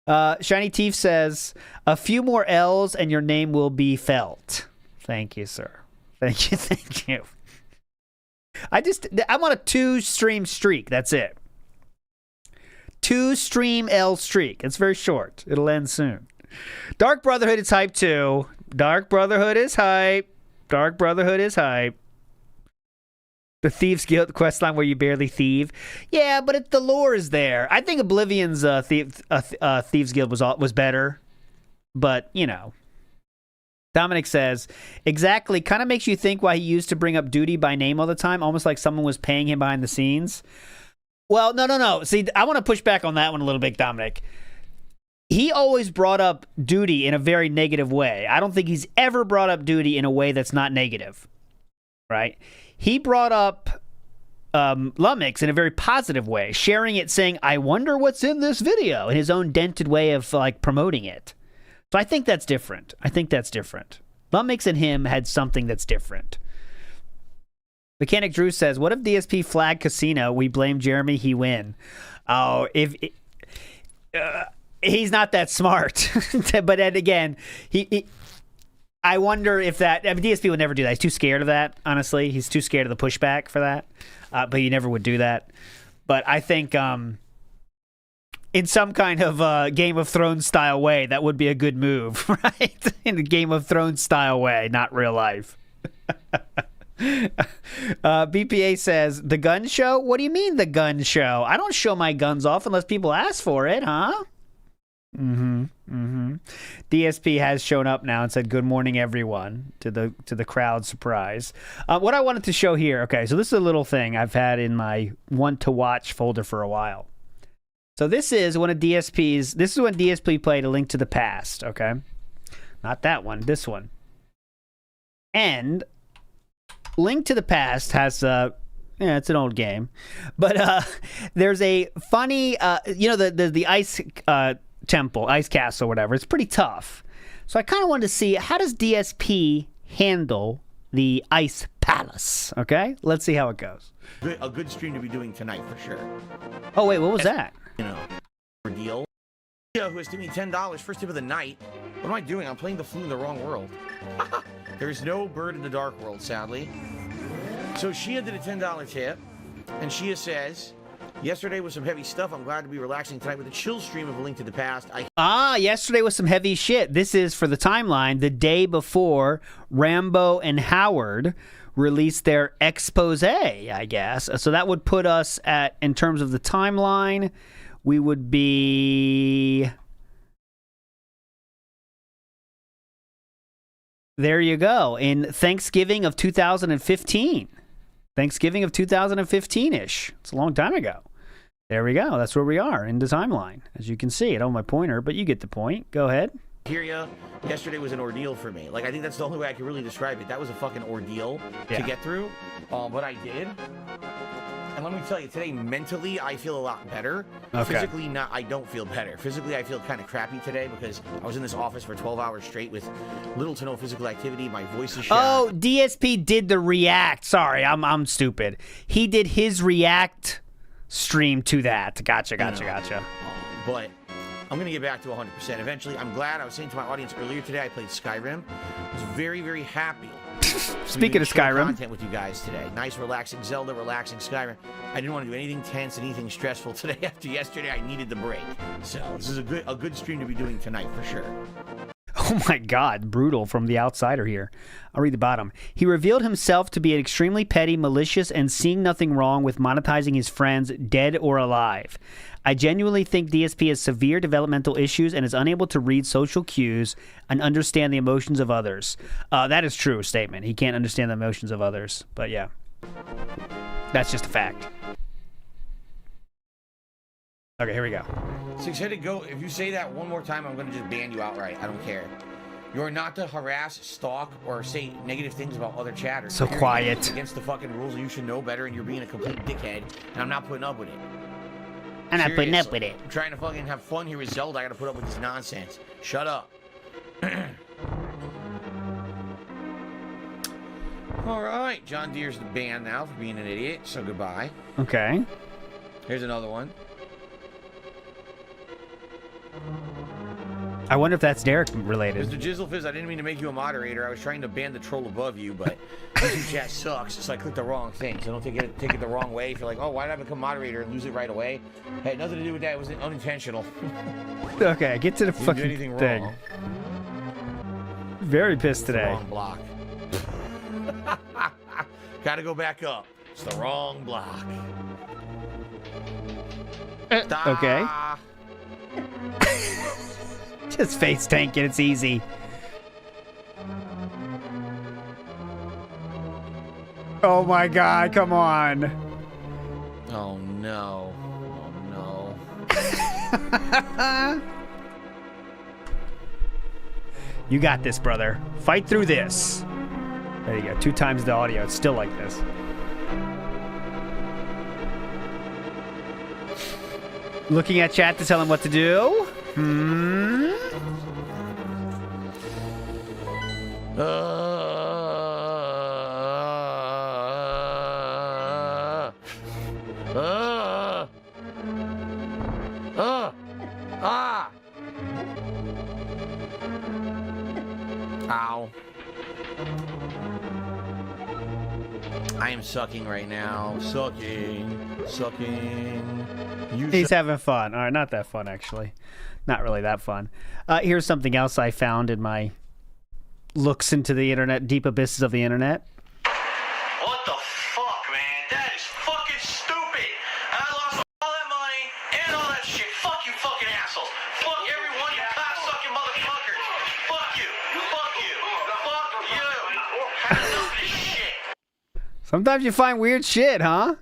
Shiny Teeth says, "A few more L's and your name will be felt." Thank you, sir. Thank you. I want a 2-stream streak. That's it. 2-stream L streak. It's very short. It'll end soon. Dark Brotherhood is hype too. Dark Brotherhood is hype. The Thieves Guild questline where you barely thieve. Yeah, but the lore is there. I think Oblivion's Thieves Guild was better. But, you know. Dominic says, exactly, kind of makes you think why he used to bring up Duty by name all the time, almost like someone was paying him behind the scenes. Well, no. See, I want to push back on that one a little bit, Dominic. He always brought up Duty in a very negative way. I don't think he's ever brought up Duty in a way that's not negative, right? He brought up Lummox in a very positive way, sharing it, saying, I wonder what's in this video, in his own dented way of like promoting it. So I think that's different. Lummox and him had something that's different. Mechanic Drew says, what if DSP flag casino? We blame Jeremy, he win. Oh, he's not that smart. But then again, I wonder if that... I mean, DSP would never do that. He's too scared of that, honestly. He's too scared of the pushback for that. But he never would do that. But I think in some kind of Game of Thrones style way, that would be a good move, right? In a Game of Thrones style way, not real life. BPA says, the gun show? What do you mean the gun show? I don't show my guns off unless people ask for it, huh? DSP has shown up now and said, good morning, everyone, to the crowd surprise. What I wanted to show here, okay, so this is a little thing I've had in my want to watch folder for a while. So this is when DSP played A Link to the Past, okay? Not that one, this one. And Link to the Past has it's an old game, but there's a funny the ice temple, ice castle, whatever. It's pretty tough. So I kind of wanted to see, how does DSP handle the ice palace? Okay, let's see how it goes. A good stream to be doing tonight for sure. Oh wait, what was that? Ordeal. Who has given me $10 first tip of the night. What am I doing? I'm playing the flute in the wrong world. There's no bird in the dark world, sadly. So Shia did a $10 tip, and Shia says, yesterday was some heavy stuff. I'm glad to be relaxing tonight with a chill stream of A Link to the Past. Yesterday was some heavy shit. This is for the timeline, the day before Rambo and Howard released their expose, I guess. So that would put us at, in terms of the timeline, we would be... There you go. In Thanksgiving of 2015. Thanksgiving of 2015-ish. It's a long time ago. There we go. That's where we are in the timeline. As you can see, I don't have my pointer, but you get the point. Go ahead. Hear ya. Yesterday was an ordeal for me. Like, I think that's the only way I can really describe it. That was a fucking ordeal to get through. But I did. And let me tell you, today, mentally, I feel a lot better. Okay. Physically, I don't feel better. Physically, I feel kind of crappy today because I was in this office for 12 hours straight with little to no physical activity. My voice is shot. Oh, DSP did the react. Sorry, I'm stupid. He did his react stream to that. Gotcha. But I'm going to get back to 100% eventually. I'm glad. I was saying to my audience earlier today, I played Skyrim. I was very, very happy. Speaking of Skyrim, content with you guys today. Nice, relaxing Zelda, relaxing Skyrim. I didn't want to do anything tense, anything stressful today. After yesterday, I needed the break. So this is a good stream to be doing tonight for sure. Oh my God, brutal from the outsider here. I'll read the bottom. He revealed himself to be an extremely petty, malicious, and seeing nothing wrong with monetizing his friends, dead or alive. I genuinely think DSP has severe developmental issues and is unable to read social cues and understand the emotions of others. That is true statement. He can't understand the emotions of others. But yeah, that's just a fact. Okay, here we go. Six-headed goat, if you say that one more time, I'm going to just ban you outright. I don't care. You are not to harass, stalk, or say negative things about other chatters. So quiet. Against the fucking rules, you should know better, and you're being a complete dickhead, and I'm not putting up with it. I'm not putting up with it. I'm trying to fucking have fun here with Zelda. I gotta put up with this nonsense. Shut up. Alright, John Deere's the banned now for being an idiot, so goodbye. Okay. Here's another one. I wonder if that's Derek related. Mr. Jizzlefizz, I didn't mean to make you a moderator. I was trying to ban the troll above you, but YouTube chat sucks, so I clicked the wrong thing. So don't take it the wrong way. If you're like, oh, why did I become moderator and lose it right away? Had nothing to do with that. It was unintentional. Okay, get to the Didn't fucking do anything thing. wrong. Very pissed today. Wrong block. Gotta go back up. It's the wrong block. Okay. Just face tank it. It's easy. Oh my God! Come on. Oh no. Oh no. You got this, brother. Fight through this. There you go. 2 times the audio. It's still like this. Looking at chat to tell him what to do. I am sucking right now. Sucking. He's having fun. All right, not that fun, actually. Not really that fun. Here's something else I found in my looks into the internet, deep abysses of the internet. What the fuck, man? That is fucking stupid. I lost all that money and all that shit. Fuck you fucking assholes. Fuck everyone, you cocksucking motherfuckers. Fuck you. Fuck you. Fuck you. Had enough of this shit. Sometimes you find weird shit, huh?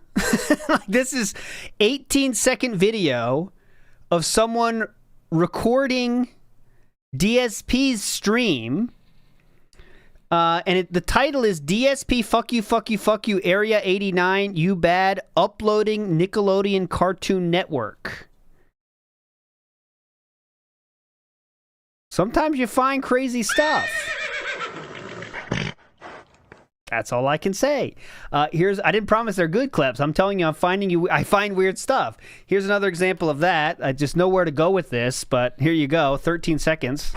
This is 18-second video of someone recording DSP's stream. And the title is DSP Fuck You, Fuck You, Fuck You, Area 89, You Bad, Uploading Nickelodeon Cartoon Network. Sometimes you find crazy stuff. That's all I can say. I didn't promise they're good clips. I'm telling you, I find weird stuff. Here's another example of that. I just know where to go with this, but here you go, 13 seconds.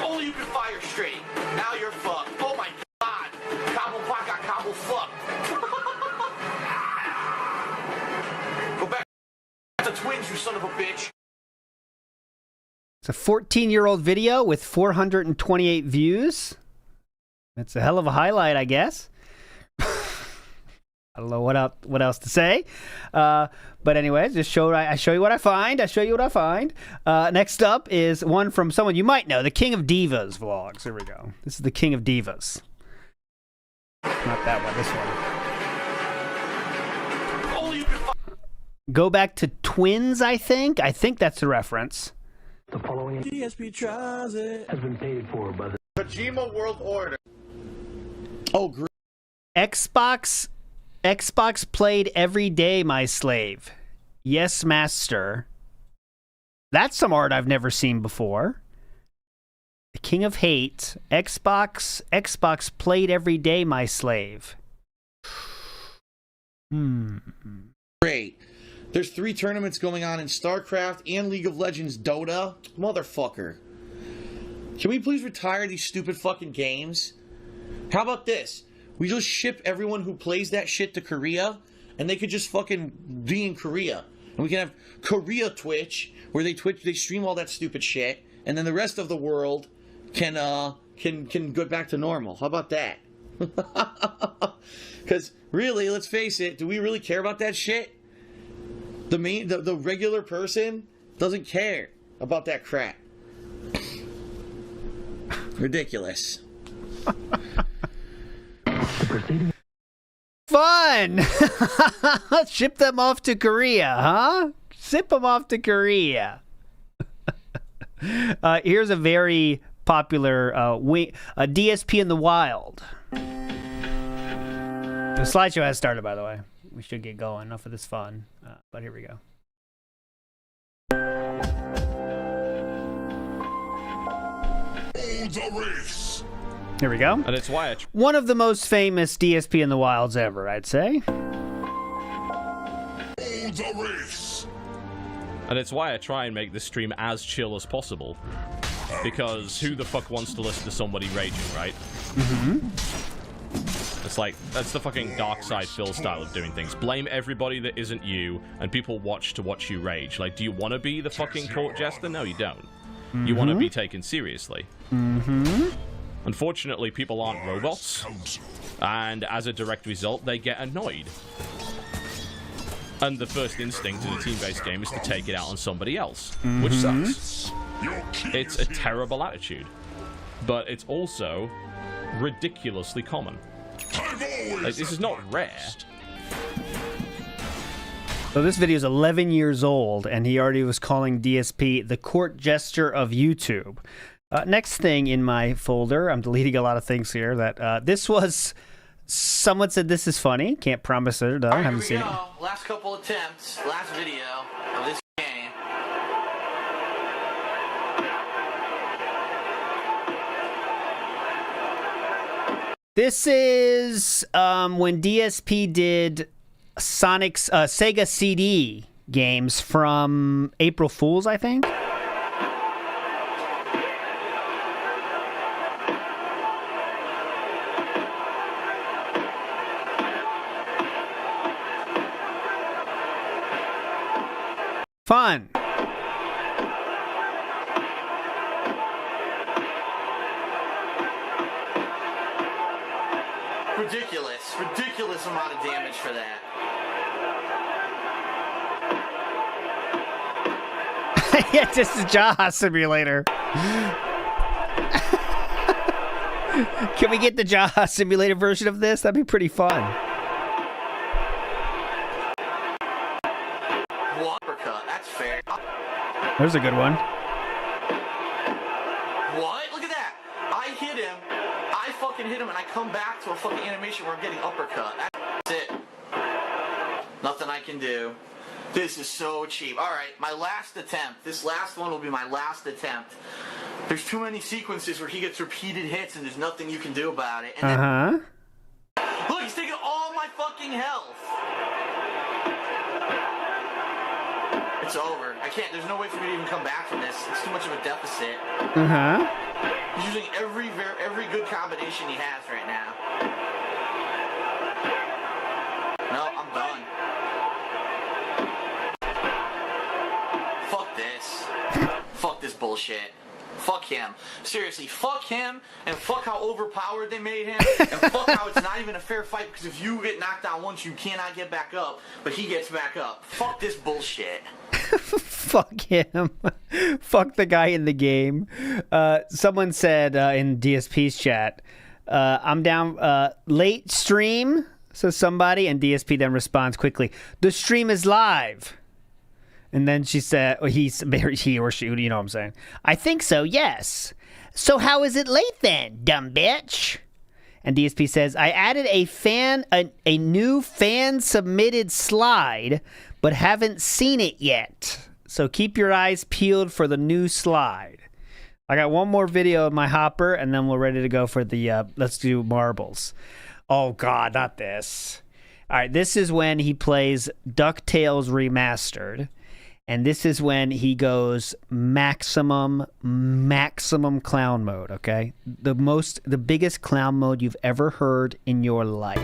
Only you can fire straight. Now you're fucked. Oh my god. Cobble pot got cobble fucked. Go back to twins, you son of a bitch. It's a 14-year-old video with 428 views. That's a hell of a highlight, I guess. I don't know what else to say. But anyways, I show you what I find. Next up is one from someone you might know, the King of Divas vlogs. Here we go. This is the King of Divas. Not that one, this one. Go back to Twins, I think. I think that's the reference. The following DSP tries it. has been paid for by the Kojima World Order. Oh, great. Xbox played every day, my slave. Yes, master. That's some art I've never seen before. The King of Hate. Xbox played every day, my slave. Great. There's 3 tournaments going on in StarCraft and League of Legends Dota. Motherfucker. Can we please retire these stupid fucking games? How about this? We just ship everyone who plays that shit to Korea, and they could just fucking be in Korea. And we can have Korea Twitch, where they stream all that stupid shit, and then the rest of the world can go back to normal. How about that? Because really, let's face it, do we really care about that shit? The regular person doesn't care about that crap. Ridiculous. Fun! Ship them off to Korea, huh? Ship them off to Korea. Here's a very popular DSP in the wild. The slideshow has started, by the way. We should get going. Enough of this fun. But here we go. Here we go. And it's why one of the most famous DSP in the wilds ever, I'd say. And it's why I try and make this stream as chill as possible. Because who the fuck wants to listen to somebody raging, right? Mm-hmm. It's like, that's the fucking dark side Phil style of doing things. Blame everybody that isn't you, and people watch to watch you rage. Like, do you want to be the fucking court jester? No, you don't. Mm-hmm. You want to be taken seriously. Mm-hmm. Unfortunately, people aren't robots, and as a direct result, they get annoyed. And the first instinct in a team-based game is to take it out on somebody else, which sucks. It's a terrible attitude, but it's also ridiculously common. Like, this is not rare. So this video is 11 years old, and he already was calling DSP the court jester of YouTube. Next thing in my folder, I'm deleting a lot of things here. That this was, someone said this is funny. Can't promise it, though. I haven't seen it. Last couple attempts, last video of this game. This is when DSP did Sonic's Sega CD games from April Fools, I think. Fun. Ridiculous amount of damage for that. Yeah, just a Jaha simulator. Can we get the Jaha simulator version of this? That'd be pretty fun. Uppercut, that's fair. There's a good one. What? Look at that. I hit him. I fucking hit him and I come back to a fucking animation where I'm getting uppercut. That's it. Nothing I can do. This is so cheap. Alright, my last attempt. This last one will be my last attempt. There's too many sequences where he gets repeated hits and there's nothing you can do about it. And then, look, he's taking all my fucking health. It's over. I can't. There's no way for me to even come back from this. It's too much of a deficit. He's using every good combination he has right now. No, I'm done. Fuck this. Fuck this bullshit. Fuck him. Seriously, fuck him, and fuck how overpowered they made him, and fuck how it's not even a fair fight, because if you get knocked down once, you cannot get back up, but he gets back up. Fuck this bullshit. Fuck him. Fuck the guy in the game. Someone said in DSP's chat, I'm down late stream, says somebody, and DSP then responds quickly, the stream is live. And then she said, he or she, you know what I'm saying? I think so, yes. So how is it late then, dumb bitch? And DSP says, I added a new fan-submitted slide, but haven't seen it yet. So keep your eyes peeled for the new slide. I got one more video of my hopper, and then we're ready to go for the, let's do marbles. Oh, God, not this. All right, this is when he plays DuckTales Remastered. And this is when he goes maximum clown mode, okay? The biggest clown mode you've ever heard in your life.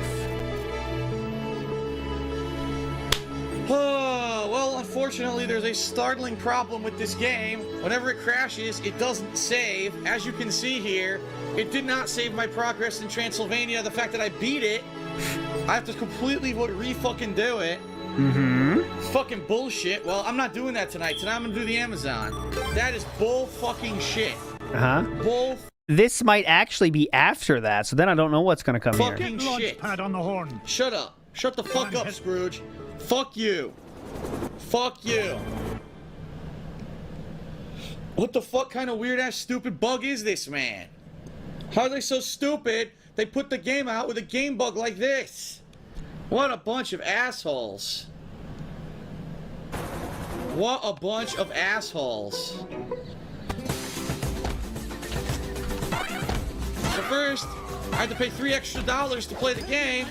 Well, unfortunately, there's a startling problem with this game. Whenever it crashes, it doesn't save. As you can see here, it did not save my progress in Transylvania. The fact that I beat it, I have to completely re-fucking do it. It's fucking bullshit. Well, I'm not doing that tonight. Tonight I'm gonna do the Amazon. That is bull fucking shit. Bull. This might actually be after that, so then I don't know what's gonna come fucking here. Shit. Pad on the horn. Shut up. Shut the fuck up, Scrooge. Fuck you. Fuck you. What the fuck kind of weird ass stupid bug is this, man? How are they so stupid? They put the game out with a game bug like this. What a bunch of assholes. What a bunch of assholes. So first, I had to pay $3 extra to play the game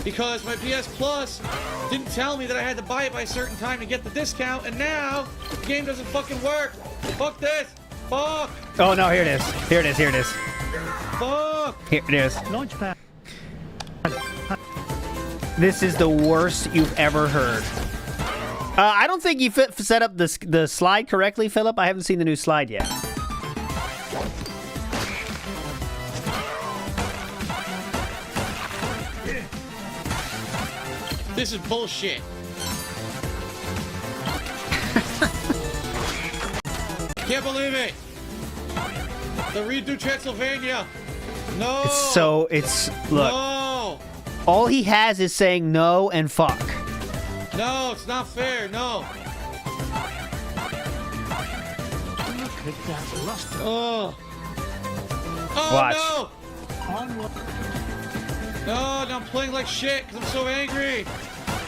because my PS Plus didn't tell me that I had to buy it by a certain time to get the discount, and now the game doesn't fucking work. Fuck this. Fuck. Oh no, here it is. Here it is. Here it is. Fuck. Here it is. Launchpad. This is the worst you've ever heard. I don't think you set up the slide correctly, Philip. I haven't seen the new slide yet. This is bullshit. Can't believe it. The redo Transylvania. No. Look. No. All he has is saying no and fuck. No, it's not fair. No. Oh. Oh Watch. no. No, I'm playing like shit because I'm so angry.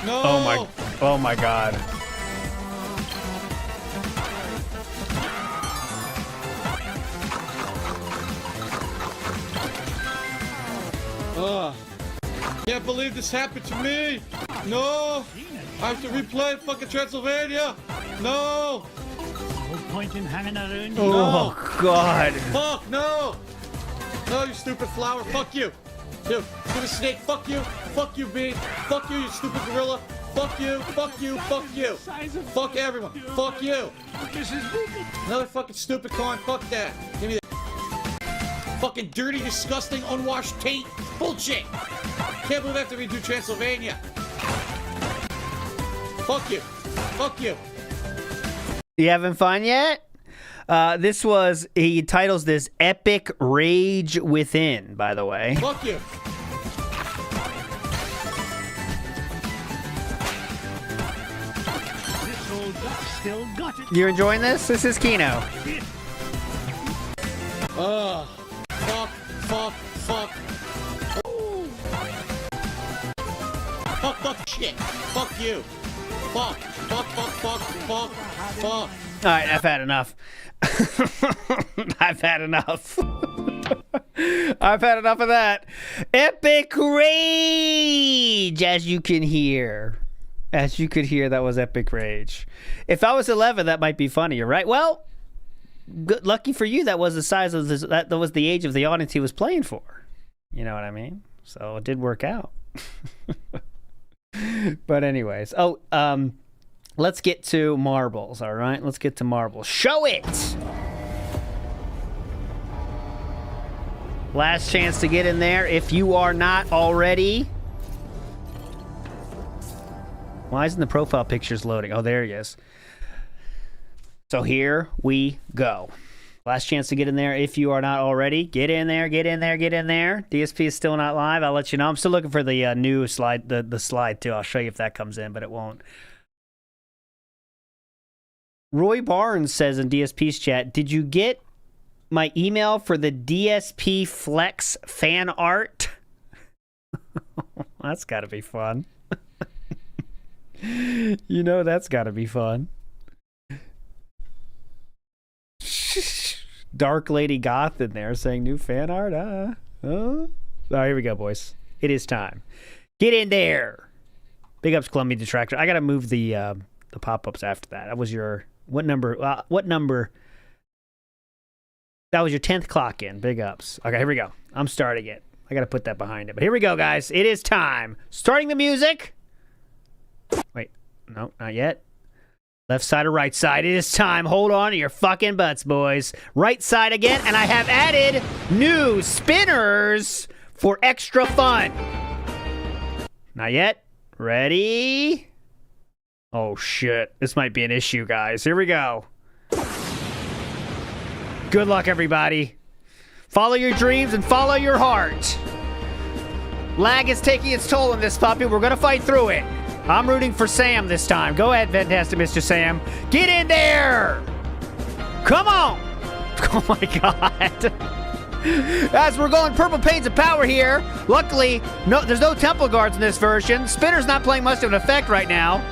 No. Oh my god. Can't believe this happened to me. No. I have to replay fucking Transylvania. No. No point in hanging around. Oh god. Fuck no. No, you stupid flower. Fuck you. You stupid snake. Fuck you. Fuck you, bee. Fuck you, you stupid gorilla. Fuck you. Fuck you. Fuck you. Fuck everyone. Fuck you. Another fucking stupid con. Fuck that. Give me that. Fucking dirty, disgusting, unwashed taint. Bullshit. Can't believe I have to redo Transylvania. Fuck you. Fuck you. You having fun yet? He titles this Epic Rage Within, by the way. Fuck you. Still got it. You enjoying this? This is Kino. Ugh. Fuck. Fuck shit. Fuck you. Fuck. All right, I've had enough. I've had enough. I've had enough of that. Epic Rage, as you can hear. As you could hear, that was Epic Rage. If I was 11, that might be funnier, right? Well, good, lucky for you, that was the size of this. That was the age of the audience he was playing for. You know what I mean? So it did work out. But anyways, let's get to marbles. All right, let's get to marbles. Show it. Last chance to get in there if you are not already. Why isn't the profile pictures loading? Oh, there he is. So here we go. Last chance to get in there if you are not already. Get in there, get in there, get in there. DSP is still not live. I'll let you know. I'm still looking for the new slide, the slide too. I'll show you if that comes in, but it won't. Roy Barnes says in DSP's chat, did you get my email for the DSP Flex fan art? That's got to be fun. You know that's got to be fun. Dark Lady Goth in there saying new fan art. Oh, here we go, boys. It is time. Get in there. Big ups, Columbia Detractor. I got to move the pop-ups after that. That was your... What number? What number? That was your 10th clock in. Big ups. Okay, here we go. I'm starting it. I got to put that behind it. But here we go, guys. It is time. Starting the music. Wait. No, not yet. Left side or right side. It is time. Hold on to your fucking butts, boys. Right side again. And I have added new spinners for extra fun. Not yet. Ready? Oh, shit. This might be an issue, guys. Here we go. Good luck, everybody. Follow your dreams and follow your heart. Lag is taking its toll on this puppy. We're going to fight through it. I'm rooting for Sam this time. Go ahead, fantastic Mr. Sam. Get in there! Come on! Oh, my God. As we're going Purple Pains of Power here. Luckily, there's no Temple Guards in this version. Spinner's not playing much of an effect right now.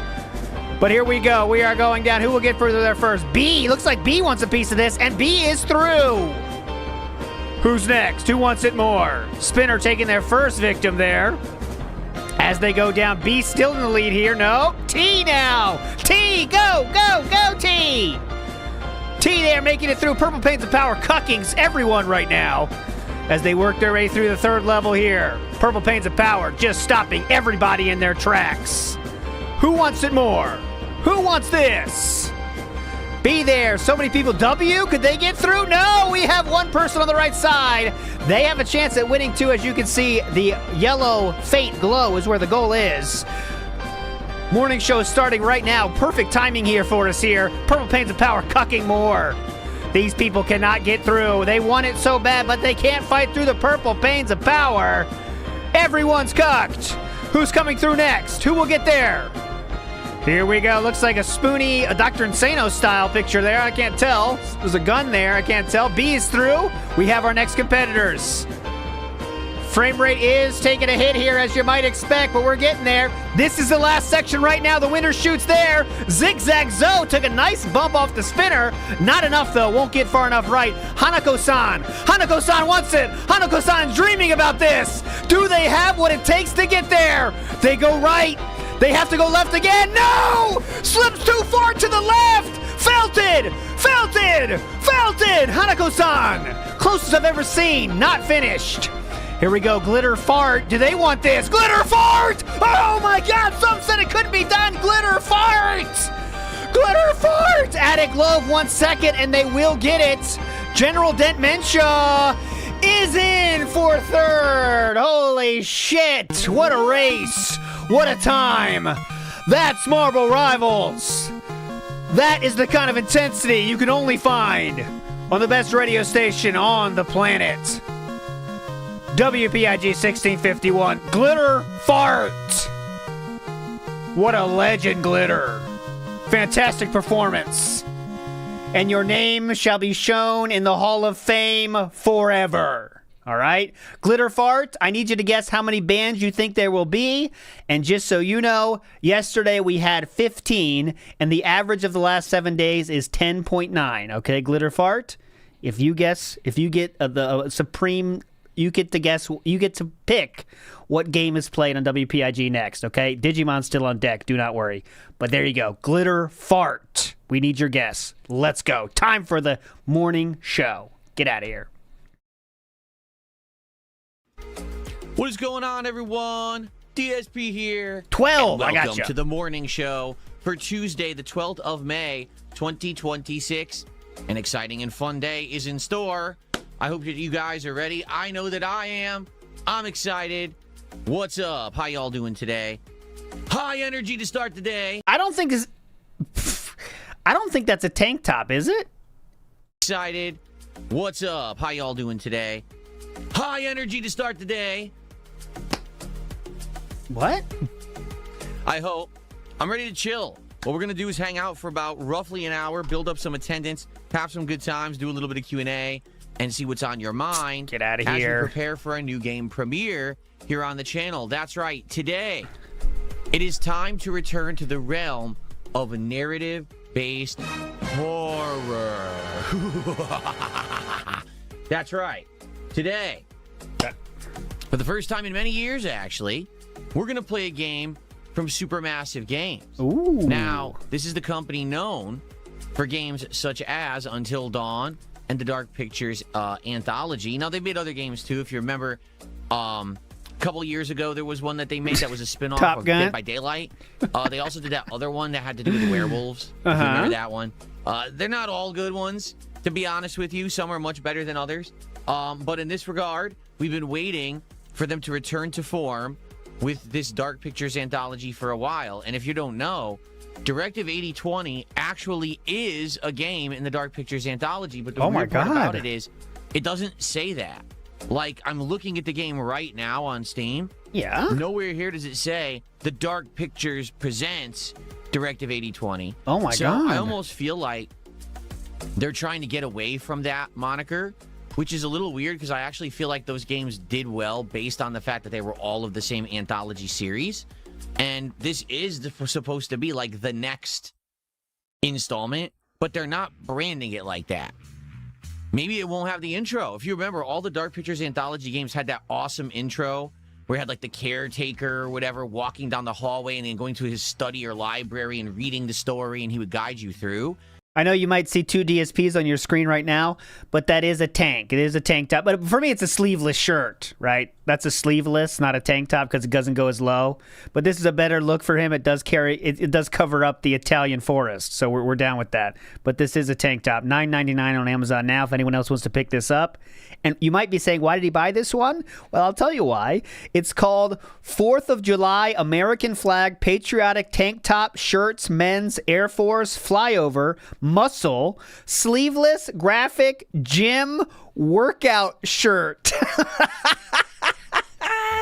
But here we go. We are going down. Who will get further there first? B. Looks like B wants a piece of this, and B is through. Who's next? Who wants it more? Spinner taking their first victim there. As they go down, B still in the lead here. No. T now. T. Go, go, go, T. T there making it through. Purple Pains of Power cuckings everyone right now as they work their way through the third level here. Purple Pains of Power just stopping everybody in their tracks. Who wants it more? Who wants this? Be there. So many people. W, could they get through? No, we have one person on the right side. They have a chance at winning too. As you can see, the yellow faint glow is where the goal is. Morning show is starting right now. Perfect timing here for us here. Purple Pains of Power cucking more. These people cannot get through. They want it so bad, but they can't fight through the Purple Pains of Power. Everyone's cucked. Who's coming through next? Who will get there? Here we go. Looks like a spoony, a Dr. Insano style picture there. I can't tell. There's a gun there. I can't tell. B is through. We have our next competitors. Frame rate is taking a hit here, as you might expect, but we're getting there. This is the last section right now. The winner shoots there. Zigzag Zoe took a nice bump off the spinner. Not enough, though. Won't get far enough right. Hanako-san. Hanako-san wants it. Hanako-san dreaming about this. Do they have what it takes to get there? They go right. They have to go left again. No! Slips too far to the left. Felted. Felted. Felted. Hanako-san. Closest I've ever seen. Not finished. Here we go. Glitter fart. Do they want this? Glitter fart! Oh my God! Some said it couldn't be done. Glitter fart! Glitter fart! Attic Love 1 second, and they will get it. General Dent Mensha is in for third. Holy shit! What a race! What a time! That's Marble Rivals. That is the kind of intensity you can only find on the best radio station on the planet. WPIG 1651. Glitter fart. What a legend, Glitter. Fantastic performance. And your name shall be shown in the Hall of Fame forever. All right? Glitter fart, I need you to guess how many bands you think there will be. And just so you know, yesterday we had 15, and the average of the last 7 days is 10.9. Okay, Glitter fart? If you get the supreme, you get to guess, you get to pick what game is played on WPIG next, okay? Digimon's still on deck, do not worry. But there you go, Glitter fart. We need your guess. Let's go. Time for the morning show. Get out of here. What is going on, everyone? DSP here. 12, and I got welcome you. to the morning show for Tuesday, the 12th of May, 2026. An exciting and fun day is in store. I hope that you guys are ready. I know that I am. I'm excited. What's up? How y'all doing today? High energy to start the day. I don't think that's a tank top, is it? Excited. What's up? How y'all doing today? High energy to start the day. What? I hope. I'm ready to chill. What we're going to do is hang out for about roughly an hour, build up some attendance, have some good times, do a little bit of Q&A, and see what's on your mind. Get out of as here. we prepare for a new game premiere here on the channel. That's right. Today, it is time to return to the realm of narrative-based horror. That's right. Today, for the first time in many years, actually, we're going to play a game from Supermassive Games. Ooh. Now, this is the company known for games such as Until Dawn and the Dark Pictures anthology. Now, they made other games, too. If you remember, a couple years ago, there was one that they made that was a spin-off Top of Gun. Dead by Daylight. They also did that other one that had to do with werewolves. If you remember that one. They're not all good ones, to be honest with you. Some are much better than others. But in this regard, we've been waiting for them to return to form with this Dark Pictures anthology for a while. And if you don't know, Directive 8020 actually is a game in the Dark Pictures anthology. But the weird part about it is, it doesn't say that. Like, I'm looking at the game right now on Steam. Yeah. Nowhere here does it say the Dark Pictures presents Directive 8020. Oh my God. I almost feel like they're trying to get away from that moniker, which is a little weird because I actually feel like those games did well based on the fact that they were all of the same anthology series. And this is supposed to be like the next installment, but they're not branding it like that. Maybe it won't have the intro. If you remember, all the Dark Pictures anthology games had that awesome intro where you had like the caretaker or whatever walking down the hallway and then going to his study or library and reading the story, and he would guide you through. I know you might see two DSPs on your screen right now, but that is a tank. It is a tank top. But for me, it's a sleeveless shirt, right? That's a sleeveless, not a tank top because it doesn't go as low. But this is a better look for him. It does it does cover up the Italian forest, so we're down with that. But this is a tank top. $9.99 on Amazon now if anyone else wants to pick this up. And you might be saying, why did he buy this one? Well, I'll tell you why. It's called 4th of July American Flag Patriotic Tank Top Shirts Men's Air Force Flyover Muscle Sleeveless Graphic Gym Workout Shirt.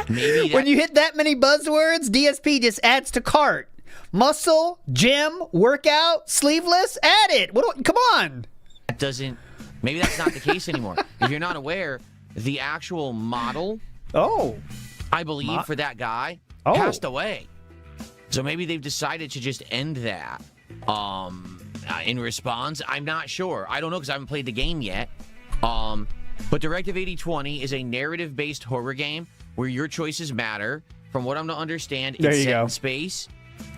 When you hit that many buzzwords, DSP just adds to cart. Muscle, gym, workout, sleeveless, add it. Come on. That doesn't... Maybe that's not the case anymore. If you're not aware, the actual model, I believe, for that guy, passed away. So maybe they've decided to just end that. In response, I'm not sure. I don't know because I haven't played the game yet. But Directive 8020 is a narrative-based horror game where your choices matter. From what I'm to understand, it's set in space,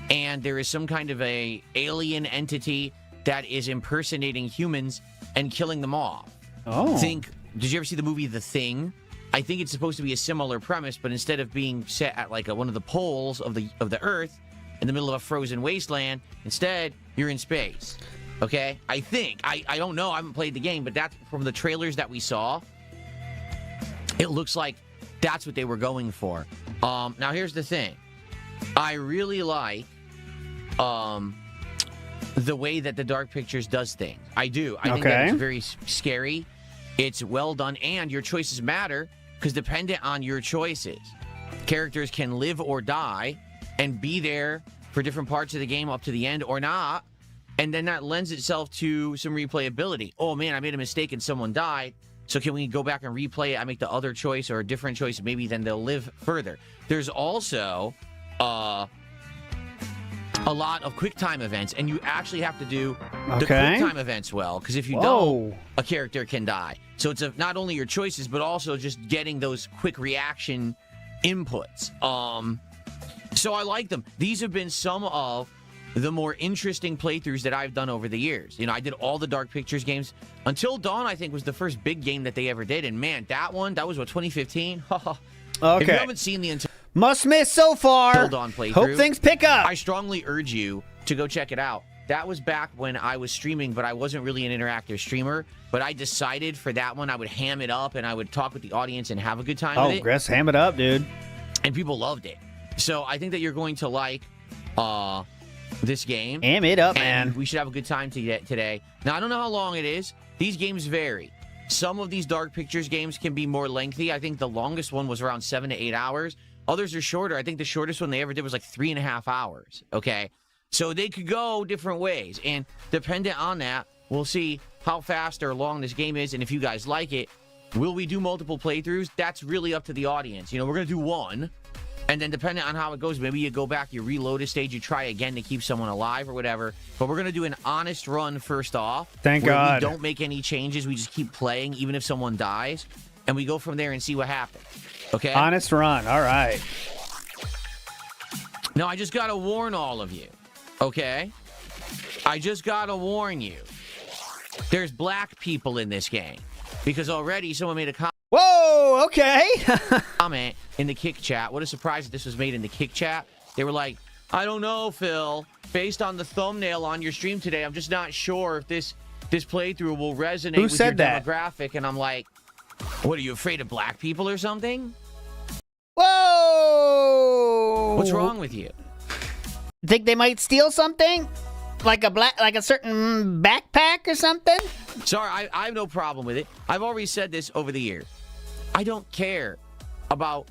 and there is some kind of a alien entity that is impersonating humans and killing them off. Did you ever see the movie The Thing? I think it's supposed to be a similar premise, but instead of being set at like one of the poles of the Earth in the middle of a frozen wasteland, instead you're in space. Okay? I think. I don't know. I haven't played the game, but that's from the trailers that we saw. It looks like that's what they were going for. Now, here's the thing. I really like the way that the Dark Pictures does things. I do. I think that it's very scary. It's well done, and your choices matter because dependent on your choices, characters can live or die and be there for different parts of the game up to the end or not, and then that lends itself to some replayability. Oh, man, I made a mistake and someone died, so can we go back and replay it? I make the other choice or a different choice, maybe then they'll live further. There's also a lot of QuickTime events, and you actually have to do the QuickTime events well, because if you don't, a character can die. So it's not only your choices, but also just getting those quick reaction inputs. So I like them. These have been some of the more interesting playthroughs that I've done over the years. You know, I did all the Dark Pictures games. Until Dawn, I think, was the first big game that they ever did. And man, that was what, 2015? Okay. If you haven't seen the entire Must miss so far. Dawn playthrough, Hope things pick up. I strongly urge you to go check it out. That was back when I was streaming, but I wasn't really an interactive streamer. But I decided for that one, I would ham it up and I would talk with the audience and have a good time with it. Oh, Chris, ham it up, dude. And people loved it. So I think that you're going to like this game. Ham it up, and man. We should have a good time today. Now, I don't know how long it is. These games vary. Some of these Dark Pictures games can be more lengthy. I think the longest one was around 7 to 8 hours. Others are shorter. I think the shortest one they ever did was like 3.5 hours. Okay? So they could go different ways. And dependent on that, we'll see how fast or long this game is. And if you guys like it, will we do multiple playthroughs? That's really up to the audience. You know, we're going to do one. And then depending on how it goes, maybe you go back, you reload a stage, you try again to keep someone alive or whatever. But we're going to do an honest run first off. Thank where God. We don't make any changes. We just keep playing, even if someone dies. And we go from there and see what happens. Okay? Honest run. All right. Now, I just got to warn all of you. Okay? I just got to warn you. There's black people in this game. Because already someone made a comment. Whoa, okay. Comment in the Kick chat. What a surprise that this was made in the Kick chat. They were like, I don't know, Phil. Based on the thumbnail on your stream today, I'm just not sure if this playthrough will resonate with your demographic. And I'm like, what, are you afraid of black people or something? Whoa! What's wrong with you? Think they might steal something? Like a certain backpack or something? Sorry, I have no problem with it. I've already said this over the years. I don't care about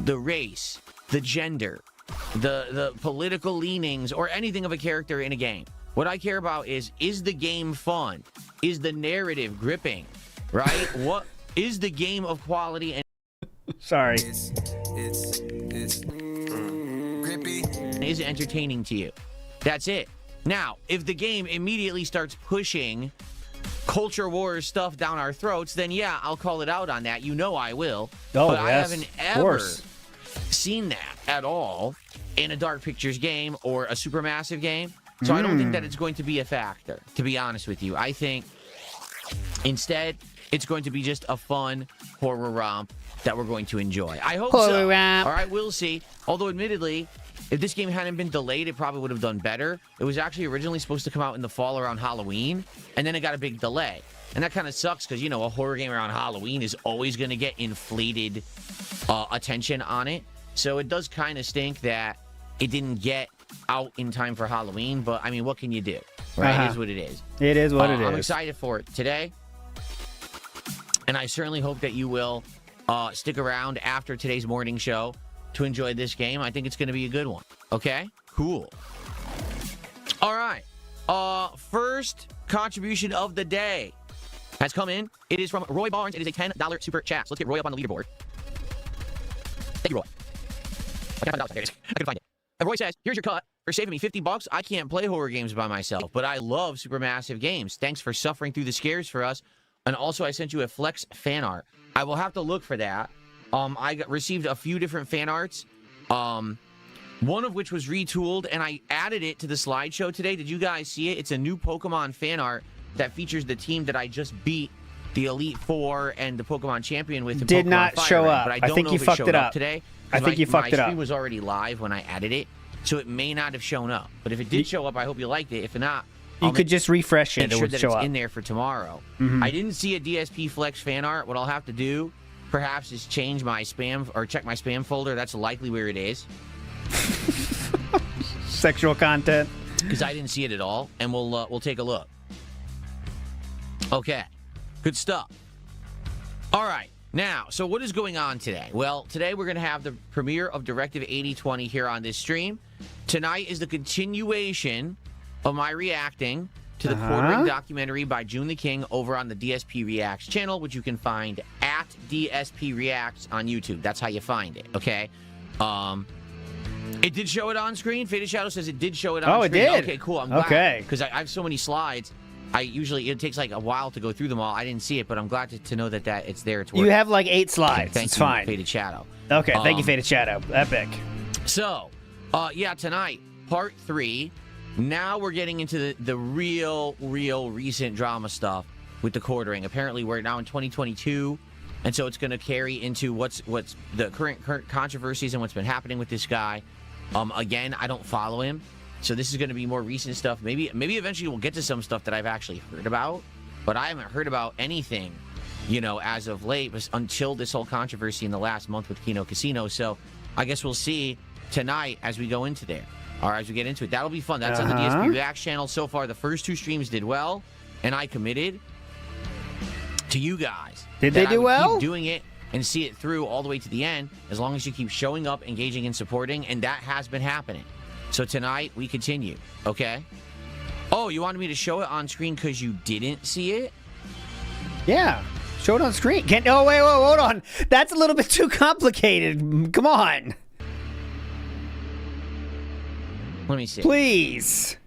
the race, the gender, the political leanings, or anything of a character in a game. What I care about is the game fun? Is the narrative gripping? Right? What is the game of quality? And sorry. It's grippy. Is it entertaining to you? That's it. Now, if the game immediately starts pushing culture wars stuff down our throats, then yeah, I'll call it out on that. You know I will. Oh, but yes, I haven't ever course. seen that at all in a Dark Pictures game or a Supermassive game. So I don't think that it's going to be a factor, to be honest with you. I think instead it's going to be just a fun horror romp that we're going to enjoy. I hope horror so. romp. All right, we'll see. Although admittedly, if this game hadn't been delayed, it probably would have done better. It was actually originally supposed to come out in the fall around Halloween, and then it got a big delay. And that kind of sucks because, you know, a horror game around Halloween is always going to get inflated attention on it. So it does kind of stink that it didn't get out in time for Halloween. But, I mean, what can you do? Right? It is what it is. It is what it is. I'm excited for it today. And I certainly hope that you will stick around after today's morning show to enjoy this game. I think it's going to be a good one. Okay? Cool. All right. First contribution of the day has come in. It is from Roy Barnes. It is a $10 super chat. So let's get Roy up on the leaderboard. Thank you, Roy. I can't find it. I can find it. And Roy says, here's your cut for saving me $50. I can't play horror games by myself, but I love Supermassive games. Thanks for suffering through the scares for us. And also, I sent you a Flex fan art. I will have to look for that. I received a few different fan arts, one of which was retooled, and I added it to the slideshow today. Did you guys see it? It's a new Pokemon fan art that features the team that I just beat the Elite Four and the Pokemon Champion with. Did Pokemon not Fire show Red, up. But I don't think know you if fucked showed it up today. I think you fucked it up. My stream was already live when I added it, so it may not have shown up. But if it did show up, I hope you liked it. If not, you could just refresh it. Make It sure would that show it's up. in there for tomorrow. I didn't see a DSP Flex fan art. What I'll have to do, perhaps, is change my spam or check my spam folder. That's likely where it is. Sexual content. Because I didn't see it at all, and we'll take a look. Okay, good stuff. All right, now, so what is going on today? Well, today we're going to have the premiere of Directive 8020 here on this stream. Tonight is the continuation of my reacting to the quartering documentary by June the King over on the DSP Reacts channel, which you can find at DSP Reacts on YouTube. That's how you find it, okay? It did show it on screen. Faded Shadow says it did show it on screen. Oh, it did? Okay, cool. I'm glad. Okay. Because I have so many slides. It takes like a while to go through them all. I didn't see it, but I'm glad to know that it's there. It's working. You have like 8 slides. Okay, thank it's you, fine. Faded Shadow. Okay, thank you, Faded Shadow. Epic. So, yeah, tonight, part 3. Now we're getting into the real recent drama stuff with the quartering. Apparently, we're now in 2022, and so it's going to carry into what's the current controversies and what's been happening with this guy. Again, I don't follow him, so this is going to be more recent stuff. Maybe eventually we'll get to some stuff that I've actually heard about, but I haven't heard about anything, as of late, until this whole controversy in the last month with Kino Casino. So I guess we'll see tonight as we go into there, or as we get into it. That'll be fun. That's on the DSP Reacts channel. So far, the first 2 streams did well, and I committed to you guys. Did they do well? Keep doing it and see it through all the way to the end, as long as you keep showing up, engaging, and supporting, and that has been happening. So tonight, we continue, okay? Oh, you wanted me to show it on screen because you didn't see it? Yeah, show it on screen. Oh, wait, hold on. That's a little bit too complicated. Come on. Let me see. Please.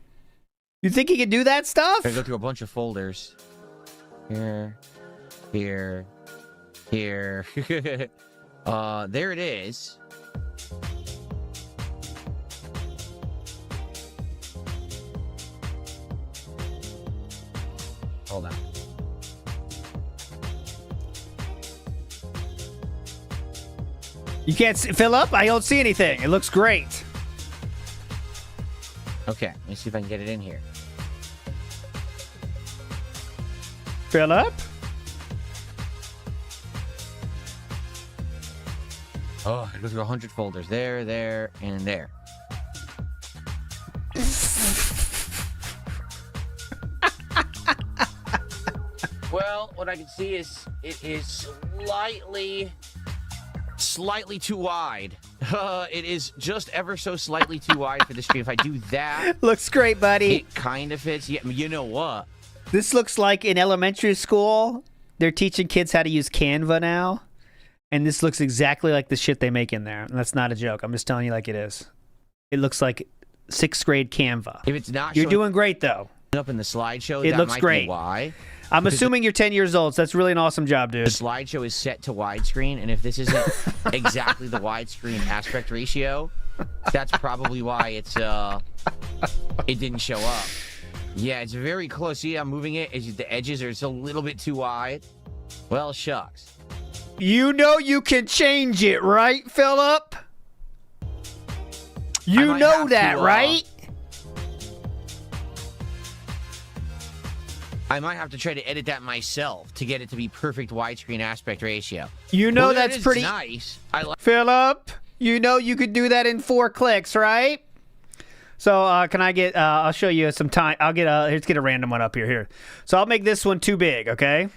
You think you can do that stuff? I'm gonna go through a bunch of folders. Here. There it is. Hold on. You can't fill up? I don't see anything. It looks great. Okay, let me see if I can get it in here. Fill up? Oh, I go through 100 folders. There, and there. Well, what I can see is it is slightly too wide. It is just ever so slightly too wide for the stream. If I do that, looks great, buddy. It kind of fits. Yeah, you know what? This looks like in elementary school, they're teaching kids how to use Canva now. And this looks exactly like the shit they make in there. And that's not a joke. I'm just telling you like it is. It looks like 6th grade Canva. If it's not, you're doing great though. Up in the slideshow, it that looks might great. Be why? I'm assuming you're 10 years old, so that's really an awesome job, dude. The slideshow is set to widescreen, and if this isn't exactly the widescreen aspect ratio, that's probably why it didn't show up. Yeah, it's very close. See, I'm moving it. The edges are just a little bit too wide. Well, shucks. You know you can change it, right, Philip? You know that, right? I might have to try to edit that myself to get it to be perfect widescreen aspect ratio. You know, well, that's pretty nice. I like Philip, you know you could do that in 4 clicks, right? So can I get? I'll show you some time. Let's get a random one up here. So I'll make this one too big, okay?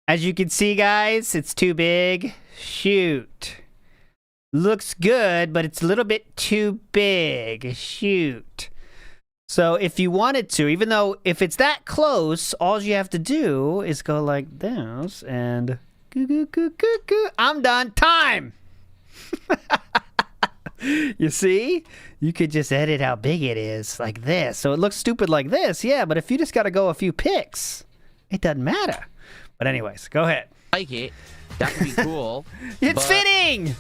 As you can see, guys, it's too big. Shoot. Looks good, but it's a little bit too big. Shoot. So if you wanted to, even though if it's that close, all you have to do is go like this and I'm done. Time. You see? You could just edit how big it is like this. So it looks stupid like this, yeah, but if you just got to go a few pics, it doesn't matter. But anyways, go ahead. Like it. That would be cool. It's fitting.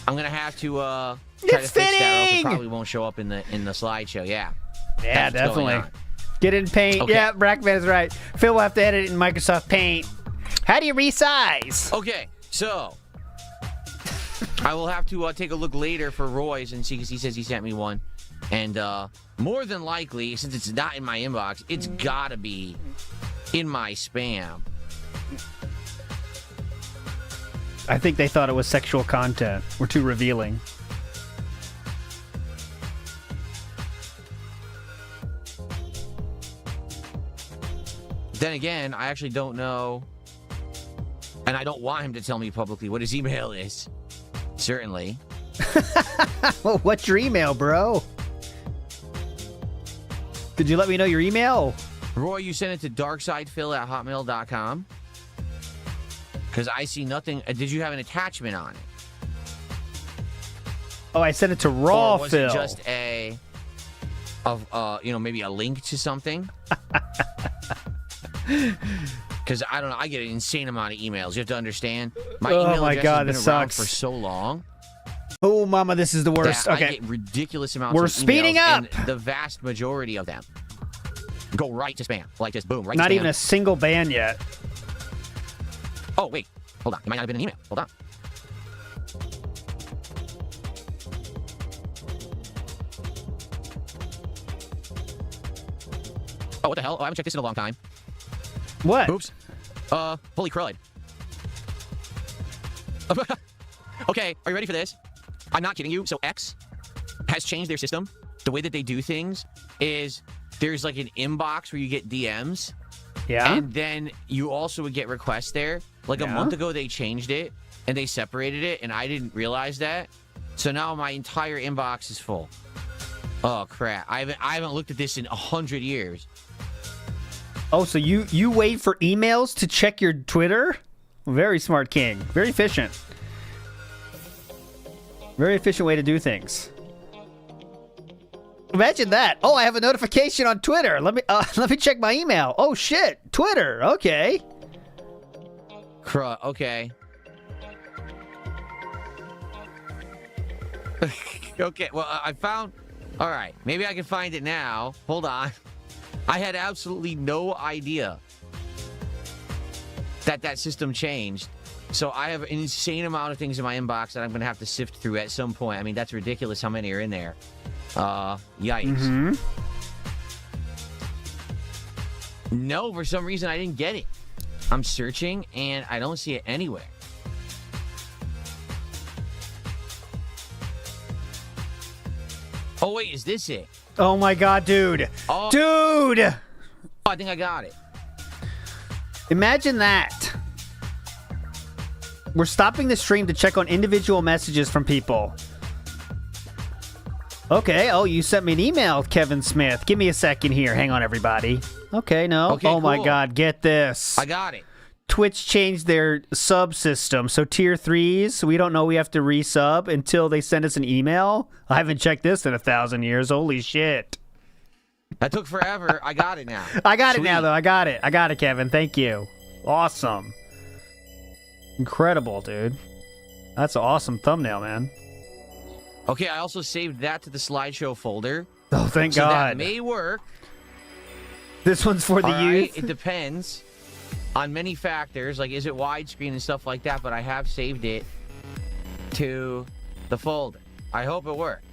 I'm going to have to try to fix that, or else it probably won't show up in the slideshow. Yeah. Yeah, definitely. Get in Paint. Okay. Yeah, Brackman is right. Phil will have to edit it in Microsoft Paint. How do you resize? Okay, so I will have to take a look later for Roy's and see, because he says he sent me one. And more than likely, since it's not in my inbox, it's gotta be in my spam. I think they thought it was sexual content. We're too revealing. Then again, I actually don't know, and I don't want him to tell me publicly what his email is. Certainly. Well, what's your email, bro? Could you let me know your email? Roy, you sent it to darksidephil@hotmail.com. Because I see nothing. Did you have an attachment on it? Oh, I sent it to Raw Or was Phil. it just maybe a link to something? Because I don't know, I get an insane amount of emails. You have to understand. My email address has been this around sucks. for so long. Oh, mama, this is the worst. That Okay. I get ridiculous amounts We're of speeding emails, up. and the vast majority of them go right to spam. Like this, boom, right Not to spam. even a single ban yet. Oh, wait. Hold on. It might not have been an email. Hold on. Oh, what the hell? Oh, I haven't checked this in a long time. What? Oops. Holy crud. Okay, are you ready for this? I'm not kidding you. So X has changed their system. The way that they do things is there's like an inbox where you get DMs. Yeah. And then you also would get requests there. Like a month ago, they changed it and they separated it, and I didn't realize that. So now my entire inbox is full. Oh crap! I haven't looked at this in 100 years. Oh, so you wait for emails to check your Twitter? Very smart, King. Very efficient. Very efficient way to do things. Imagine that. Oh, I have a notification on Twitter. Let me check my email. Oh shit, Twitter. Okay. Okay. Okay. Well, I found. All right. Maybe I can find it now. Hold on. I had absolutely no idea that system changed. So I have an insane amount of things in my inbox that I'm going to have to sift through at some point. I mean, that's ridiculous how many are in there. Yikes. No, for some reason I didn't get it. I'm searching and I don't see it anywhere. Oh, wait, is this it? Oh my god, dude. Oh. Dude! Oh, I think I got it. Imagine that. We're stopping the stream to check on individual messages from people. Okay, oh, you sent me an email, Kevin Smith. Give me a second here. Hang on, everybody. Okay, no. Okay, oh my cool. god, get this. I got it. Twitch changed their subsystem. So tier 3s, we don't know we have to resub until they send us an email. I haven't checked this in 1,000 years. Holy shit. That took forever. I got it now. I got Sweet. it now, though. I got it, Kevin. Thank you. Awesome. Incredible, dude. That's an awesome thumbnail, man. Okay, I also saved that to the slideshow folder. Oh, thank so God. That may work. This one's for the All youth? right, it depends on many factors, like is it widescreen and stuff like that, but I have saved it to the folder. I hope it works.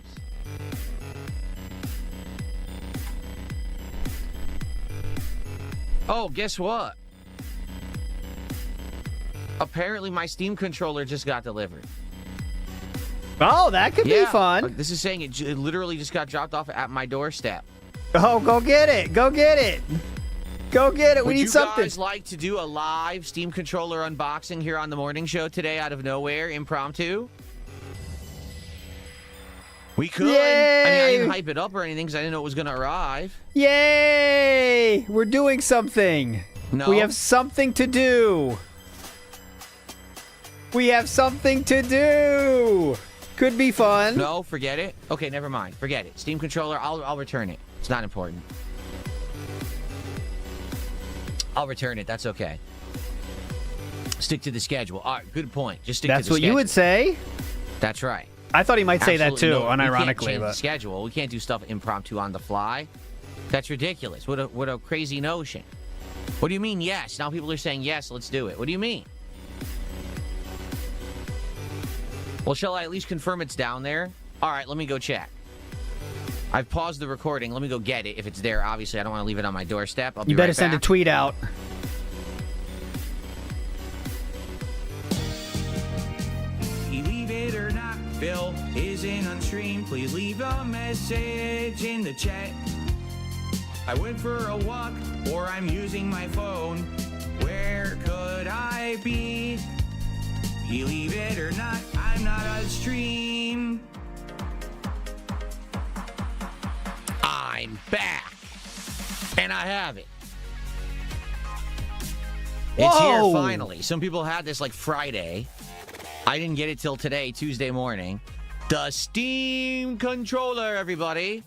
Oh, guess what? Apparently my Steam controller just got delivered. Oh, that could be fun. This is saying it literally just got dropped off at my doorstep. Oh, go get it. Go get it. Go get it. We need something. Would you guys like to do a live Steam controller unboxing here on the morning show today out of nowhere, impromptu? We could. Yay! I mean, I didn't hype it up or anything because I didn't know it was going to arrive. Yay! We're doing something. No. We have something to do. We have something to do. Could be fun. No, forget it. Okay, never mind. Forget it. Steam controller, I'll return it. It's not important. I'll return it. That's okay. Stick to the schedule. All right, good point. Just stick to the schedule. That's what you would say? That's right. I thought he might say that too, Absolutely. No, we can't unironically. change the But schedule. We can't do stuff impromptu on the fly. That's ridiculous. What a crazy notion. What do you mean, yes? Now people are saying, yes, let's do it. What do you mean? Well, shall I at least confirm it's down there? All right, let me go check. I've paused the recording. Let me go get it if it's there. Obviously, I don't want to leave it on my doorstep. I'll be You better right send a back. tweet out. Believe it or not, Phil isn't on stream. Please leave a message in the chat. I went for a walk, or I'm using my phone. Where could I be? Believe it or not, I'm not on stream. I'm back. And I have it. It's here finally. Some people had this like Friday. I didn't get it till today, Tuesday morning. The Steam controller, everybody.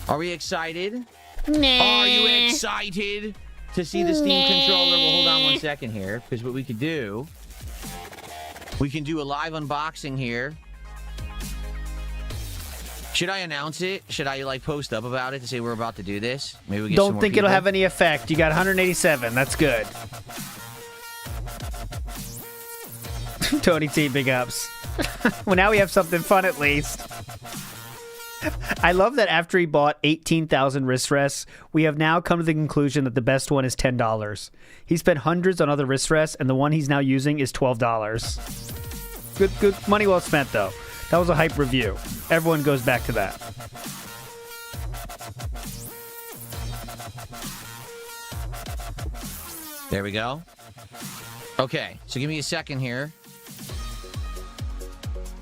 Are we excited? Are you excited to see the Steam controller? Well, hold on one second here, because what we could do, we can do a live unboxing here. Should I announce it? Should I like post up about it to say we're about to do this? Maybe we get some Don't more think it'll people? have any effect. You got 187. That's good. Tony T, big ups. Well, now we have something fun at least. I love that after he bought 18,000 wrist rests, we have now come to the conclusion that the best one is $10. He spent hundreds on other wrist rests, and the one he's now using is $12. Good money well spent, though. That was a hype review. Everyone goes back to that. There we go. Okay, so give me a second here.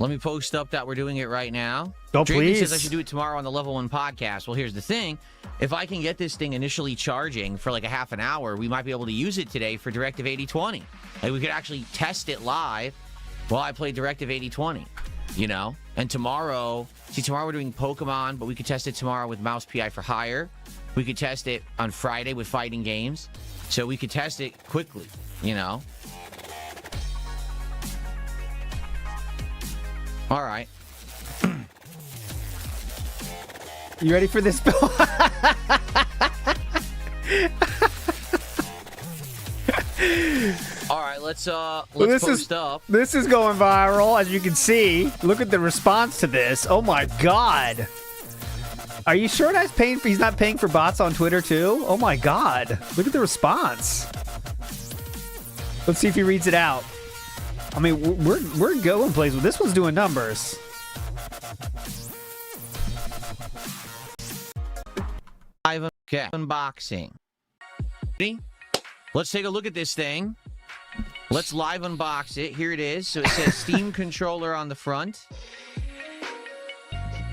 Let me post up that we're doing it right now. Oh, Draken please. says I should do it tomorrow on the Level 1 podcast. Well, here's the thing. If I can get this thing initially charging for like a half an hour, we might be able to use it today for Directive 8020. Like we could actually test it live while I play Directive 8020, you know? And tomorrow we're doing Pokemon, but we could test it tomorrow with Mouse PI for Hire. We could test it on Friday with fighting games. So we could test it quickly, you know? All right. You ready for this, Bill? All right, let's this post up. This is going viral, as you can see. Look at the response to this. Oh my god. Are you sure he's not paying for bots on Twitter too? Oh my god. Look at the response. Let's see if he reads it out. I mean, we're going places. This one's doing numbers. Okay, unboxing. Ready? Let's take a look at this thing. Let's live unbox it. Here it is. So it says Steam controller on the front.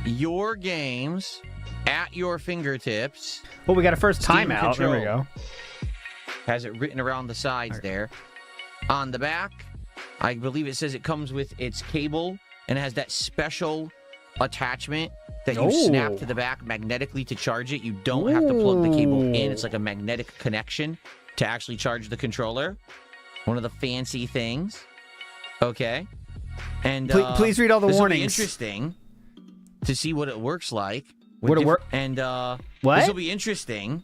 Your games at your fingertips. Well, we got a first Steam timeout. There we control. go. Has it written around the sides there. On the back, I believe it says it comes with its cable and it has that special attachment that you snap to the back magnetically to charge it. You don't have to plug the cable in. It's like a magnetic connection to actually charge the controller. One of the fancy things. Okay. And please read all the this warnings. Will be interesting to see what it works like. Would it work? And what? This will be interesting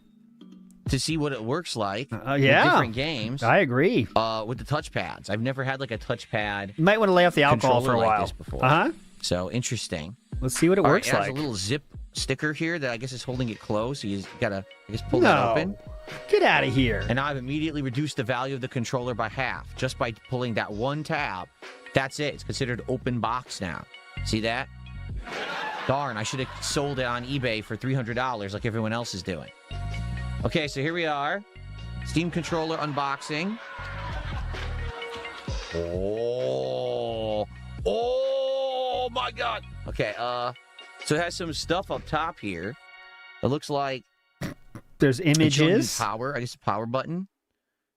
to see what it works like with yeah. different games. I agree. With the touchpads. I've never had like a touchpad. You might want to lay off the alcohol for a like while. This before. Uh-huh. So interesting. Let's see what it All works right, it has like. a little zip sticker here that I guess is holding it closed. So you gotta, I guess, pull that open. Get out of here. And now I've immediately reduced the value of the controller by half just by pulling that one tab. That's it. It's considered open box now. See that? Darn, I should have sold it on eBay for $300 like everyone else is doing. Okay, so here we are. Steam controller unboxing. Oh my God. Okay, so it has some stuff up top here. It looks like there's it's showing you images. power. I guess a power button.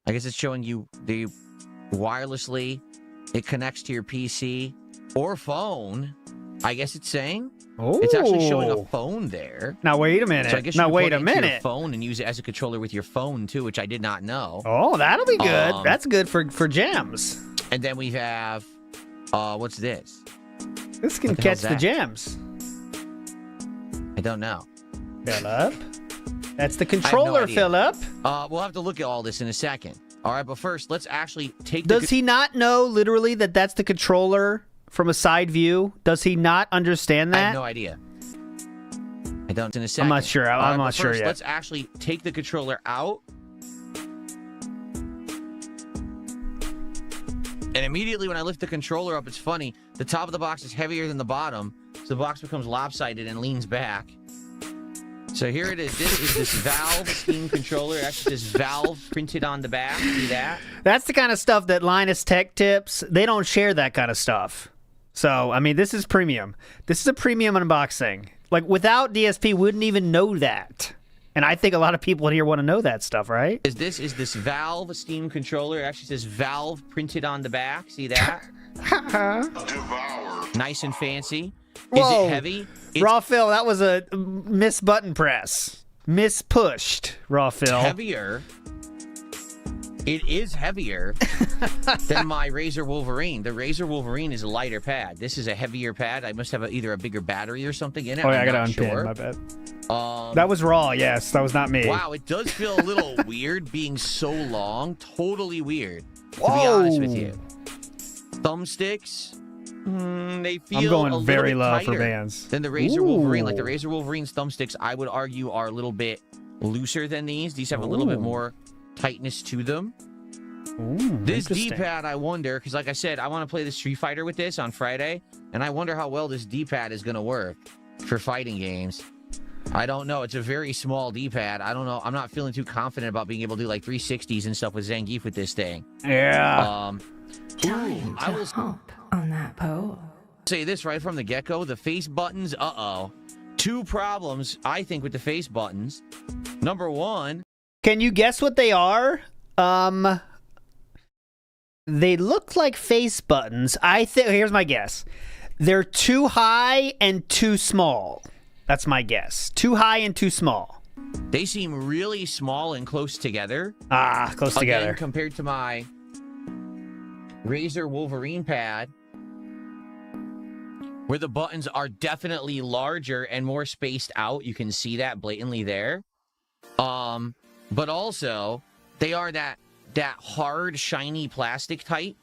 I guess it's showing you the wirelessly. It connects to your PC or phone. I guess it's saying. It's actually showing a phone there. Now wait a minute. So I guess now you wait plug a it into your minute. phone and use it as a controller with your phone too, which I did not know. Oh, that'll be good. That's good for gems. And then we have, what's this? This can What the catch hell's the that? gems. I don't know. Shut up. That's the I have no controller, idea. Philip. We'll have to look at all this in a second. All right, but first, let's actually take. Does he not know literally that that's the controller from a side view? Does he not understand that? I have no idea. I don't. In a second. I'm not sure. I'm not sure first, yet. Let's actually take the controller out. And immediately when I lift the controller up, it's funny. The top of the box is heavier than the bottom, so the box becomes lopsided and leans back. So here it is. This is this Valve Steam controller. Actually, this Valve printed on the back. See that? That's the kind of stuff that Linus Tech Tips, they don't share that kind of stuff. So, I mean, this is premium. This is a premium unboxing. Like, without DSP, we wouldn't even know that. And I think a lot of people in here want to know that stuff, right? This Valve Steam controller. It actually says Valve printed on the back. See that? Nice and fancy. Whoa. Is it heavy? Raw Phil, that was a miss button press. Miss pushed, Raw Phil. Heavier. It is heavier than my Razer Wolverine. The Razer Wolverine is a lighter pad. This is a heavier pad. I must have either a bigger battery or something in it. Oh, yeah, I I'm gotta not unpin, sure. my bad. That was Raw, yes. That was not me. Wow, it does feel a little weird being so long. Totally weird, to Whoa. be honest with you. Thumbsticks, they feel I'm going a very little low bit for tighter bands. than the Razer Wolverine. Like the Razer Wolverine's thumbsticks, I would argue, are a little bit looser than these. These have a little bit more tightness to them. This D-pad, I wonder, because like I said, I want to play the Street Fighter with this on Friday, and I wonder how well this D-pad is going to work for fighting games. I don't know. It's a very small D-pad. I don't know. I'm not feeling too confident about being able to do like 360s and stuff with Zangief with this thing. Yeah. I will hop on that pole. say this right from the get-go. The face buttons, two problems, I think, with the face buttons. Number one. Can you guess what they are? They look like face buttons. I think, here's my guess. They're too high and too small. That's my guess. Too high and too small. They seem really small and close together. Close together. Compared to my Razer Wolverine pad, where the buttons are definitely larger and more spaced out. You can see that blatantly there. But also, they are that hard, shiny plastic type.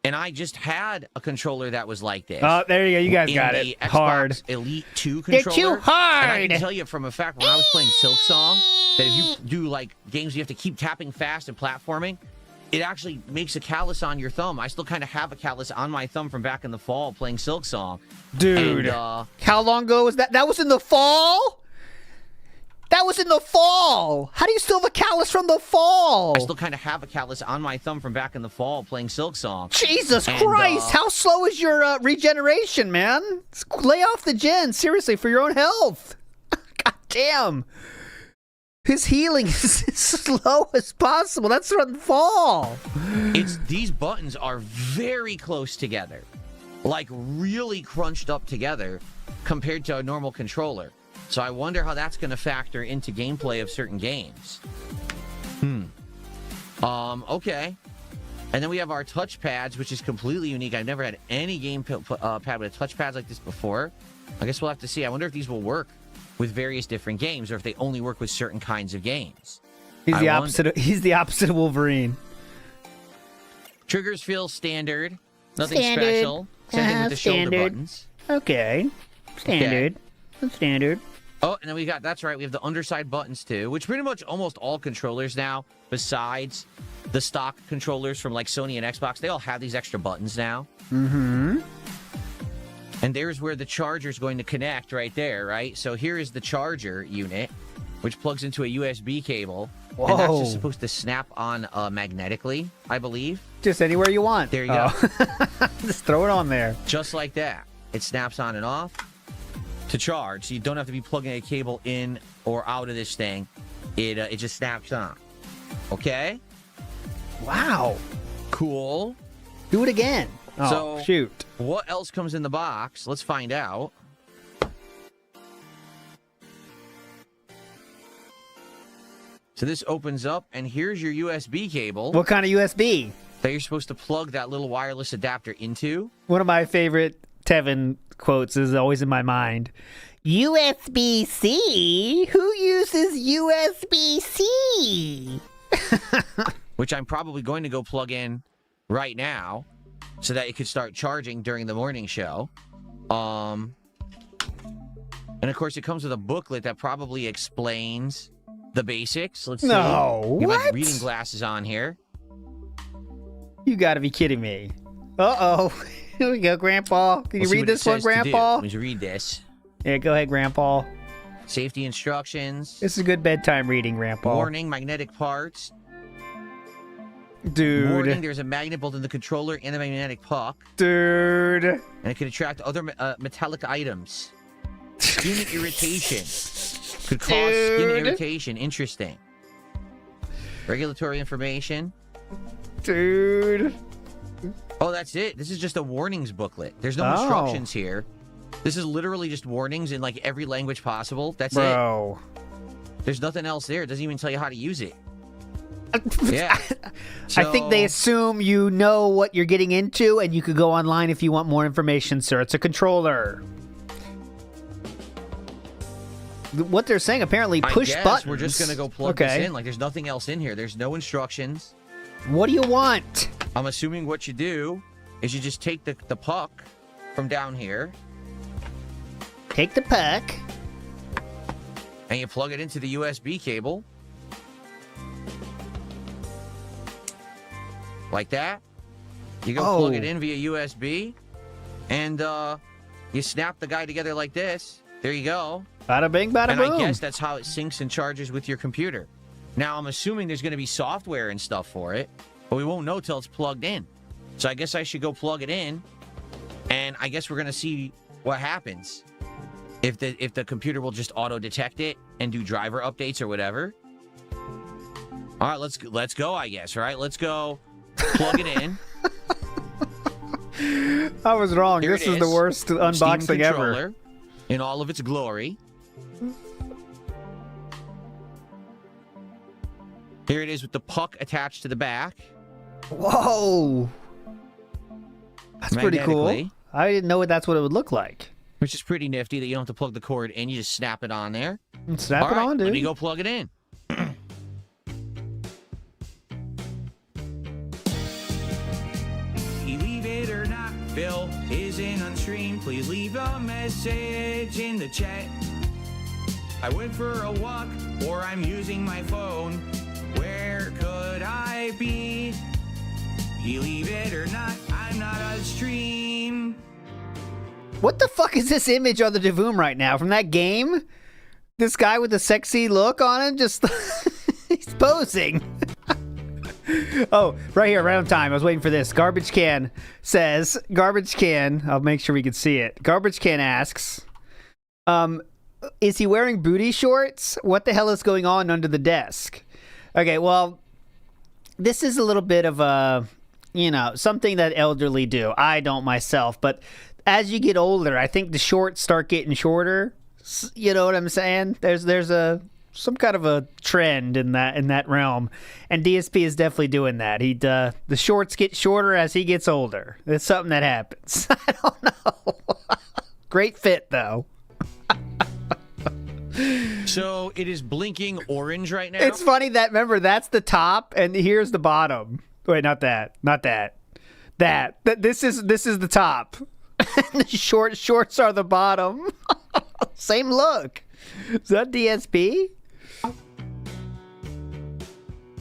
And I just had a controller that was like this. Oh, there you go. You guys got the it. Xbox Hard. Elite 2 They're controller. too hard. And I can tell you from a fact, when I was playing Silk Song, that if you do like games you have to keep tapping fast and platforming, it actually makes a callus on your thumb. I still kind of have a callus on my thumb from back in the fall playing Silk Song. Dude, And, how long ago was that? That was in the fall? That was in the fall. How do you still have a callus from the fall? I still kind of have a callus on my thumb from back in the fall playing Silk Song. Jesus Christ, how slow is your regeneration, man? Lay off the gen, seriously, for your own health. God damn. His healing is as slow as possible. That's from the fall. These buttons are very close together. Like really crunched up together compared to a normal controller. So I wonder how that's going to factor into gameplay of certain games. Okay. And then we have our touch pads, which is completely unique. I've never had any game pad with touch pads like this before. I guess we'll have to see. I wonder if these will work with various different games or if they only work with certain kinds of games. He's the opposite of Wolverine. Triggers feel standard. Nothing Standard. special. Same thing with the shoulder buttons. Okay. Standard. That's standard. Oh, and then we have the underside buttons too, which pretty much almost all controllers now, besides the stock controllers from like Sony and Xbox, they all have these extra buttons now. Mm-hmm. And there's where the charger is going to connect right there, right? So here is the charger unit, which plugs into a USB cable. Whoa. And that's just supposed to snap on magnetically, I believe. Just anywhere you want. There you go. Just throw it on there. Just like that. It snaps on and off to charge. So you don't have to be plugging a cable in or out of this thing. It just snaps on. Okay? Wow. Cool. Do it again. Oh, So, shoot. What else comes in the box? Let's find out. So this opens up, and here's your USB cable. What kind of USB? That you're supposed to plug that little wireless adapter into. One of my favorite Tevin quotes is always in my mind. USB-C? Who uses USB-C? Which I'm probably going to go plug in right now so that it could start charging during the morning show. And of course, it comes with a booklet that probably explains the basics. Let's see. No, You have what? reading glasses on here. You gotta be kidding me. Uh-oh. Here we go, Grandpa. Can you We'll see read what it this one, says to do. Grandpa? Let me read this. Yeah, go ahead, Grandpa. Safety instructions. This is good bedtime reading, Grandpa. Warning, magnetic parts. Dude. Warning, there's a magnet both in the controller and the magnetic puck. Dude. And it can attract other metallic items. Skin irritation. Could cause skin irritation. Interesting. Regulatory information. Dude. Oh, that's it. This is just a warnings booklet. There's no instructions here. This is literally just warnings in like every language possible. That's Bro. it. There's nothing else there. It doesn't even tell you how to use it. Yeah. I think they assume you know what you're getting into, and you could go online if you want more information, sir. It's a controller. What they're saying, apparently, push I guess buttons. we're just going to go plug this in. Like, there's nothing else in here. There's no instructions. What do you want? I'm assuming what you do is you just take the puck from down here. Take the puck. And you plug it into the USB cable. Like that. You go plug it in via USB. And you snap the guy together like this. There you go. Bada bing, bada boom. And I guess that's how it syncs and charges with your computer. Now, I'm assuming there's going to be software and stuff for it, but we won't know till it's plugged in. So I guess I should go plug it in, and I guess we're going to see what happens. If the computer will just auto-detect it and do driver updates or whatever. All right, let's go, I guess, right? Let's go plug it in. I was wrong. Here This it is the worst unboxing Steam ever. controller in all of its glory. Here it is with the puck attached to the back. Whoa. That's pretty cool. Magnetically. I didn't know that's what it would look like. Which is pretty nifty that you don't have to plug the cord in. You just snap it on there. Snap All it right, on, dude. Let me go plug it in. Believe it or not, Phil isn't on stream. Please leave a message in the chat. I went for a walk, or I'm using my phone. Where could I be? Believe it or not, I'm not on stream. What the fuck is this image on the Devoom right now? From that game? This guy with the sexy look on him? Just... he's posing. Oh, right here, right on time. I was waiting for this. Garbage Can says... Garbage Can... I'll make sure we can see it. Garbage Can asks... is he wearing booty shorts? What the hell is going on under the desk? Okay, well... This is a little bit of a... You know, something that elderly do. I don't myself, but... As you get older, I think the shorts start getting shorter. You know what I'm saying? There's some kind of a trend in that realm, and DSP is definitely doing that. The shorts get shorter as he gets older. It's something that happens. I don't know. Great fit though. So it is blinking orange right now. It's funny that remember that's the top and here's the bottom. Wait, not that. This is the top. The shorts are the bottom. Same look. Is that DSP?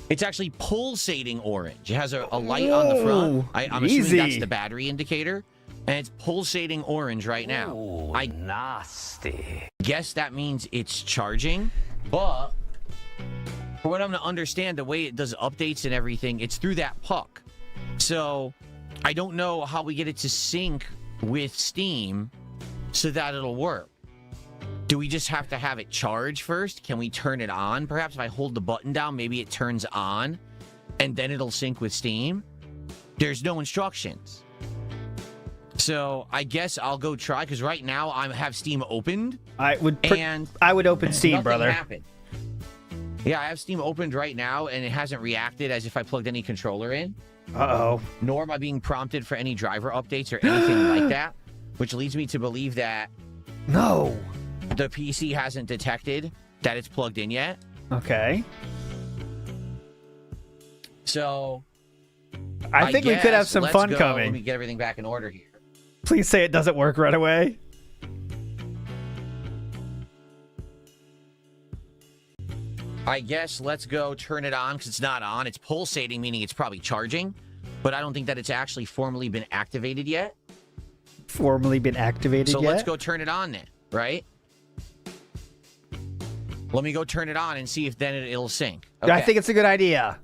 It's actually pulsating orange. It has a light on the front. I'm assuming that's the battery indicator. And it's pulsating orange right now. Ooh, nasty. Guess that means it's charging. But for what I'm to understand, the way it does updates and everything, it's through that puck. So I don't know how we get it to sync with Steam so that it'll work. Do we just have to have it charge first? Can we turn it on? Perhaps if I hold the button down, maybe it turns on and then it'll sync with Steam. There's no instructions. So I guess I'll go try because right now I have Steam opened. I would open Steam, nothing brother. Happened. Yeah, I have Steam opened right now and it hasn't reacted as if I plugged any controller in. Uh-oh. Nor am I being prompted for any driver updates or anything like that, which leads me to believe that no, the the PC hasn't detected that it's plugged in yet. Okay. So I think we could have some fun coming. Let me get everything back in order here. Please say it doesn't work right away. I guess let's go turn it on because it's not on. It's pulsating, meaning it's probably charging. But I don't think that it's actually formally been activated yet. Formally been activated yet? So let's go turn it on then, right? Let me go turn it on and see if then it'll sync. Okay. I think it's a good idea.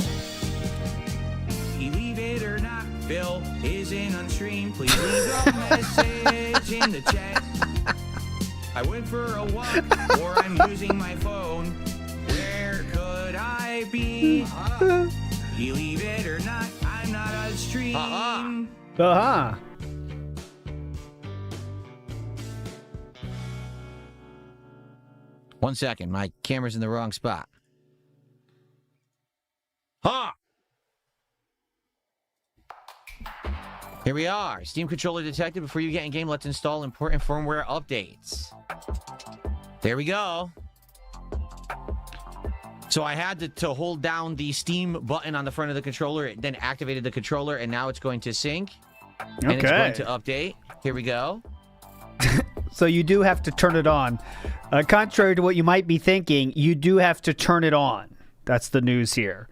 Believe it or not, Phil isn't on stream. Please leave a message in the chat. I went for a walk, or I'm using my phone. Where could I be? Believe it or not, I'm not on stream. Uh-huh. One second, my camera's in the wrong spot. Ha! Here we are. Steam controller detected. Before you get in game, let's install important firmware updates. There we go. So I had to hold down the Steam button on the front of the controller. It then activated the controller, and now it's going to sync. And it's going to update. Here we go. So you do have to turn it on. Contrary to what you might be thinking, you do have to turn it on. That's the news here.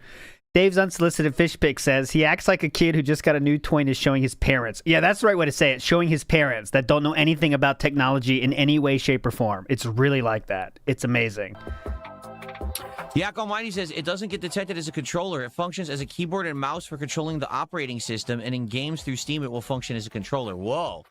Dave's Unsolicited Fish Pick says he acts like a kid who just got a new toy and is showing his parents. Yeah, that's the right way to say it. Showing his parents that don't know anything about technology in any way, shape, or form. It's really like that. It's amazing. Yak Almighty says it doesn't get detected as a controller. It functions as a keyboard and mouse for controlling the operating system, and in games through Steam, it will function as a controller. Whoa.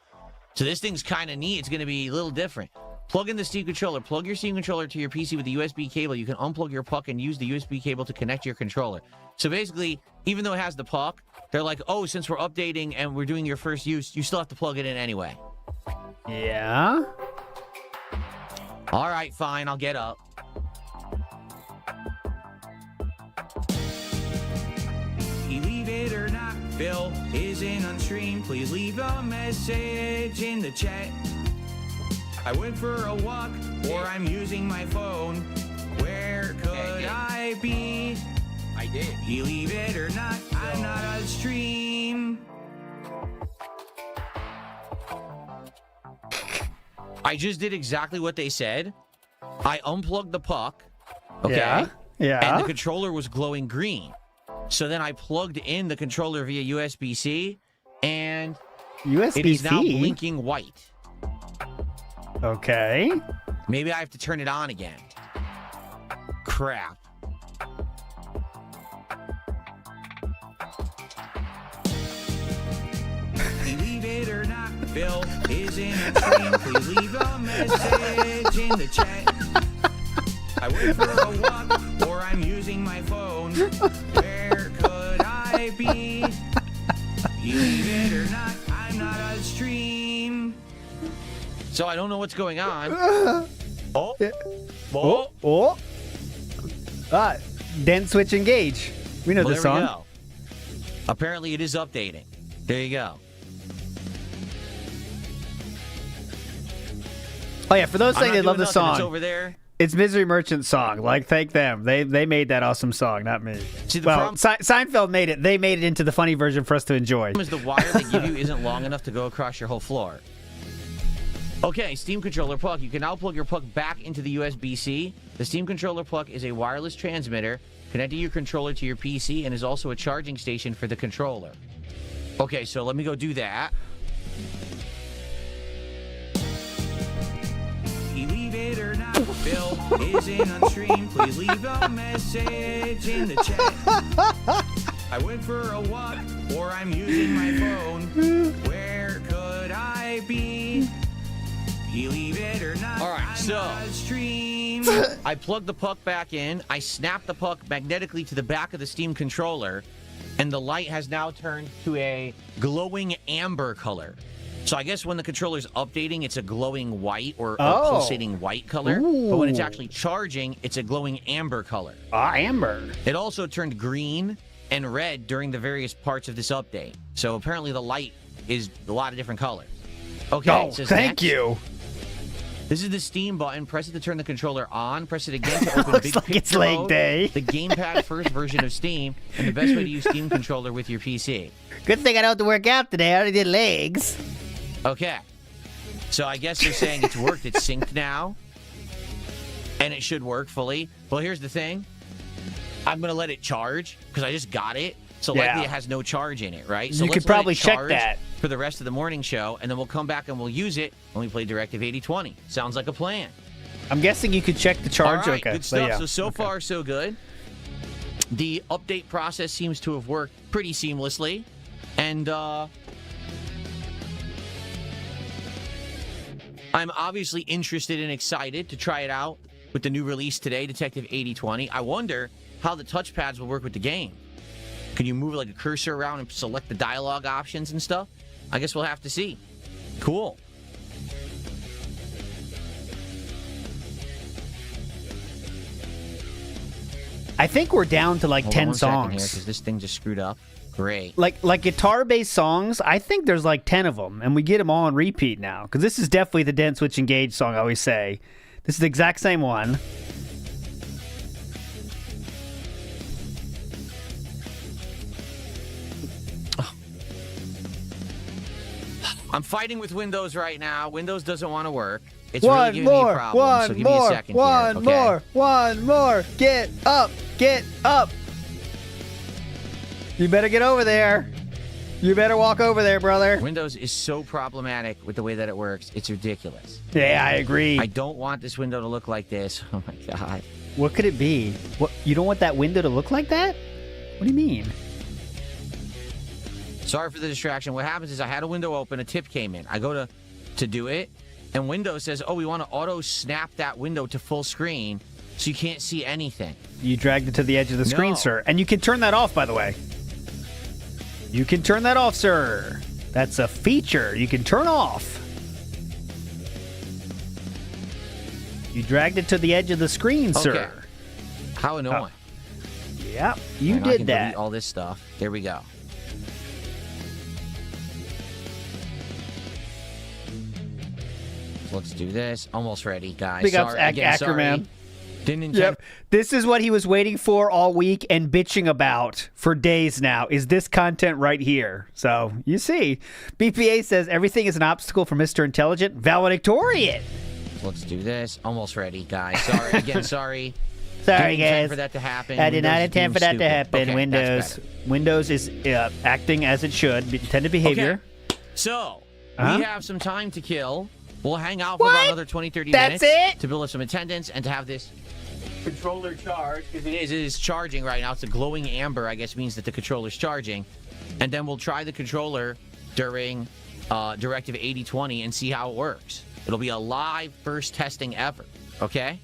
So this thing's kind of neat. It's going to be a little different. Plug in the Steam controller. Plug your Steam controller to your PC with the USB cable. You can unplug your puck and use the USB cable to connect to your controller. So basically, even though it has the puck, they're like, oh, since we're updating and we're doing your first use, you still have to plug it in anyway. Yeah? All right, fine. I'll get up. Believe it or not, Phil isn't on stream. Please leave a message in the chat. I went for a walk, or I'm using my phone. Where could I be? I did. Believe it or not, I'm not on stream. I just did exactly what they said. I unplugged the puck. Okay. Yeah. Yeah. And the controller was glowing green. So then I plugged in the controller via USB-C, and USB-C? it is now blinking white. Okay. Maybe I have to turn it on again. Crap. Believe it or not, Phil isn't on stream. Please leave a message in the chat. I went for a walk, or I'm using my phone. Where could I be? Believe it or not, I'm not on stream. So I don't know what's going on. Oh. Oh. Oh. Ah, Den Switch Engage. We know this song. There we go. Apparently it is updating. There you go. Oh yeah, for those saying they love the song, it's over there. It's Misery Merchant's song. Like, thank them. They made that awesome song, not me. See, the well, Seinfeld made it. They made it into the funny version for us to enjoy. The problem is the wire they give you isn't long enough to go across your whole floor. Okay, Steam controller plug. You can now plug your plug back into the USB-C. The Steam controller plug is a wireless transmitter connecting your controller to your PC and is also a charging station for the controller. Okay, so let me go do that. Believe it or not, Phil isn't on stream. Please leave a message in the chat. I went for a walk, or I'm using my phone. Where could I be? Believe it or not, all right, I'm not on stream. I plugged the puck back in. I snapped the puck magnetically to the back of the Steam controller, and the light has now turned to a glowing amber color. So I guess when the controller's updating, it's a glowing white or pulsating white color. Ooh. But when it's actually charging, it's a glowing amber color. Amber. It also turned green and red during the various parts of this update. So apparently the light is a lot of different colors. Okay. Oh, it says thank next. you. This is the Steam button. Press it to turn the controller on. Press it again to open Looks Big like Picture it's leg mode, day. the gamepad first version of Steam, and the best way to use Steam controller with your PC. Good thing I don't have to work out today. I already did legs. Okay. So I guess they're saying it's worked. It's synced now. And it should work fully. Well, here's the thing. I'm going to let it charge because I just got it. So likely it has no charge in it, right? So you let's could probably let it check charge that for the rest of the morning show, and then we'll come back and we'll use it when we play Directive 8020. Sounds like a plan. I'm guessing you could check the charge. All right, okay. good stuff. Yeah. So far, so good. The update process seems to have worked pretty seamlessly. And I'm obviously interested and excited to try it out with the new release today, Detective 8020. I wonder how the touchpads will work with the game. Can you move like a cursor around and select the dialogue options and stuff? I guess we'll have to see. Cool. I think we're down to like Hold 10 on one second here, songs. because this thing just screwed up. Great. Like guitar-based songs, I think there's like 10 of them, and we get them all on repeat now. Because this is definitely the Dent Switch Engage song I always say. This is the exact same one. I'm fighting with Windows right now. Windows doesn't want to work. It's One really giving me a problem, so give me a second here, okay? One more. Get up. You better get over there. You better walk over there, brother. Windows is so problematic with the way that it works. It's ridiculous. Yeah, I agree. I don't want this window to look like this. Oh, my God. What could it be? What? You don't want that window to look like that? What do you mean? Sorry for the distraction. What happens is I had a window open, a tip came in. I go to do it, and Windows says, oh, we want to auto-snap that window to full screen so you can't see anything. You dragged it to the edge of the screen, sir. And you can turn that off, by the way. You can turn that off, sir. That's a feature you can turn off. You dragged it to the edge of the screen, sir. How annoying. Yep, you I did can that. delete all this stuff. There we go. Let's do this. Almost ready, guys. Big ups, Sorry. Again, sorry. Ackerman. Didn't intend. Yep. This is what he was waiting for all week and bitching about for days now, is this content right here. So, you see. BPA says everything is an obstacle for Mr. Intelligent. Valedictorian. Let's do this. Almost ready, guys. Sorry. Again, sorry. Sorry, Didn't intend guys. for that to happen. I did not Windows is intend for being that to stupid. happen. Okay, Windows. that's better. Windows is acting as it should. Intended behavior. Okay. So, Huh? we have some time to kill. We'll hang out for about another 20, 30 That's minutes it? to build up some attendance and to have this controller charge, because it is charging right now. It's a glowing amber, I guess, means that the controller's charging. And then we'll try the controller during Directive 8020 and see how it works. It'll be a live first testing ever, okay?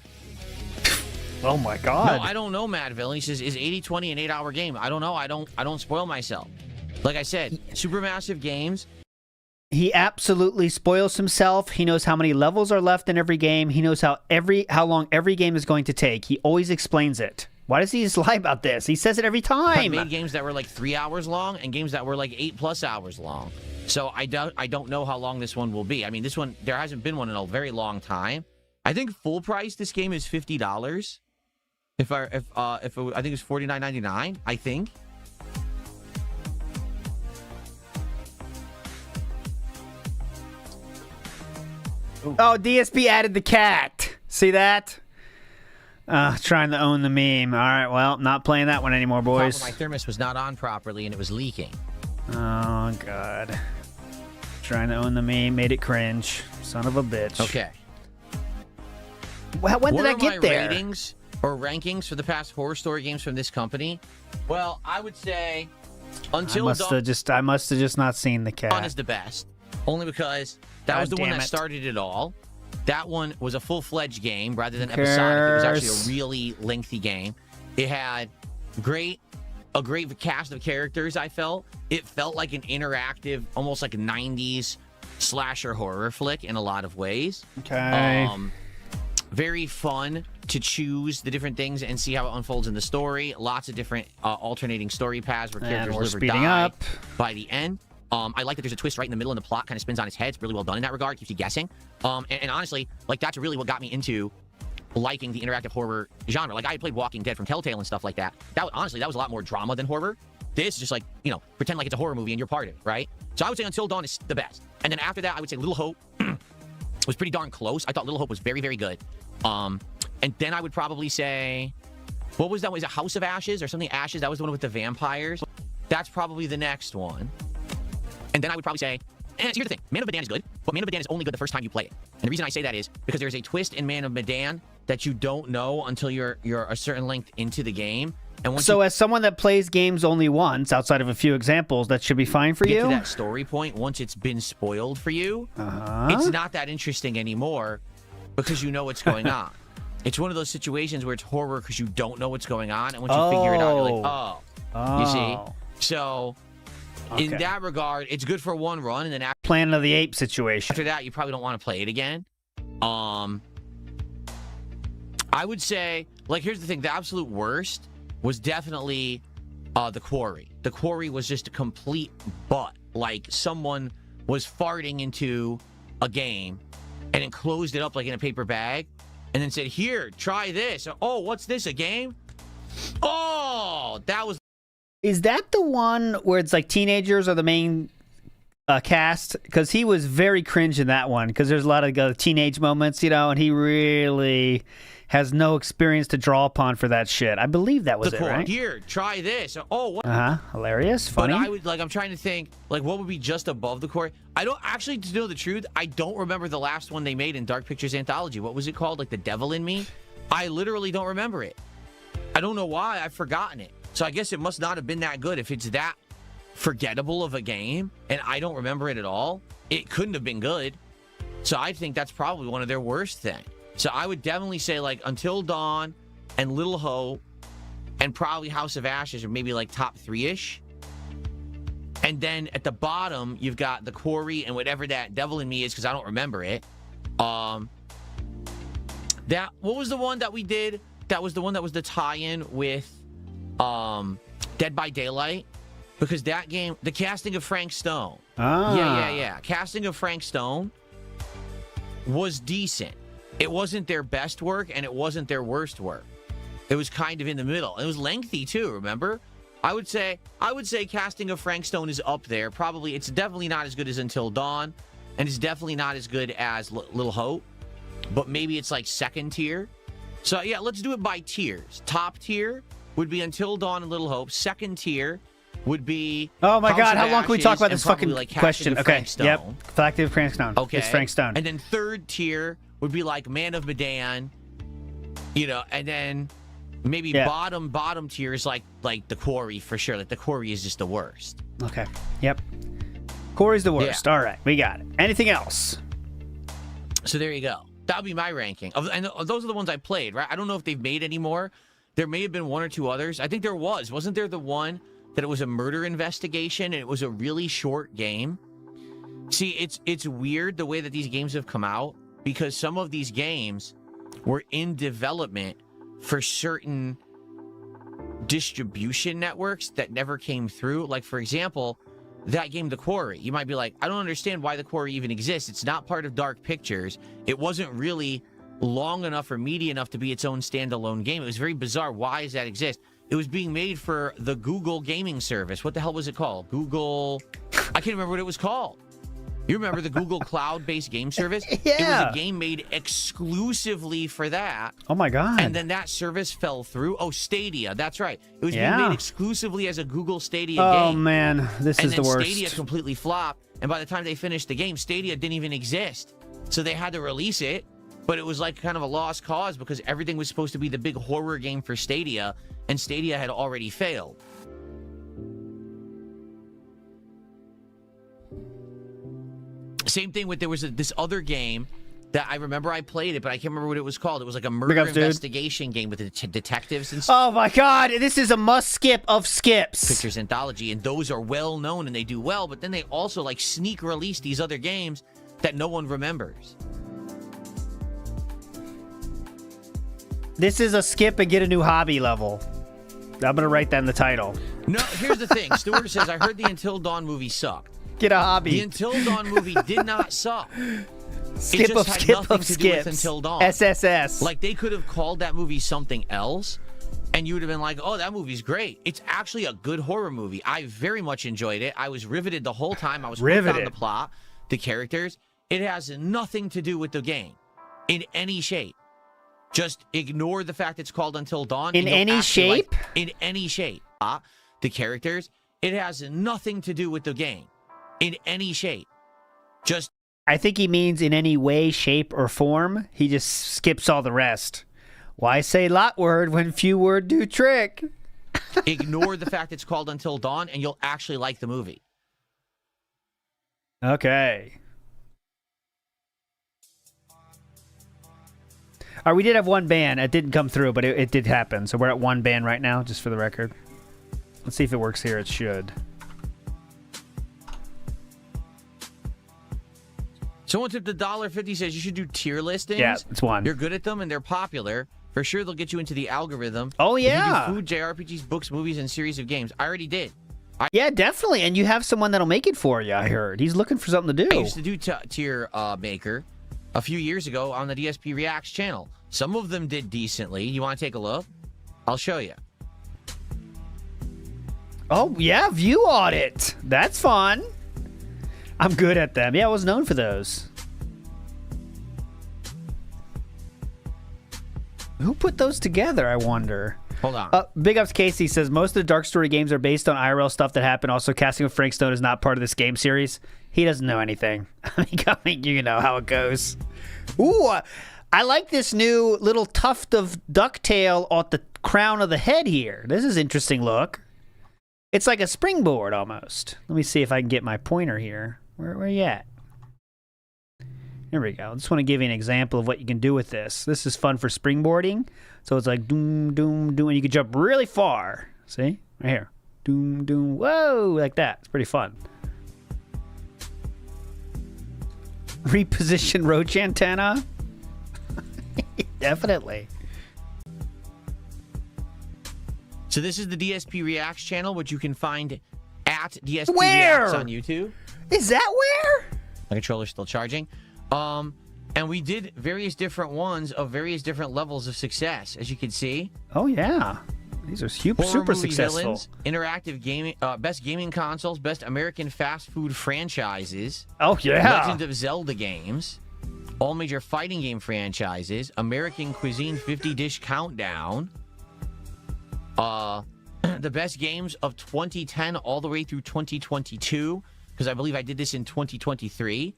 Oh my God. No, I don't know, Madville. He says, is 8020 an 8-hour game? I don't know. I don't spoil myself. Like I said, supermassive games. He absolutely spoils himself. He knows how many levels are left in every game. He knows how long every game is going to take. He always explains it. Why does he just lie about this? He says it every time. I've made games that were like 3 hours long and games that were like 8+ hours long. So I don't know how long this one will be. I mean, this one, there hasn't been one in a very long time. I think full price this game is $50. I think it's $49.99. I think. Oh, DSP added the cat. See that? Trying to own the meme. All right, well, not playing that one anymore, boys. My thermos was not on properly and it was leaking. Oh, God. Trying to own the meme. Made it cringe. Son of a bitch. Okay. Well, when did I What are get my there? ratings or rankings for the past horror story games from this company? Well, I would say Until I must have just not seen the cat. Dawn is the best. Only because that was the one damn that it. started it all. That one was a full-fledged game rather than episodic. It was actually cares? a really lengthy game. It had a great cast of characters, I felt. It felt like an interactive, almost like a 90s slasher horror flick in a lot of ways. Okay. Very fun to choose the different things and see how it unfolds in the story. Lots of different alternating story paths where And characters we're live or speeding die up. by the end. I like that there's a twist right in the middle and the plot kind of spins on its head. It's really well done in that regard. Keeps you guessing. And honestly, like that's really what got me into liking the interactive horror genre. Like I had played Walking Dead from Telltale and stuff like that. Honestly, that was a lot more drama than horror. This is just like, you know, pretend like it's a horror movie and you're part of it, right? So I would say Until Dawn is the best. And then after that, I would say Little Hope was pretty darn close. I thought Little Hope was very, very good. And then I would probably say, what was that? Was it House of Ashes or something? Ashes? That was the one with the vampires. That's probably the next one. And then I would probably say, here's the thing. Man of Medan is good, but Man of Medan is only good the first time you play it. And the reason I say that is because there's a twist in Man of Medan that you don't know until you're a certain length into the game. And once as someone that plays games only once, outside of a few examples, that should be fine for you? Get to that story point, once it's been spoiled for you, it's not that interesting anymore because you know what's going on. It's one of those situations where it's horror because you don't know what's going on, and once you figure it out, you're like, you see? So, in that regard, it's good for one run, and then after Planet of the Apes situation. After that, you probably don't want to play it again. I would say, like, here's the thing. The absolute worst was definitely The Quarry. The Quarry was just a complete butt. Like, someone was farting into a game and then closed it up like in a paper bag and then said, here, try this. Oh, what's this, a game? Oh, that was... Is that the one where it's like teenagers are the main cast? Because he was very cringe in that one because there's a lot of teenage moments, you know, and he really has no experience to draw upon for that shit. I believe that was it, right? Here, try this. Oh, what? Hilarious, funny. But I'm trying to think, like, what would be just above The Quarry? I don't, actually, to know the truth, I don't remember the last one they made in Dark Pictures Anthology. What was it called? Like, The Devil in Me? I literally don't remember it. I don't know why. I've forgotten it. So I guess it must not have been that good. If it's that forgettable of a game, and I don't remember it at all, it couldn't have been good. So I think that's probably one of their worst things. So I would definitely say, like, Until Dawn and Little Hope and probably House of Ashes are maybe, like, top 3-ish. And then at the bottom, you've got The Quarry and whatever that Devil in Me is, because I don't remember it. What was the one that we did? That was the one that was the tie-in with Dead by Daylight. Because that game, the casting of Frank Stone. Yeah. Casting of Frank Stone was decent. It wasn't their best work, and it wasn't their worst work. It was kind of in the middle. It was lengthy, too, remember? I would say casting of Frank Stone is up there. Probably, it's definitely not as good as Until Dawn, and it's definitely not as good as Little Hope, but maybe it's like second tier. So, yeah, let's do it by tiers. Top tier would be Until Dawn and Little Hope. Second tier would be... Oh, my House God, of how long can we talk about this fucking like question? Okay, yep. Casting of Frank Stone. Okay. It's Frank Stone. And then third tier would be like Man of Medan, you know, and then maybe bottom tier is like The Quarry for sure. Like The Quarry is just the worst. Okay. Yep. Quarry's the worst. All right, we got it. Anything else? So there you go. That would be my ranking. And those are the ones I played, right? I don't know if they've made any more. There may have been one or two others. I think there was. Wasn't there the one that it was a murder investigation and it was a really short game? See, it's weird the way that these games have come out, because some of these games were in development for certain distribution networks that never came through. Like, for example, that game, The Quarry. You might be like, I don't understand why The Quarry even exists. It's not part of Dark Pictures. It wasn't really long enough or meaty enough to be its own standalone game. It was very bizarre. Why does that exist? It was being made for the Google gaming service. What the hell was it called? Google... I can't remember what it was called. You remember the Google cloud-based game service? Yeah. It was a game made exclusively for that. Oh, my God. And then that service fell through. Oh, Stadia. That's right. It was being made exclusively as a Google Stadia game. Oh, man. This is the worst. And then Stadia completely flopped. And by the time they finished the game, Stadia didn't even exist. So they had to release it. But it was like kind of a lost cause because everything was supposed to be the big horror game for Stadia. And Stadia had already failed. Same thing with, there was this other game that I remember I played it, but I can't remember what it was called. It was like a murder investigation game with the detectives and stuff. Oh my God, this is a must skip of skips. Pictures Anthology, and those are well known and they do well, but then they also like sneak release these other games that no one remembers. This is a skip and get a new hobby level. I'm going to write that in the title. No, here's the thing. Stuart says, I heard the Until Dawn movie sucked. Get a hobby. The Until Dawn movie did not suck. Skip it just of had skip nothing of to do with skips. Until Dawn. SSS. Like, they could have called that movie something else, and you would have been like, oh, that movie's great. It's actually a good horror movie. I very much enjoyed it. I was riveted the whole time. I was hooked on the plot, the characters. It has nothing to do with the game in any shape. Just ignore the fact it's called Until Dawn. In any shape? In any shape. The characters, it has nothing to do with the game. In any shape. Just... I think he means in any way, shape, or form. He just skips all the rest. Why say lot word when few word do trick? Ignore the fact it's called Until Dawn, and you'll actually like the movie. Okay. All right, we did have one ban. It didn't come through, but it did happen. So we're at one ban right now, just for the record. Let's see if it works here. It should. Someone tipped $1.50, says you should do tier listings. Yeah, it's one. You're good at them, and they're popular. For sure, they'll get you into the algorithm. Oh, If you yeah. do food, JRPGs, books, movies, and series of games. I already did. Yeah, definitely. And you have someone that'll make it for you, I heard. He's looking for something to do. I used to do tier maker a few years ago on the DSP Reacts channel. Some of them did decently. You want to take a look? I'll show you. Oh, yeah, view audit. That's fun. I'm good at them. Yeah, I was known for those. Who put those together, I wonder? Hold on. Big Ups Casey says, most of the Dark Story games are based on IRL stuff that happened. Also, Casting with Frank Stone is not part of this game series. He doesn't know anything. I mean, you know how it goes. Ooh, I like this new little tuft of ducktail at the crown of the head here. This is interesting look. It's like a springboard almost. Let me see if I can get my pointer here. Where you at? Here we go. I just want to give you an example of what you can do with this. This is fun for springboarding. So it's like doom, doom, doom, and you can jump really far. See? Right here. Doom, doom, whoa, like that. It's pretty fun. Reposition roach antenna? Definitely. So this is the DSP Reacts channel, which you can find at DSP Where? Reacts on YouTube. Is that where? My controller's still charging. And we did various different ones of various different levels of success, as you can see. Oh, yeah. These are super movie successful. Villains, interactive gaming, best gaming consoles, best American fast food franchises. Oh, yeah. Legend of Zelda games. All major fighting game franchises. American Cuisine 50-dish countdown. The best games of 2010 all the way through 2022. Because I believe I did this in 2023.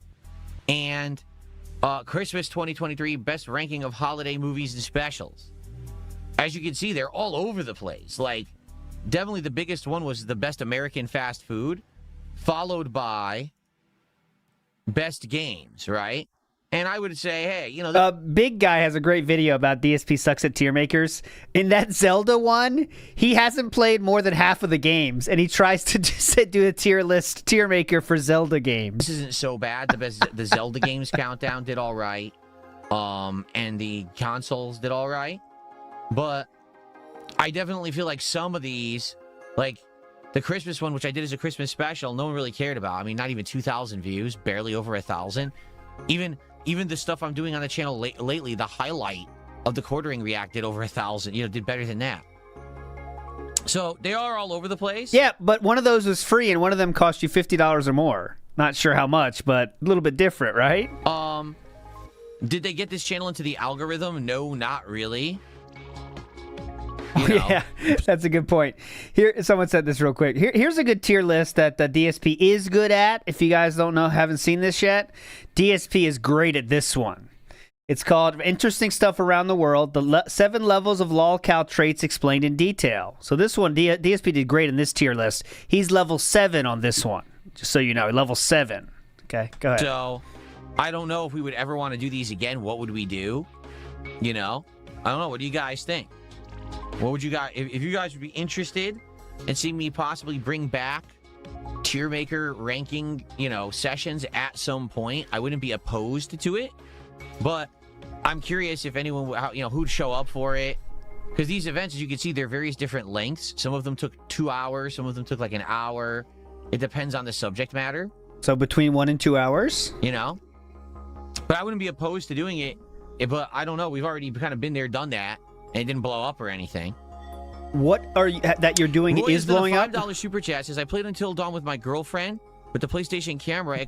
And Christmas 2023, best ranking of holiday movies and specials. As you can see, they're all over the place. Like, definitely the biggest one was the best American fast food, followed by best games, right? And I would say, hey, you know... Big Guy has a great video about DSP sucks at tier makers. In that Zelda one, he hasn't played more than half of the games, and he tries to do a tier maker for Zelda games. This isn't so bad. The Zelda games countdown did all right. And the consoles did all right. But I definitely feel like some of these, like the Christmas one, which I did as a Christmas special, no one really cared about. I mean, not even 2,000 views, barely over 1,000. Even the stuff I'm doing on the channel lately, the highlight of the quartering react did over 1,000. Did better than that. So they are all over the place. Yeah, but one of those was free, and one of them cost you $50 or more. Not sure how much, but a little bit different, right? Did they get this channel into the algorithm? No, not really. Yeah, that's a good point. Here, someone said this real quick. Here's a good tier list that the DSP is good at. If you guys don't know, haven't seen this yet, DSP is great at this one. It's called Interesting Stuff Around the World, the 7 levels of lolcow traits explained in detail. So this one, DSP did great in this tier list. He's level 7 on this one, just so you know, level 7. Okay, go ahead. So, I don't know if we would ever want to do these again. What would we do? I don't know. What do you guys think? What would you guys, if you guys would be interested in seeing me possibly bring back tier maker ranking, sessions at some point, I wouldn't be opposed to it. But I'm curious if anyone, who'd show up for it. Because these events, as you can see, they're various different lengths. Some of them took 2 hours. Some of them took like an hour. It depends on the subject matter. So between 1 and 2 hours? You know? But I wouldn't be opposed to doing it. But I don't know. We've already kind of been there, done that. And it didn't blow up or anything. What are you, that you're doing Roy is blowing up? $5 super chat says, I played Until Dawn with my girlfriend with the PlayStation camera.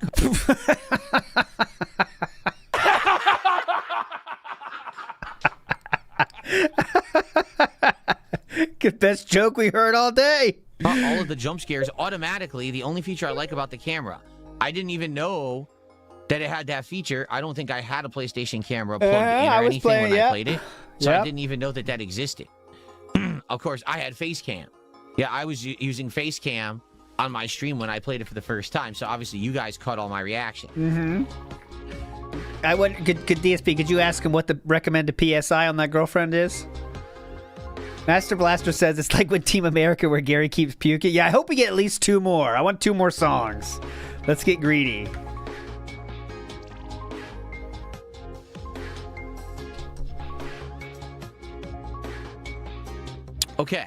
Good, best joke we heard all day. All of the jump scares automatically. The only feature I like about the camera. I didn't even know that it had that feature. I don't think I had a PlayStation camera plugged in or anything when I played it. So I didn't even know that that existed. Of course, I had face cam. Yeah, I was using face cam on my stream when I played it for the first time. So obviously you guys caught all my reaction. Mm-hmm. Could DSP, could you ask him what the recommended PSI on that girlfriend is? Master Blaster says it's like with Team America where Gary keeps puking. Yeah, I hope we get at least 2 more. I want 2 more songs. Let's get greedy. Okay.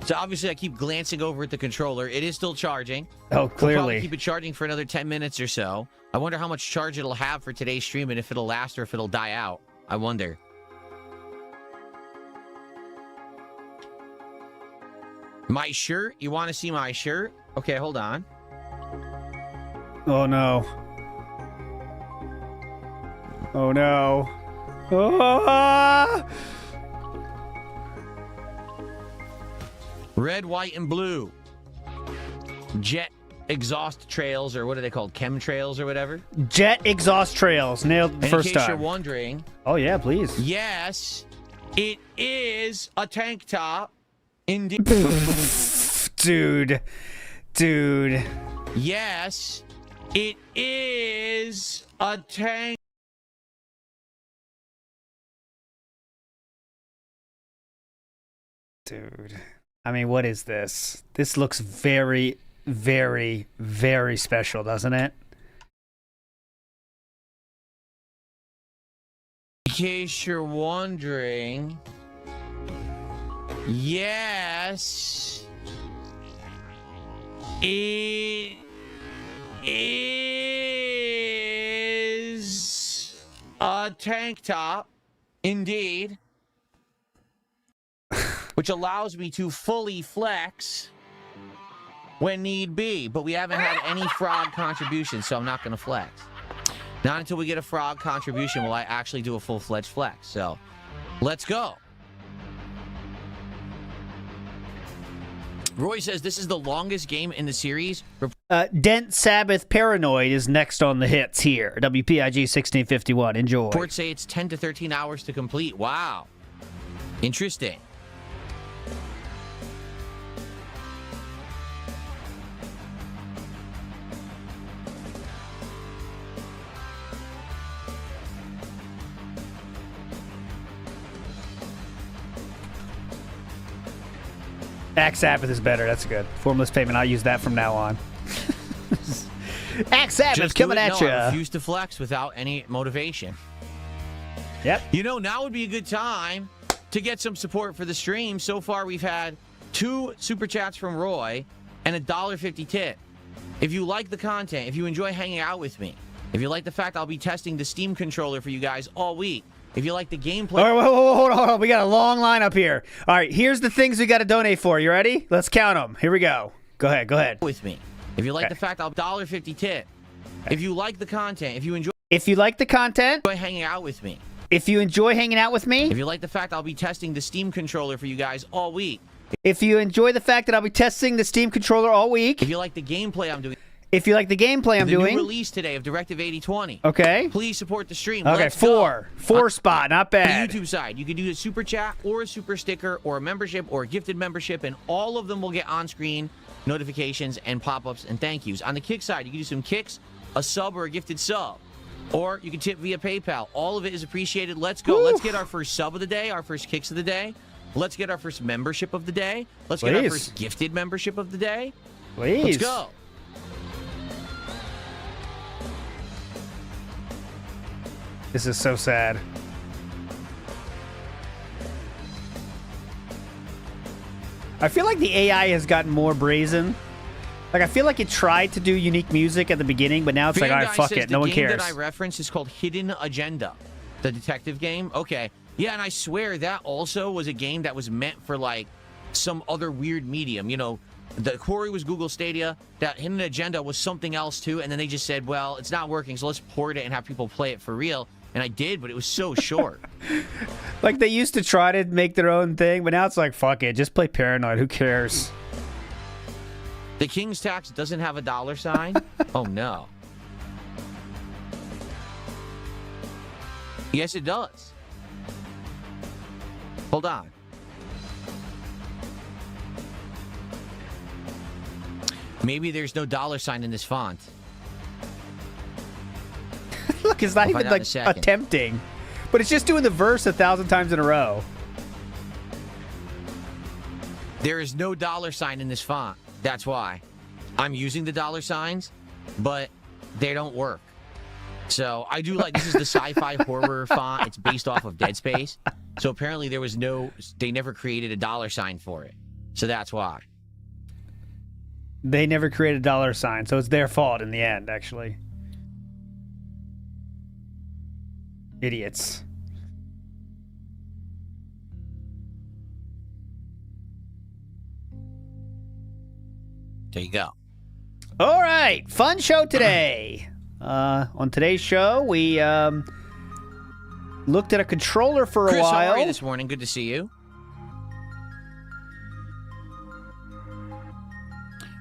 So obviously I keep glancing over at the controller. It is still charging. Oh, We'll clearly. probably keep it charging for another 10 minutes or so. I wonder how much charge it'll have for today's stream and if it'll last or if it'll die out. I wonder. My shirt? You want to see my shirt? Okay, hold on. Oh, no. Oh, no. Ah! Red, white, and blue. Jet exhaust trails, or what are they called? Chemtrails or whatever? Jet exhaust trails. Nailed the And first in case time. you're wondering... Oh, yeah, please. Yes, it is a tank top. Indeed. Dude. Yes, it is a tank. Dude. I mean, what is this? This looks very, very, very special, doesn't it? In case you're wondering, yes, it is a tank top, indeed, which allows me to fully flex when need be. But we haven't had any frog contributions, so I'm not going to flex. Not until we get a frog contribution will I actually do a full-fledged flex. So, let's go. Roy says this is the longest game in the series. Dent Sabbath Paranoid is next on the hits here. WPIG 1651. Enjoy. Reports say it's 10 to 13 hours to complete. Wow. Interesting. Axe Sabbath is better. That's good. Formless payment. I'll use that from now on. Axe Sabbath Just do coming it. at No, you. I refuse to flex without any motivation. Yep. You know, now would be a good time to get some support for the stream. So far, we've had 2 super chats from Roy and a $1.50 tip. If you like the content, if you enjoy hanging out with me, if you like the fact I'll be testing the Steam controller for you guys all week, if you like the gameplay... All right, hold on. We got a long line up here. All right, here's the things we got to donate for. You ready? Let's count them. Here we go. Go ahead. With me. If you like the fact I'll $1.50 tip. If you like the content, if you enjoy... If you like the content... Enjoy hanging out with me. If you enjoy hanging out with me... If you like the fact I'll be testing the Steam controller for you guys all week. If you enjoy the fact that I'll be testing the Steam controller all week... If you like the gameplay I'm doing... If you like the gameplay I'm doing... The new release today of Directive 8020. Okay. Please support the stream. Okay, Let's go. four spot, not bad. The YouTube side, you can do a super chat or a super sticker or a membership or a gifted membership, and all of them will get on-screen notifications and pop-ups and thank yous. On the kick side, you can do some kicks, a sub or a gifted sub. Or you can tip via PayPal. All of it is appreciated. Let's go. Woo. Let's get our first sub of the day, our first kicks of the day. Let's get our first membership of the day. Let's get our first gifted membership of the day. Please. Let's go. This is so sad. I feel like the AI has gotten more brazen. Like, I feel like it tried to do unique music at the beginning, but now it's like, all right, fuck it. No one cares. The game that I referenced is called Hidden Agenda, the detective game. Okay. Yeah, and I swear that also was a game that was meant for, like, some other weird medium. You know, the Quarry was Google Stadia. That Hidden Agenda was something else, too. And then they just said, well, it's not working, so let's port it and have people play it for real. And I did, but it was so short. Like, they used to try to make their own thing, but now it's like, fuck it. Just play Paranoid. Who cares? The King's Tax doesn't have a $sign? Oh, no. Yes, it does. Hold on. Maybe there's no $sign in this font. Look, it's not even, like, attempting. But it's just doing the verse 1,000 times in a row. There is no $sign in this font. That's why. I'm using the $signs, but they don't work. So I do like, this is the sci-fi horror font. It's based off of Dead Space. So apparently they never created a $sign for it. So that's why. They never created a $sign, so it's their fault in the end, actually. Idiots. There you go. All right, fun show today. On today's show, we looked at a controller for a Chris, while. How are you this morning? Good to see you.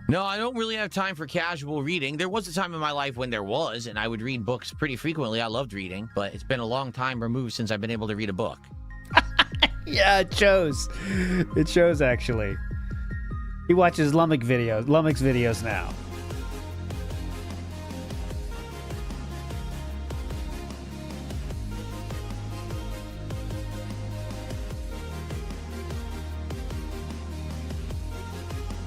No, I don't really have time for casual reading. There was a time in my life when there was, and I would read books pretty frequently. I loved reading, but it's been a long time removed since I've been able to read a book. Yeah, it shows. It shows, actually. He watches Lummox videos now.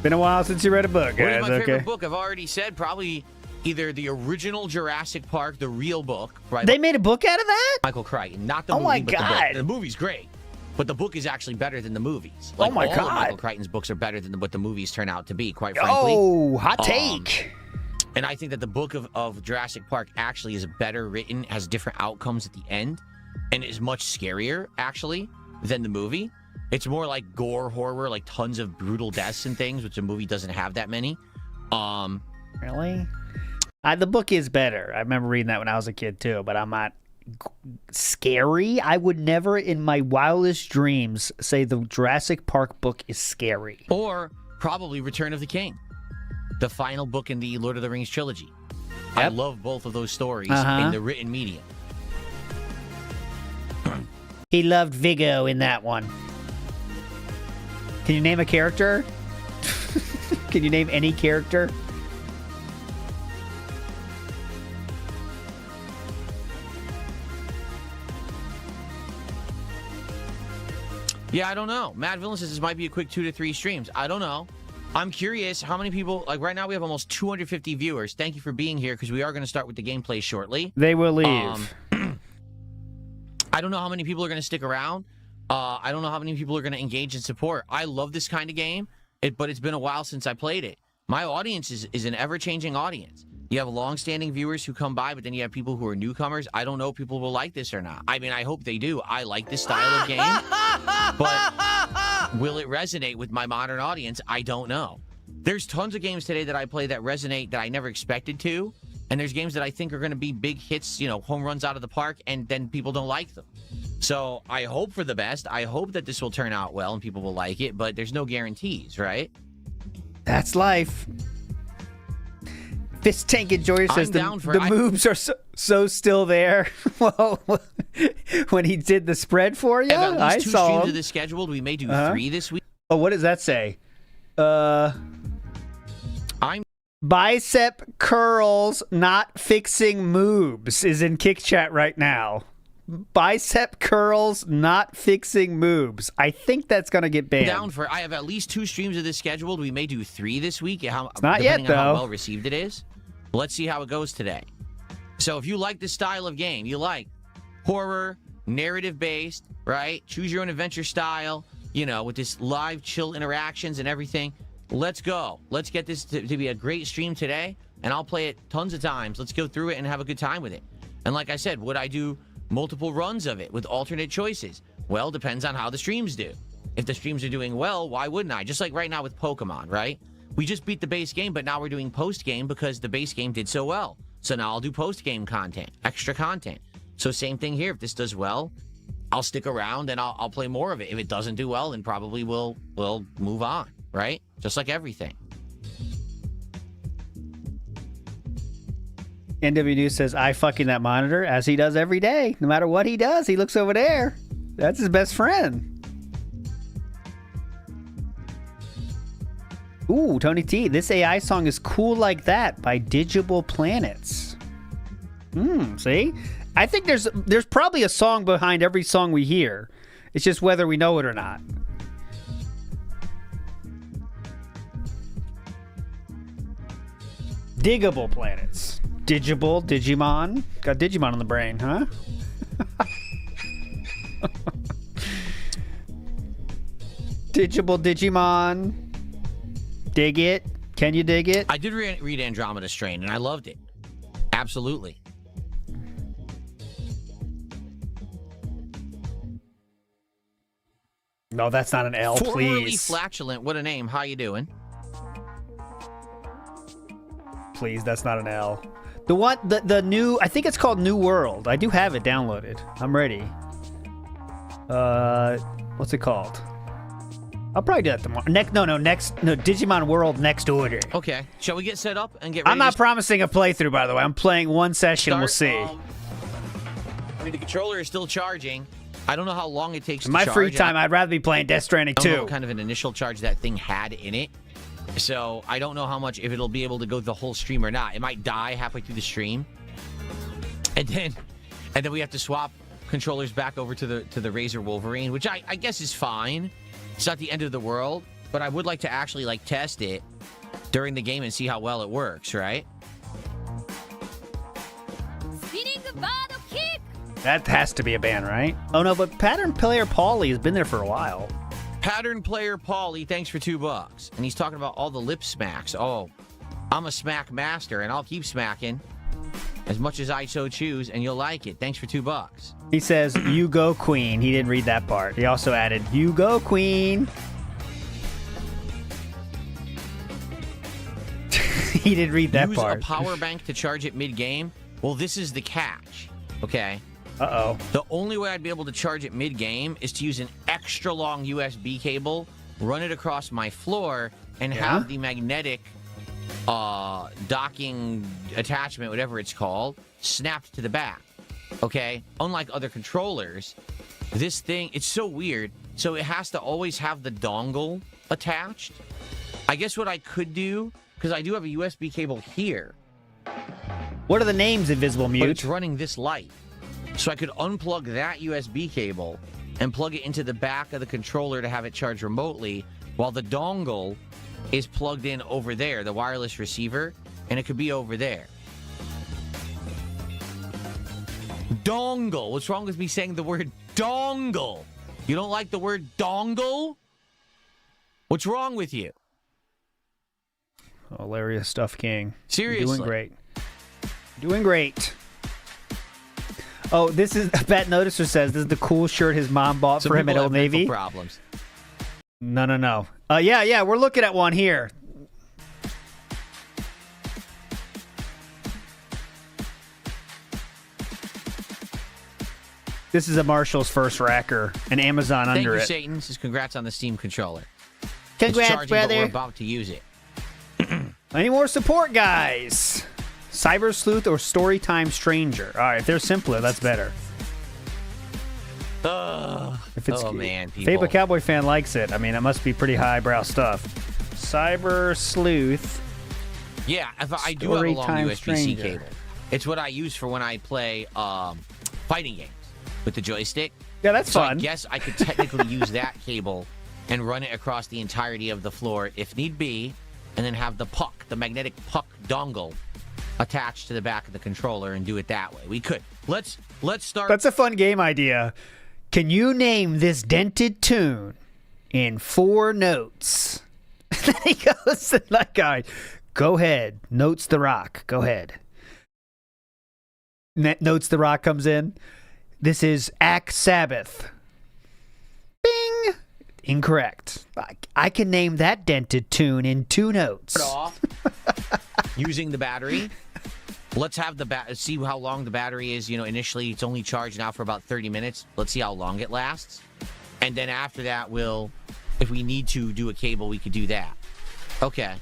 Been a while since you read a book, guys. What is my favorite book? I've already said probably either the original Jurassic Park, the real book. Right? They made a book out of that? Michael Crichton, not the movie, my but God. the book. The movie's great, but the book is actually better than the movies. Oh my all God. Of Michael Crichton's books are better than what the movies turn out to be, quite frankly. Oh, hot take. And I think that the book of Jurassic Park actually is better written, has different outcomes at the end, and is much scarier, actually, than the movie. It's more like gore horror, like tons of brutal deaths and things, which the movie doesn't have that many. Really? The book is better. I remember reading that when I was a kid, too, but I'm not scary. I would never in my wildest dreams say the Jurassic Park book is scary. Or probably Return of the King, the final book in the Lord of the Rings trilogy. Yep. I love both of those stories in the written medium. He loved Viggo in that one. Can you name a character? Can you name any character? Yeah, I don't know. Mad Villain says this might be a quick 2 to 3 streams. I don't know. I'm curious how many people, like right now we have almost 250 viewers. Thank you for being here because we are going to start with the gameplay shortly. They will leave. I don't know how many people are going to stick around. I don't know how many people are going to engage and support. I love this kind of game, but it's been a while since I played it. My audience is an ever-changing audience. You have long-standing viewers who come by, but then you have people who are newcomers. I don't know if people will like this or not. I mean, I hope they do. I like this style of game, but will it resonate with my modern audience? I don't know. There's tons of games today that I play that resonate that I never expected to, and there's games that I think are going to be big hits, you know, home runs out of the park, and then people don't like them. So I hope for the best. I hope that this will turn out well and people will like it, but there's no guarantees, right? That's life. Fist Tank Enjoyer says the moves are so still there. Well, when he did the spread for you, at least I two saw streams him. of this scheduled. We may do 3 this week. Oh, what does that say? I'm bicep curls not fixing moves is in Kick Chat right now. Bicep curls not fixing moves. I think that's gonna get banned. Down for. I have at least 2 streams of this scheduled. We may do 3 this week. It's not depending yet, on how though. well received it is. Let's see how it goes today. So if you like this style of game, you like horror, narrative based, right? Choose your own adventure style. you know, with this live chill interactions and everything. Let's go. Let's get this to be a great stream today, and I'll play it tons of times. Let's go through it and have a good time with it. And like I said, would I do multiple runs of it with alternate choices? Well, depends on how the streams do. If the streams are doing well, why wouldn't I? Just like right now with Pokemon, right? We just beat the base game, but now we're doing post-game because the base game did so well. So now I'll do post-game content, extra content. So same thing here. If this does well, I'll stick around and I'll play more of it. If it doesn't do well, then probably we'll move on, right? Just like everything. NW News says, I fucking that monitor, as he does every day. No matter what he does, he looks over there. That's his best friend. Ooh, Tony T, this AI song is Cool Like That by Digital Planets. See? I think there's probably a song behind every song we hear. It's just whether we know it or not. Diggable Planets. Digimon. Got Digimon on the brain, huh? Digimon. Dig it? Can you dig it? I did read Andromeda Strain, and I loved it. Absolutely. No, that's not an L, Formerly please. Flatulent, what a name. How you doing? Please, that's not an L. The one, the new, I think it's called New World. I do have it downloaded. I'm ready. What's it called? I'll probably do that tomorrow. Digimon World Next Order. Okay. Shall we get set up and get ready? I'm not promising a playthrough, by the way. I'm playing one session. We'll see. I mean, the controller is still charging. I don't know how long it takes to My charge. free time, I'd rather be playing Death Stranding 2. I don't know what kind of an initial charge that thing had in it. So I don't know how much, if it'll be able to go the whole stream or not. It might die halfway through the stream. And then we have to swap controllers back over to the Razer Wolverine, which I guess is fine. It's not the end of the world, but I would like to actually like test it during the game and see how well it works, right? That has to be a ban, right? Oh no, but Pattern Player Paulie has been there for a while. Pattern Player Paulie, thanks for $2. And he's talking about all the lip smacks. Oh, I'm a smack master, and I'll keep smacking as much as I so choose, and you'll like it. Thanks for $2. He says, you go, Queen. He didn't read that part. He also added, you go, Queen. He didn't read that part. Use a power bank to charge it mid-game? Well, this is the catch, okay? Uh-oh. The only way I'd be able to charge it mid-game is to use an extra long USB cable, run it across my floor, and have the magnetic docking attachment, whatever it's called, snapped to the back. Okay? Unlike other controllers, this thing, it's so weird. So it has to always have the dongle attached. I guess what I could do, because I do have a USB cable here. What are the names, Invisible Mute? But it's running this light. So I could unplug that USB cable and plug it into the back of the controller to have it charge remotely, while the dongle is plugged in over there, the wireless receiver, and it could be over there. Dongle. What's wrong with me saying the word dongle? You don't like the word dongle? What's wrong with you? Hilarious stuff, King. Seriously. You're doing great. Doing great. Oh, this is, Bat Noticer says, this is the cool shirt his mom bought for him at Old Navy. Problems. No. Yeah, we're looking at one here. This is a Marshall's first racker, and Amazon under it. Thank you, Satan. This is congrats on the Steam controller. Congrats, it's charging, brother. But we're about to use it. Any more support, guys? Cyber Sleuth or Storytime Stranger? All right, if they're simpler, that's better. If it's, man, people. Faber Cowboy fan likes it. I mean, it must be pretty highbrow stuff. Cyber Sleuth. Yeah, I do have a long USB-C Stranger. cable. It's what I use for when I play fighting games with the joystick. Yeah, that's so fun. I guess I could technically use that cable and run it across the entirety of the floor if need be, and then have the puck, the magnetic puck dongle, attached to the back of the controller and do it that way. We could. Let's start. That's a fun game idea. Can you name this dented tune? in 4 notes. Then he goes to that guy. Go ahead. Notes the Rock. Go ahead. Notes the Rock comes in. This is Ack Sabbath. Bing. Incorrect. I can name that Dented tune in 2 notes. Using the battery. Let's have see how long the battery is. You know, initially it's only charged now for about 30 minutes. Let's see how long it lasts. And then after that, if we need to do a cable, we could do that. Okay.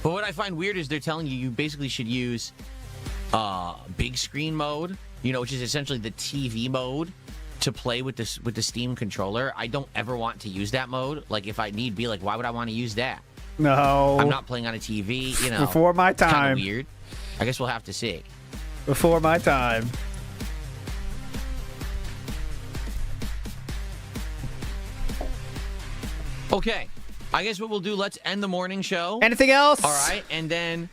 But what I find weird is they're telling you basically should use big screen mode, you know, which is essentially the TV mode to play with the Steam controller. I don't ever want to use that mode. Like, if I need be, like, why would I want to use that? No. I'm not playing on a TV, you know. Before my time. Kind of weird. I guess we'll have to see. Before my time. Okay. I guess what we'll do, let's end the morning show. Anything else? All right. And then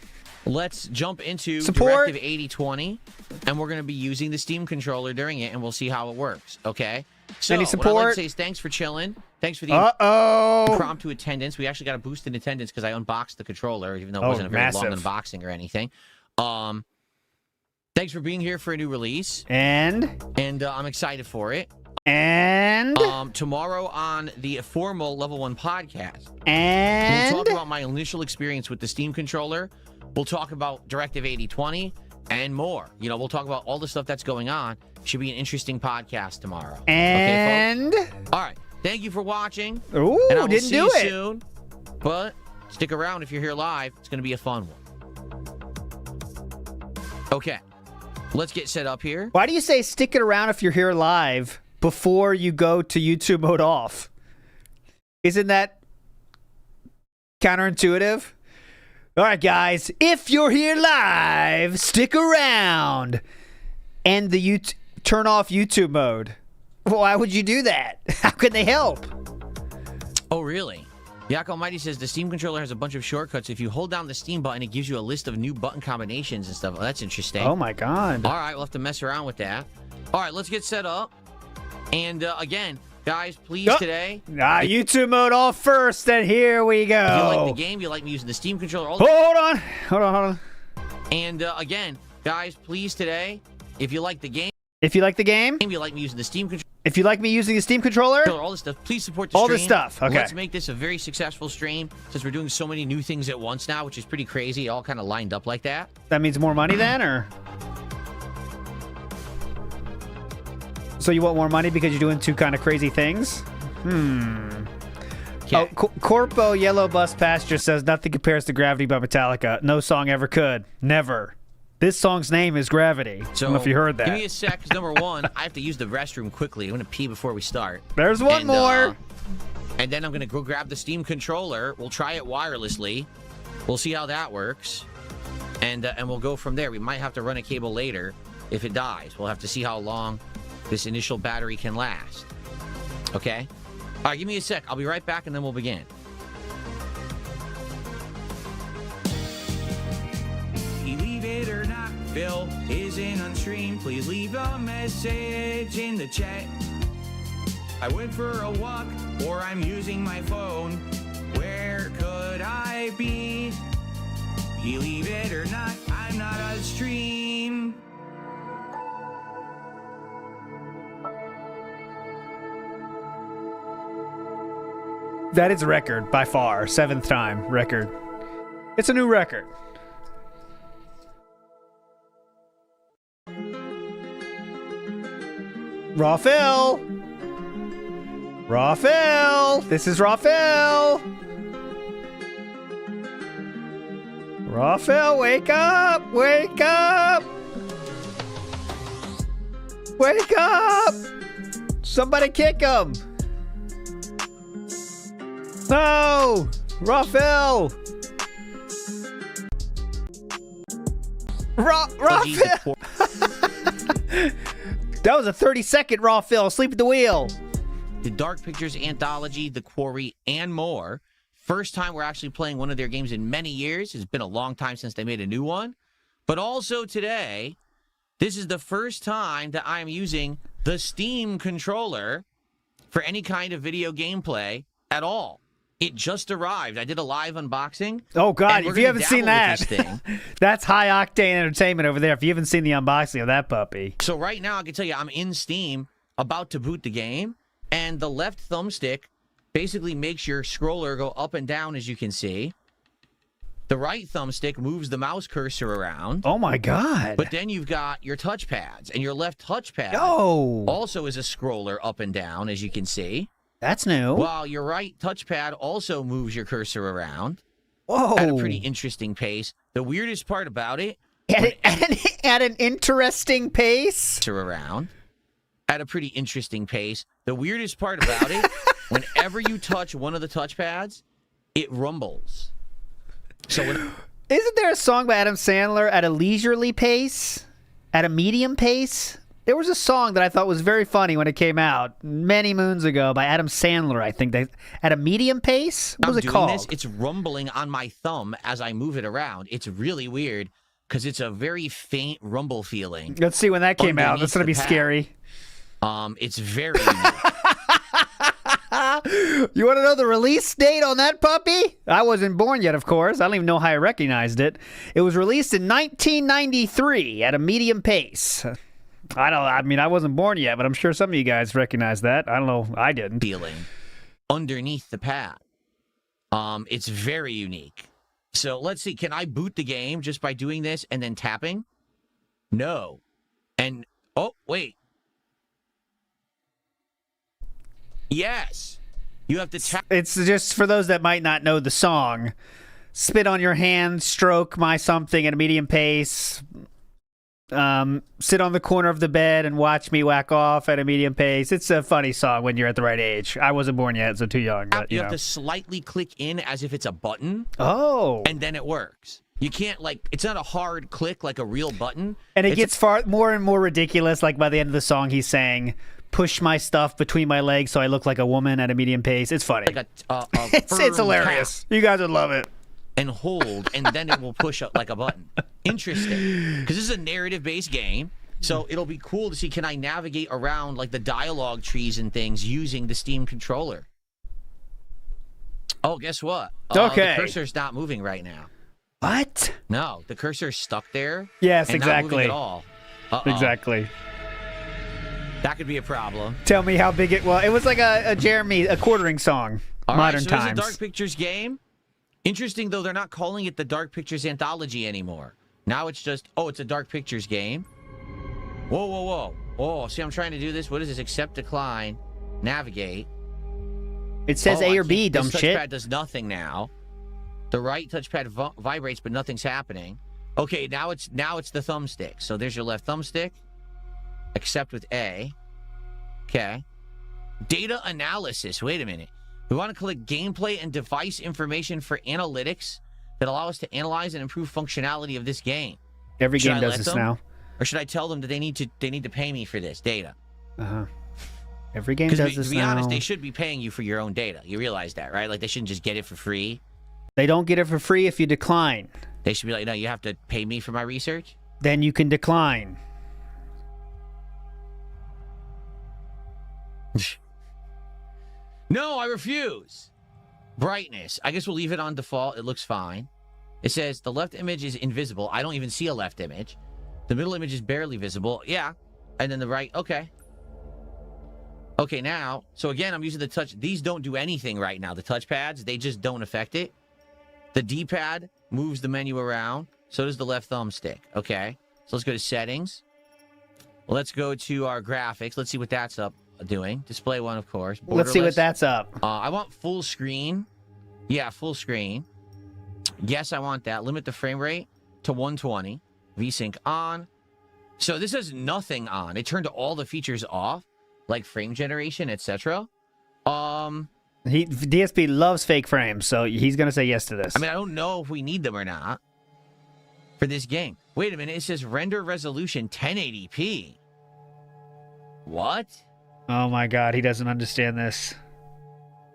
let's jump into Support. Directive 8020. And we're going to be using the Steam controller during it, and we'll see how it works. Okay? So, Any support? what I'd like to say is thanks for chilling. Thanks for the impromptu attendance. We actually got a boost in attendance because I unboxed the controller, even though it wasn't a very long unboxing or anything. Thanks for being here for a new release. And I'm excited for it. And tomorrow on the formal Level 1 podcast. And we'll talk about my initial experience with the Steam controller. We'll talk about Directive 8020 and more. You know, we'll talk about all the stuff that's going on. Should be an interesting podcast tomorrow. And okay, folks? All right. Thank you for watching. Ooh, and I will didn't see do you it. soon. But stick around if you're here live. It's going to be a fun one. Okay. Let's get set up here. Why do you say stick it around if you're here live before you go to YouTube mode off? Isn't that counterintuitive? All right, guys, if you're here live, stick around. And turn off YouTube mode. Why would you do that? How can they help? Oh, really? Yak Almighty says the Steam controller has a bunch of shortcuts. If you hold down the Steam button, it gives you a list of new button combinations and stuff. Oh, that's interesting. Oh, my God. All right, we'll have to mess around with that. All right, let's get set up. And again, guys, please today. YouTube mode off first, and here we go. If you like the game, you like me using the Steam controller. Hold on. And again, guys, please today, if you like the game. If you like the game. You like me using the Steam controller. If you like me using the Steam controller. All this stuff, please support the stream. All this stuff, okay. Let's make this a very successful stream, since we're doing so many new things at once now, which is pretty crazy. It all kind of lined up like that. That means more money then, or? So you want more money because you're doing 2 kind of crazy things? Okay. Oh, Corpo Yellow Bus Pasture says nothing compares to Gravity by Metallica. No song ever could. Never. This song's name is Gravity. So, I don't know if you heard that. Give me a sec, because number 1, I have to use the restroom quickly. I'm going to pee before we start. There's one more. And then I'm going to go grab the Steam controller. We'll try it wirelessly. We'll see how that works. And we'll go from there. We might have to run a cable later if it dies. We'll have to see how long this initial battery can last. Okay? All right, give me a sec. I'll be right back, and then we'll begin. Believe it or not, Phil isn't on stream. Please leave a message in the chat. I went for a walk, or I'm using my phone. Where could I be? Believe it or not, I'm not on stream. That is a record, by far. 7th time record. It's a new record. Raw Phil! Raw Phil! This is Raw Phil! Raw Phil, wake up! Wake up! Wake up! Somebody kick him! No! Raphael! Raphael! That was a 30-second Raphael. Sleep at the wheel. The Dark Pictures Anthology, The Quarry, and more. First time we're actually playing one of their games in many years. It's been a long time since they made a new one. But also today, this is the first time that I am using the Steam controller for any kind of video gameplay at all. It just arrived. I did a live unboxing. Oh, God, if you haven't seen that, thing. that's high-octane entertainment over there if you haven't seen the unboxing of that puppy. So right now, I can tell you, I'm in Steam, about to boot the game, and the left thumbstick basically makes your scroller go up and down, as you can see. The right thumbstick moves the mouse cursor around. Oh, my God. But then you've got your touchpads, and your left touchpad also is a scroller up and down, as you can see. That's new. While your right touchpad also moves your cursor around. Whoa. At a pretty interesting pace. The weirdest part about it... At an interesting pace? ...around. At a pretty interesting pace. The weirdest part about it, whenever you touch one of the touchpads, it rumbles. So Isn't there a song by Adam Sandler, at a leisurely pace? At a medium pace? There was a song that I thought was very funny when it came out many moons ago by Adam Sandler, I think. At a medium pace? What was it called? This, it's rumbling on my thumb as I move it around. It's really weird because it's a very faint rumble feeling. Let's see when that came out. That's going to be scary. It's very unique. You want to know the release date on that puppy? I wasn't born yet, of course. I don't even know how I recognized it. It was released in 1993 at a medium pace. I mean, I wasn't born yet, but I'm sure some of you guys recognize that. I don't know. I didn't. Feeling underneath the pad. It's very unique. So let's see. Can I boot the game just by doing this and then tapping? No. And, oh, wait. Yes. You have to tap. It's just for those that might not know the song. Spit on your hand, stroke my something at a medium pace. Sit on the corner of the bed and watch me whack off at a medium pace. It's a funny song when you're at the right age. I wasn't born yet, so too young. But, you have to slightly click in as if it's a button. Oh. And then it works. You can't, like, it's not a hard click like a real button. And it gets more and more ridiculous. Like by the end of the song, he's saying, push my stuff between my legs so I look like a woman at a medium pace. It's funny. Like it's hilarious. You guys would love it. And hold, and then it will push up like a button. Interesting. Because this is a narrative-based game, so it'll be cool to see, can I navigate around like the dialogue trees and things using the Steam controller? Oh, guess what? Okay. The cursor's not moving right now. What? No, the cursor's stuck there. Yes, and exactly. Not moving at all. Exactly. That could be a problem. Tell me how big it was. It was like a quartering song. All Modern right, so times. It's a Dark Pictures game. Interesting, though, they're not calling it the Dark Pictures Anthology anymore. Now it's just, oh, it's a Dark Pictures game. Whoa, whoa, whoa. Oh, see, I'm trying to do this. What is this? Accept, decline, navigate. It says A or B, dumb this shit. touchpad does nothing now. The right touchpad vibrates, but nothing's happening. Okay, now it's the thumbstick. So there's your left thumbstick. Accept with A. Okay. Data analysis. Wait a minute. We want to collect gameplay and device information for analytics that allow us to analyze and improve functionality of this game. Every game does this now. Or should I tell them that they need to pay me for this data? Every game does this now. To be honest, they should be paying you for your own data. You realize that, right? Like, they shouldn't just get it for free. They don't get it for free if you decline. They should be like, no, you have to pay me for my research? Then you can decline. No, I refuse. Brightness. I guess we'll leave it on default. It looks fine. It says the left image is invisible. I don't even see a left image. The middle image is barely visible. Yeah. And then the right. Okay. Okay, now. So again, I'm using the touch. These don't do anything right now. The touchpads, they just don't affect it. The D-pad moves the menu around. So does the left thumbstick. Okay. So let's go to settings. Let's go to our graphics. Let's see what that's up doing. Display one, of course. Borderless. Let's see what that's up. I want full screen. Yeah, full screen. Yes, I want that. Limit the frame rate to 120. VSync on. So this has nothing on. It turned all the features off, like frame generation, etc. DSP loves fake frames, so he's gonna say yes to this. I mean, I don't know if we need them or not for this game. Wait a minute. It says render resolution 1080p. What? Oh my god, he doesn't understand this.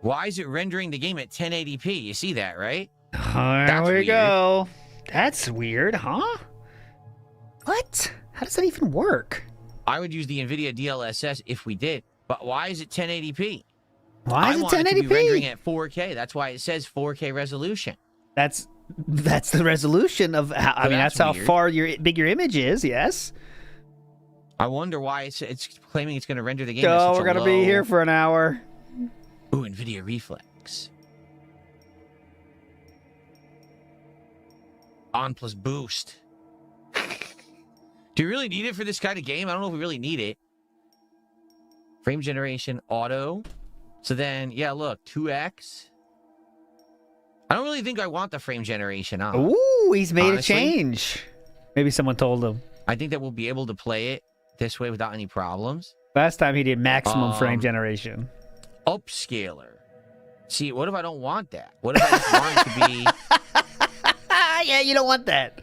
Why is it rendering the game at 1080p? You see that, right? There we go. That's weird, huh? What? How does that even work? I would use the NVIDIA DLSS if we did, but why is it 1080p? Why is it 1080p? I want it to be rendering at 4K. That's why it says 4K resolution. That's the resolution of how, I mean, that's how far big your image is, yes. I wonder why it's claiming it's going to render the game. Oh, we're going to be here for an hour. Ooh, NVIDIA Reflex. On plus boost. Do you really need it for this kind of game? I don't know if we really need it. Frame generation, auto. So then, yeah, look, 2x. I don't really think I want the frame generation on. Ooh, he's made a change. Maybe someone told him. I think that we'll be able to play it this way without any problems. Last time he did maximum frame generation. Upscaler. See, what if I don't want that? What if I just want it to be... Yeah, you don't want that.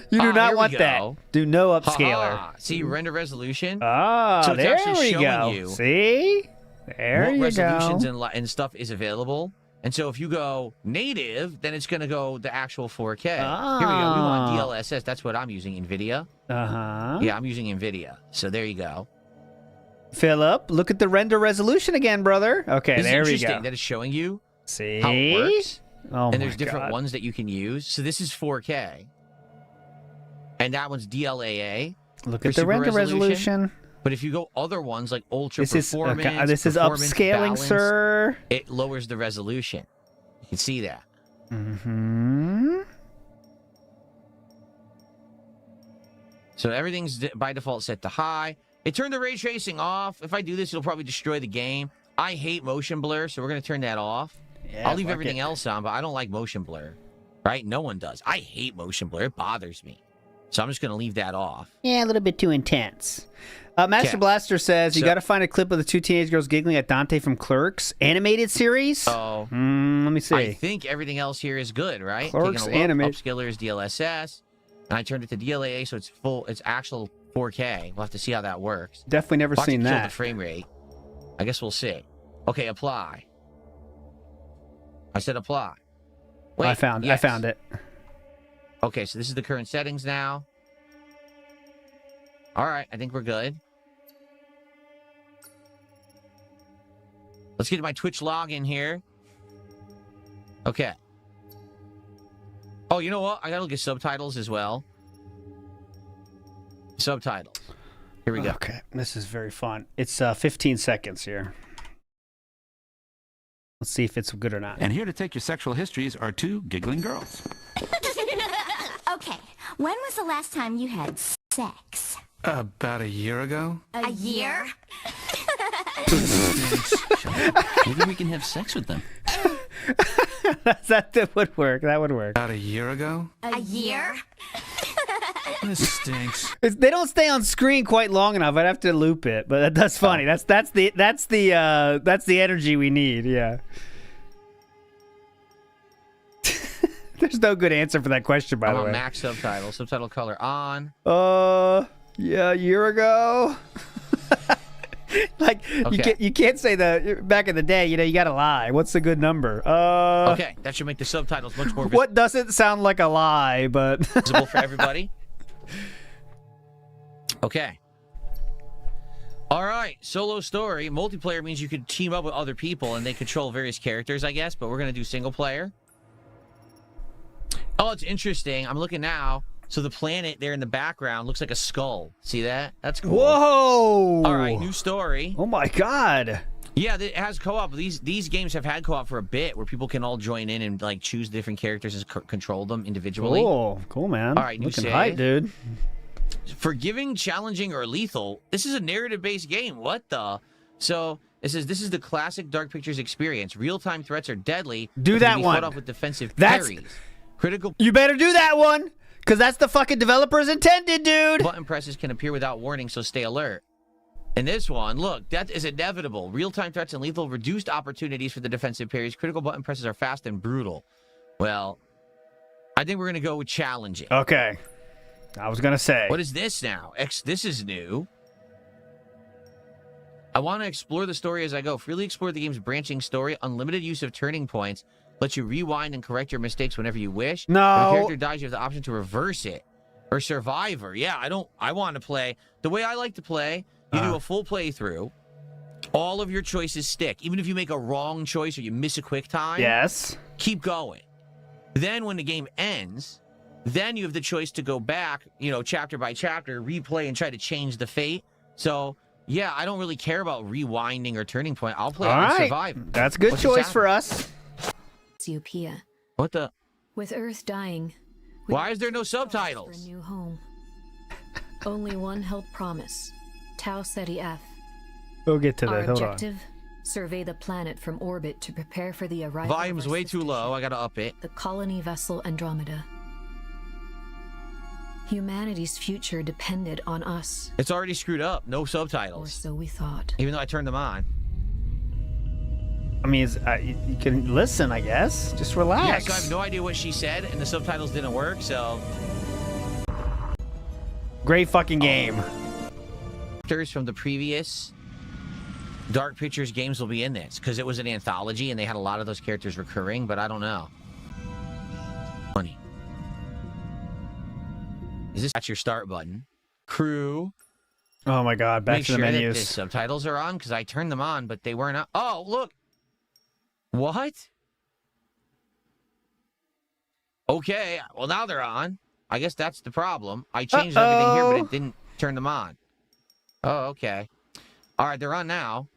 You do not want that. Do no upscaler. Ha-ha. See, render resolution. Ah, so it's there actually we showing go. you See? There what you resolutions go. and stuff is available. And so if you go native, then it's going to go the actual 4K. Here we go. We want DLSS. That's what I'm using, NVIDIA. Uh-huh. Yeah, I'm using NVIDIA. So there you go. Philip, look at the render resolution again, brother. Okay, Isn't there it we interesting go. that it's showing you See? how it works? Oh, and there's my different God. ones that you can use. So this is 4K. And that one's DLAA. Look for at the super render resolution. But if you go other ones like ultra This is performance, this is performance upscaling, balance, sir. it lowers the resolution. You can see that. Mm-hmm. So everything's by default set to high. It turned the ray tracing off. If I do this, it'll probably destroy the game. I hate motion blur, so we're going to turn that off. Yeah, I'll leave fuck everything it. else on, but I don't like motion blur. Right? No one does. I hate motion blur. It bothers me. So I'm just going to leave that off. Yeah, a little bit too intense. Master Okay. Blaster says, you So- got to find a clip of the two teenage girls giggling at Dante from Clerks animated series. Oh. Let me see. I think everything else here is good, right? Clerks Taking a look, animate. upscaler is DLSS. And I turned it to DLAA, so it's full. It's actual 4K. We'll have to see how that works. Definitely never Watch it seen kill that. the frame rate. I guess we'll see. Okay, apply. I said apply. Wait, I found yes. it. Okay, so this is the current settings now. All right, I think we're good. Let's get my Twitch login here. Okay. Oh, you know what? I gotta look at subtitles as well. Subtitles. Here we go. Okay, this is very fun. It's 15 seconds here. Let's see if it's good or not. And here to take your sexual histories are two giggling girls. Okay, when was the last time you had sex? About a year ago. A year? Maybe we can have sex with them. That would work. That would work. About a year ago. A year? This stinks. They don't stay on screen quite long enough. I'd have to loop it, but that's funny. That's the energy we need. Yeah. There's no good answer for that question, by I'm the on way. max subtitle. Subtitle color on. Yeah, a year ago. Like Okay. you can't say back in the day. You know, you gotta lie. What's a good number? Okay, that should make the subtitles much more What doesn't sound like a lie, but visible for everybody. Okay. All right, solo story. Multiplayer means you could team up with other people and they control various characters, I guess, but we're going to do single player. Oh, it's interesting. I'm looking now. So the planet there in the background looks like a skull. See that? That's cool. Whoa! All right, new story. Oh my god. Yeah, it has co-op. These games have had co-op for a bit where people can all join in and like choose different characters and control them individually. Cool, man. All right, new looking save. hype, dude. Forgiving, challenging, or lethal. This is a narrative-based game. What the? So it says this is the classic Dark Pictures experience. Real-time threats are deadly. Do but that can be one. fought off with defensive That's- parries. Critical You better do that one, because that's the fucking developers intended, dude. button presses can appear without warning, so stay alert. In this one, look, that is inevitable. Real-time threats and lethal reduced opportunities for the defensive parries. Critical button presses are fast and brutal. Well, I think we're going to go with challenging. Okay. I was gonna say. What is this now? This is new. I want to explore the story as I go. Freely explore the game's branching story. Unlimited use of turning points. Lets you rewind and correct your mistakes whenever you wish. No. If a character dies, you have the option to reverse it. Or Survivor. Yeah, I want to play. The way I like to play, you do a full playthrough. All of your choices stick. Even if you make a wrong choice or you miss a quick time. Yes. Keep going. Then when the game ends, then you have the choice to go back, chapter by chapter, replay, and try to change the fate. So, yeah, I don't really care about rewinding or turning point. I'll play on Survive. That's a good choice for us. Ethiopia. What the? With Earth dying. Why is there no For subtitles? a new home. Only one held promise. Tau Ceti F. We'll get to Our that. Hold on. objective: survey the planet from orbit to prepare for the arrival. Volume's way too low. I gotta up it. The colony vessel Andromeda. Humanity's future depended on us. It's already screwed up. No Or subtitles. so we thought. Even though I turned them on. I mean, you can listen, I guess. Just relax. Yeah, so I have no idea what she said, and the subtitles didn't work, so... Great fucking game. Characters from the previous Dark Pictures games will be in this, because it was an anthology, and they had a lot of those characters recurring, but I don't know. Funny. Is this... That's your start button. Crew. Oh my god, back Make to the sure that menus. the subtitles are on, because I turned them on, but they weren't on. Oh, look! What? Okay, well now they're on. I guess that's the problem. I changed everything here, but it didn't turn them on. Oh, okay. All right, they're on now.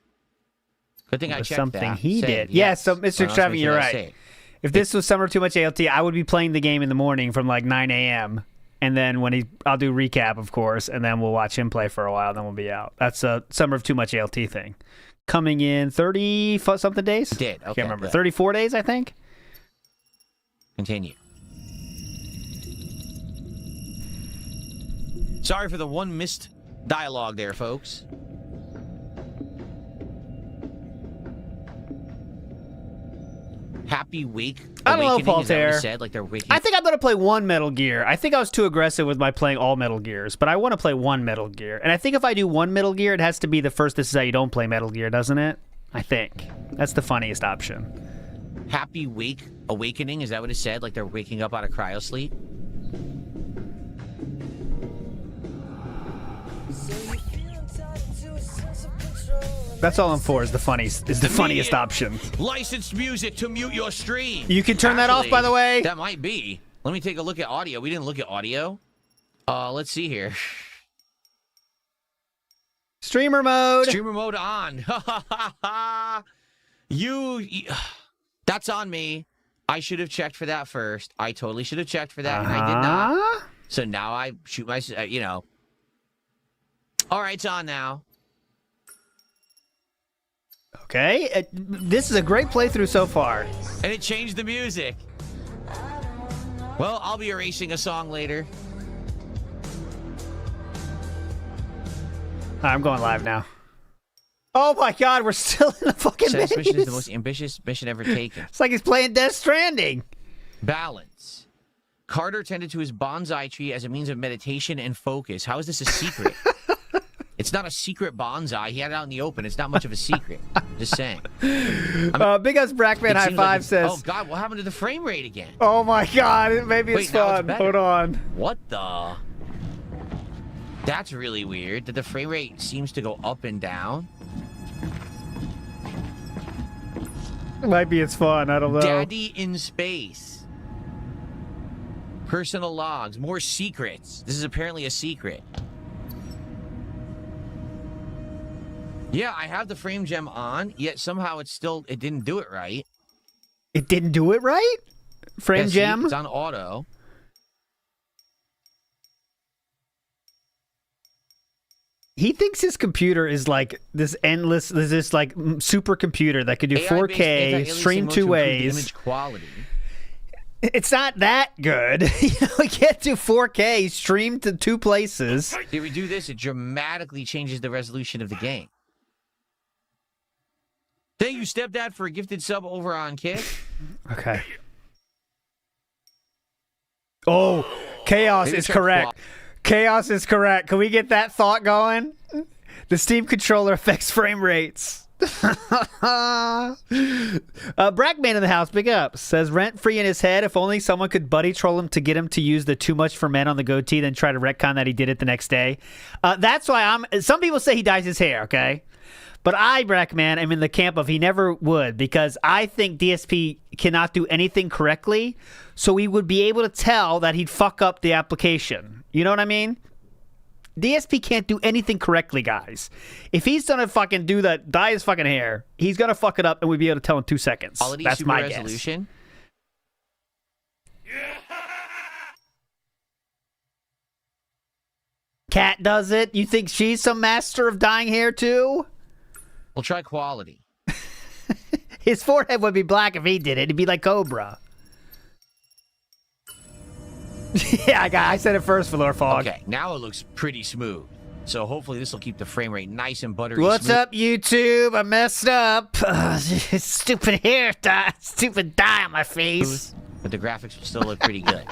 Good thing I checked something that. he Saved, did. yes. Yeah, so Mr. Well, Extravagant, you're right. saved. If this was Summer Too Much ALT, I would be playing the game in the morning from like 9 a.m. And then I'll do recap, of course, and then we'll watch him play for a while, then we'll be out. That's a Summer of Too Much ALT thing. Coming in 30-something days? Did, okay. Can't remember. Good. 34 days, I think? Continue. Sorry for the one missed dialogue there, folks. Happy Wake I don't know, Awakening, is that what Paul it Ter. said? Like they're waking. I think I'm going to play one Metal Gear. I think I was too aggressive with my playing all Metal Gears, but I want to play one Metal Gear. And I think if I do one Metal Gear, it has to be the first This Is How You Don't Play Metal Gear, doesn't it? I think. That's the funniest option. Happy Wake Awakening, is that what it said? Like they're waking up out of cryosleep? That's all I'm for is the funniest option. Licensed music to mute your stream. You can turn that off, by the way. That might be. Let me take a look at audio. We didn't look at audio. Let's see here. Streamer mode. Streamer mode on. That's on me. I should have checked for that first. I totally should have checked for that, and I did not. So now I shoot my, All right, it's on now. Okay, this is a great playthrough so far. And it changed the music. Well, I'll be erasing a song later. I'm going live now. Oh my god, we're still in the fucking This mission is the maze. most ambitious mission ever taken. It's like he's playing Death Stranding. Balance. Carter tended to his bonsai tree as a means of meditation and focus. How is this a secret? It's not a secret bonsai. He had it out in the open. It's not much of a secret. Just saying. Big Us Brackman High Five says... Oh, God, what happened to the frame rate again? Oh my god, maybe it's Wait, now fun. better. Hold on. What the? That's really weird. That the frame rate seems to go up and down. Maybe it's fun. I don't know. Daddy in space. Personal logs. More secrets. This is apparently a secret. Yeah, I have the frame gem on, yet somehow it didn't do it right. It didn't do it right? Frame Yeah, see, gem? it's on auto. He thinks his computer is like this like supercomputer that could do 4K, stream two ways. Image quality. It's not that good. We can't do 4K, stream to two places. If we do this, it dramatically changes the resolution of the game. Thank you, Stepdad, for a gifted sub over on Kick. Okay. Oh, chaos Maybe is check correct. Chaos is correct. Can we get that thought going? The Steam controller affects frame rates. Brackman in the house, big up, says rent free in his head. If only someone could buddy troll him to get him to use the too much for men on the goatee, then try to retcon that he did it the next day. That's why some people say he dyes his hair, okay? But I, Brackman, am in the camp of he never would, because I think DSP cannot do anything correctly, so he would be able to tell that he'd fuck up the application. You know what I mean? DSP can't do anything correctly, guys. If he's gonna fucking do that, dye his fucking hair, he's gonna fuck it up, and we'd be able to tell in 2 seconds. Quality That's super my resolution. guess. Kat does it. You think she's some master of dyeing hair too? We'll try quality. His forehead would be black if he did it. It'd be like Cobra. Yeah, I said it first, Valor Fog. Okay, now it looks pretty smooth. So hopefully this will keep the frame rate nice and buttery What's smooth. up, YouTube? I messed up. Stupid hair dye. Stupid dye on my face. But the graphics still look pretty good.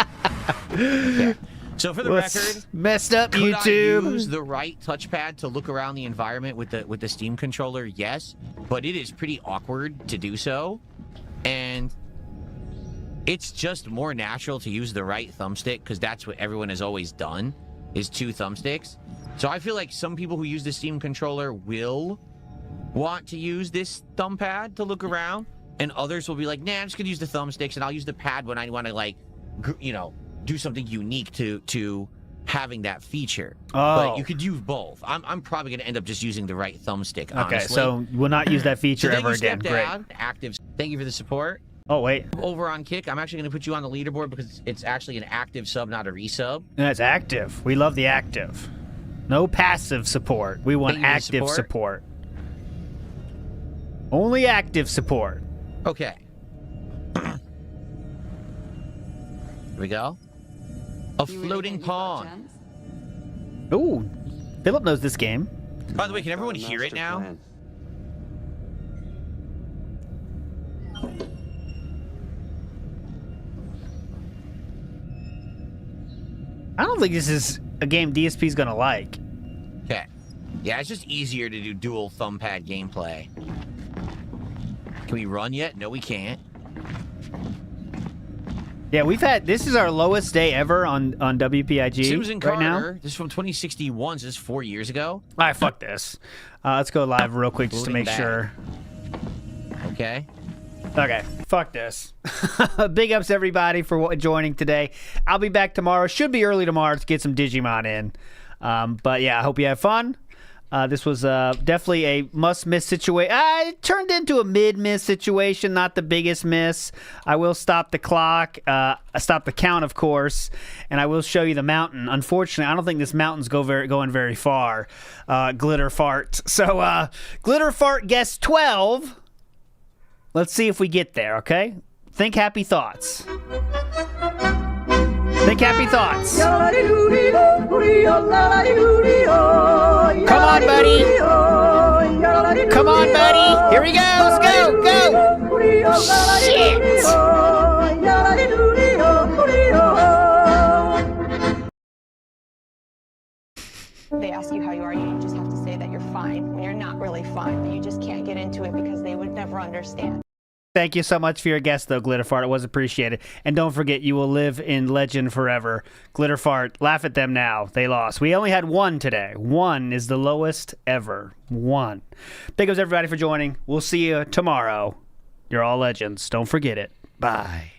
Okay. So for the record, messed up, could YouTube? I use the right touchpad to look around the environment with the Steam controller? Yes, but it is pretty awkward to do so, and it's just more natural to use the right thumbstick because that's what everyone has always done, is 2 thumbsticks. So I feel like some people who use the Steam controller will want to use this thumb pad to look around, and others will be like, nah, I'm just gonna use the thumbsticks and I'll use the pad when I want to, like, you know, do something unique to having that feature. Oh. But you could use both. I'm probably going to end up just using the right thumbstick, honestly. Okay, so we'll not use that feature So ever you again. stepped Great. down, active. Thank you for the support. Oh, wait. Over on Kick, I'm actually going to put you on the leaderboard because it's actually an active sub, not a resub. That's active. We love the active. No passive support. We want Thank you for the active support. Only active support. Okay. Here we go. A floating pond. Ooh, Philip knows this game. By the way, can everyone hear it now? I don't think this is a game DSP's gonna like. Okay. Yeah, it's just easier to do dual thumb pad gameplay. Can we run yet? No, we can't. Yeah, this is our lowest day ever on WPIG Susan right now. Carter, this is from 2061, so this is 4 years ago. All right, fuck this. Let's go live real quick just to Loading make back. sure. Okay. Okay, fuck this. Big ups everybody for joining today. I'll be back tomorrow. Should be early tomorrow to get some Digimon in. But yeah, I hope you have fun. This was definitely a must-miss situation. It turned into a mid-miss situation, not the biggest miss. I will stop the clock, stop the count, of course, and I will show you the mountain. Unfortunately, I don't think this mountain's going very far. Glitter Fart. So, Glitter Fart guess 12. Let's see if we get there, okay? Think happy thoughts. Think happy thoughts. Come on, buddy. Come on, buddy. Here we go. Let's go. Go. Shit. They ask you how you are, you just have to say that you're fine when you're not really fine, but you just can't get into it because they would never understand. Thank you so much for your guest, though, Glitterfart. It was appreciated. And don't forget, you will live in legend forever. Glitterfart, laugh at them now. They lost. We only had 1 today. 1 is the lowest ever. 1. Big ups, everybody, for joining. We'll see you tomorrow. You're all legends. Don't forget it. Bye.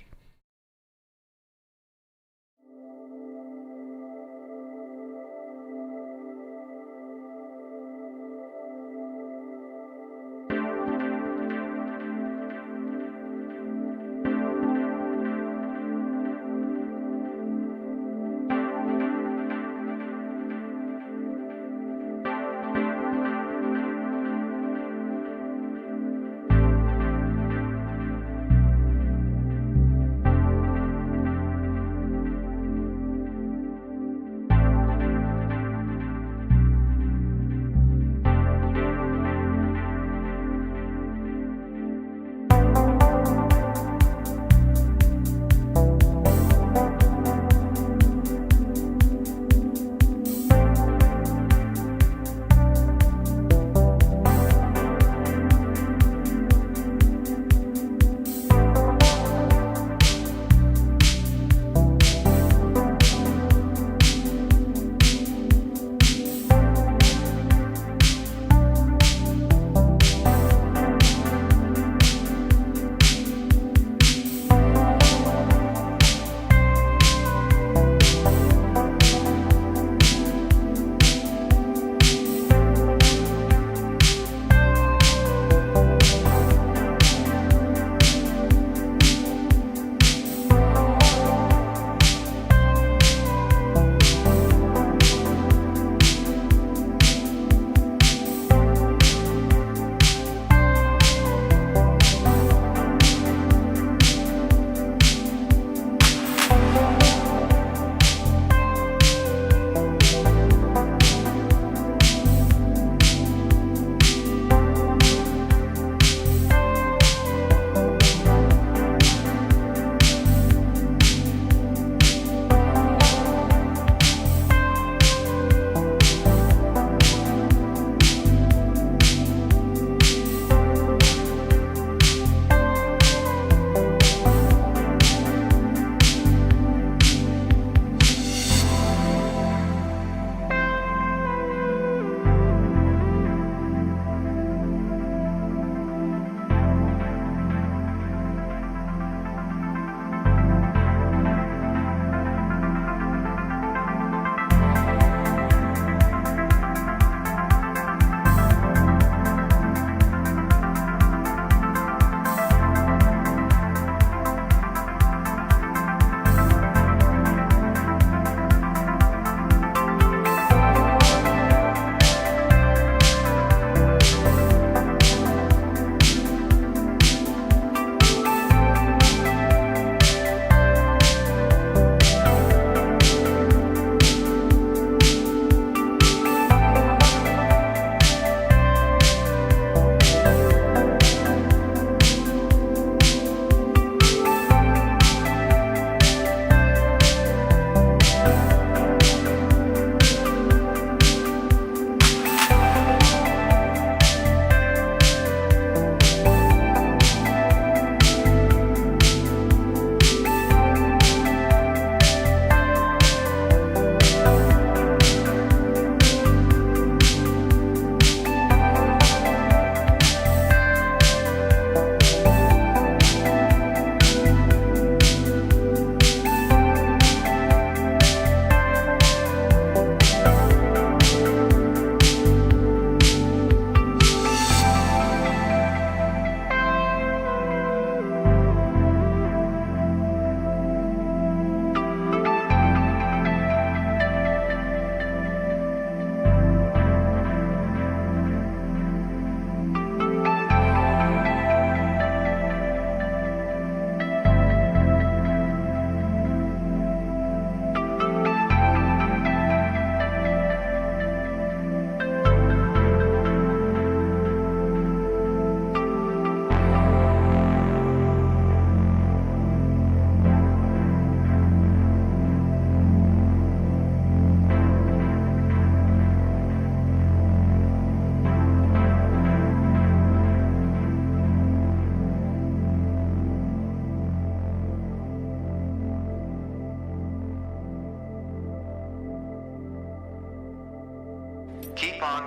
Keep on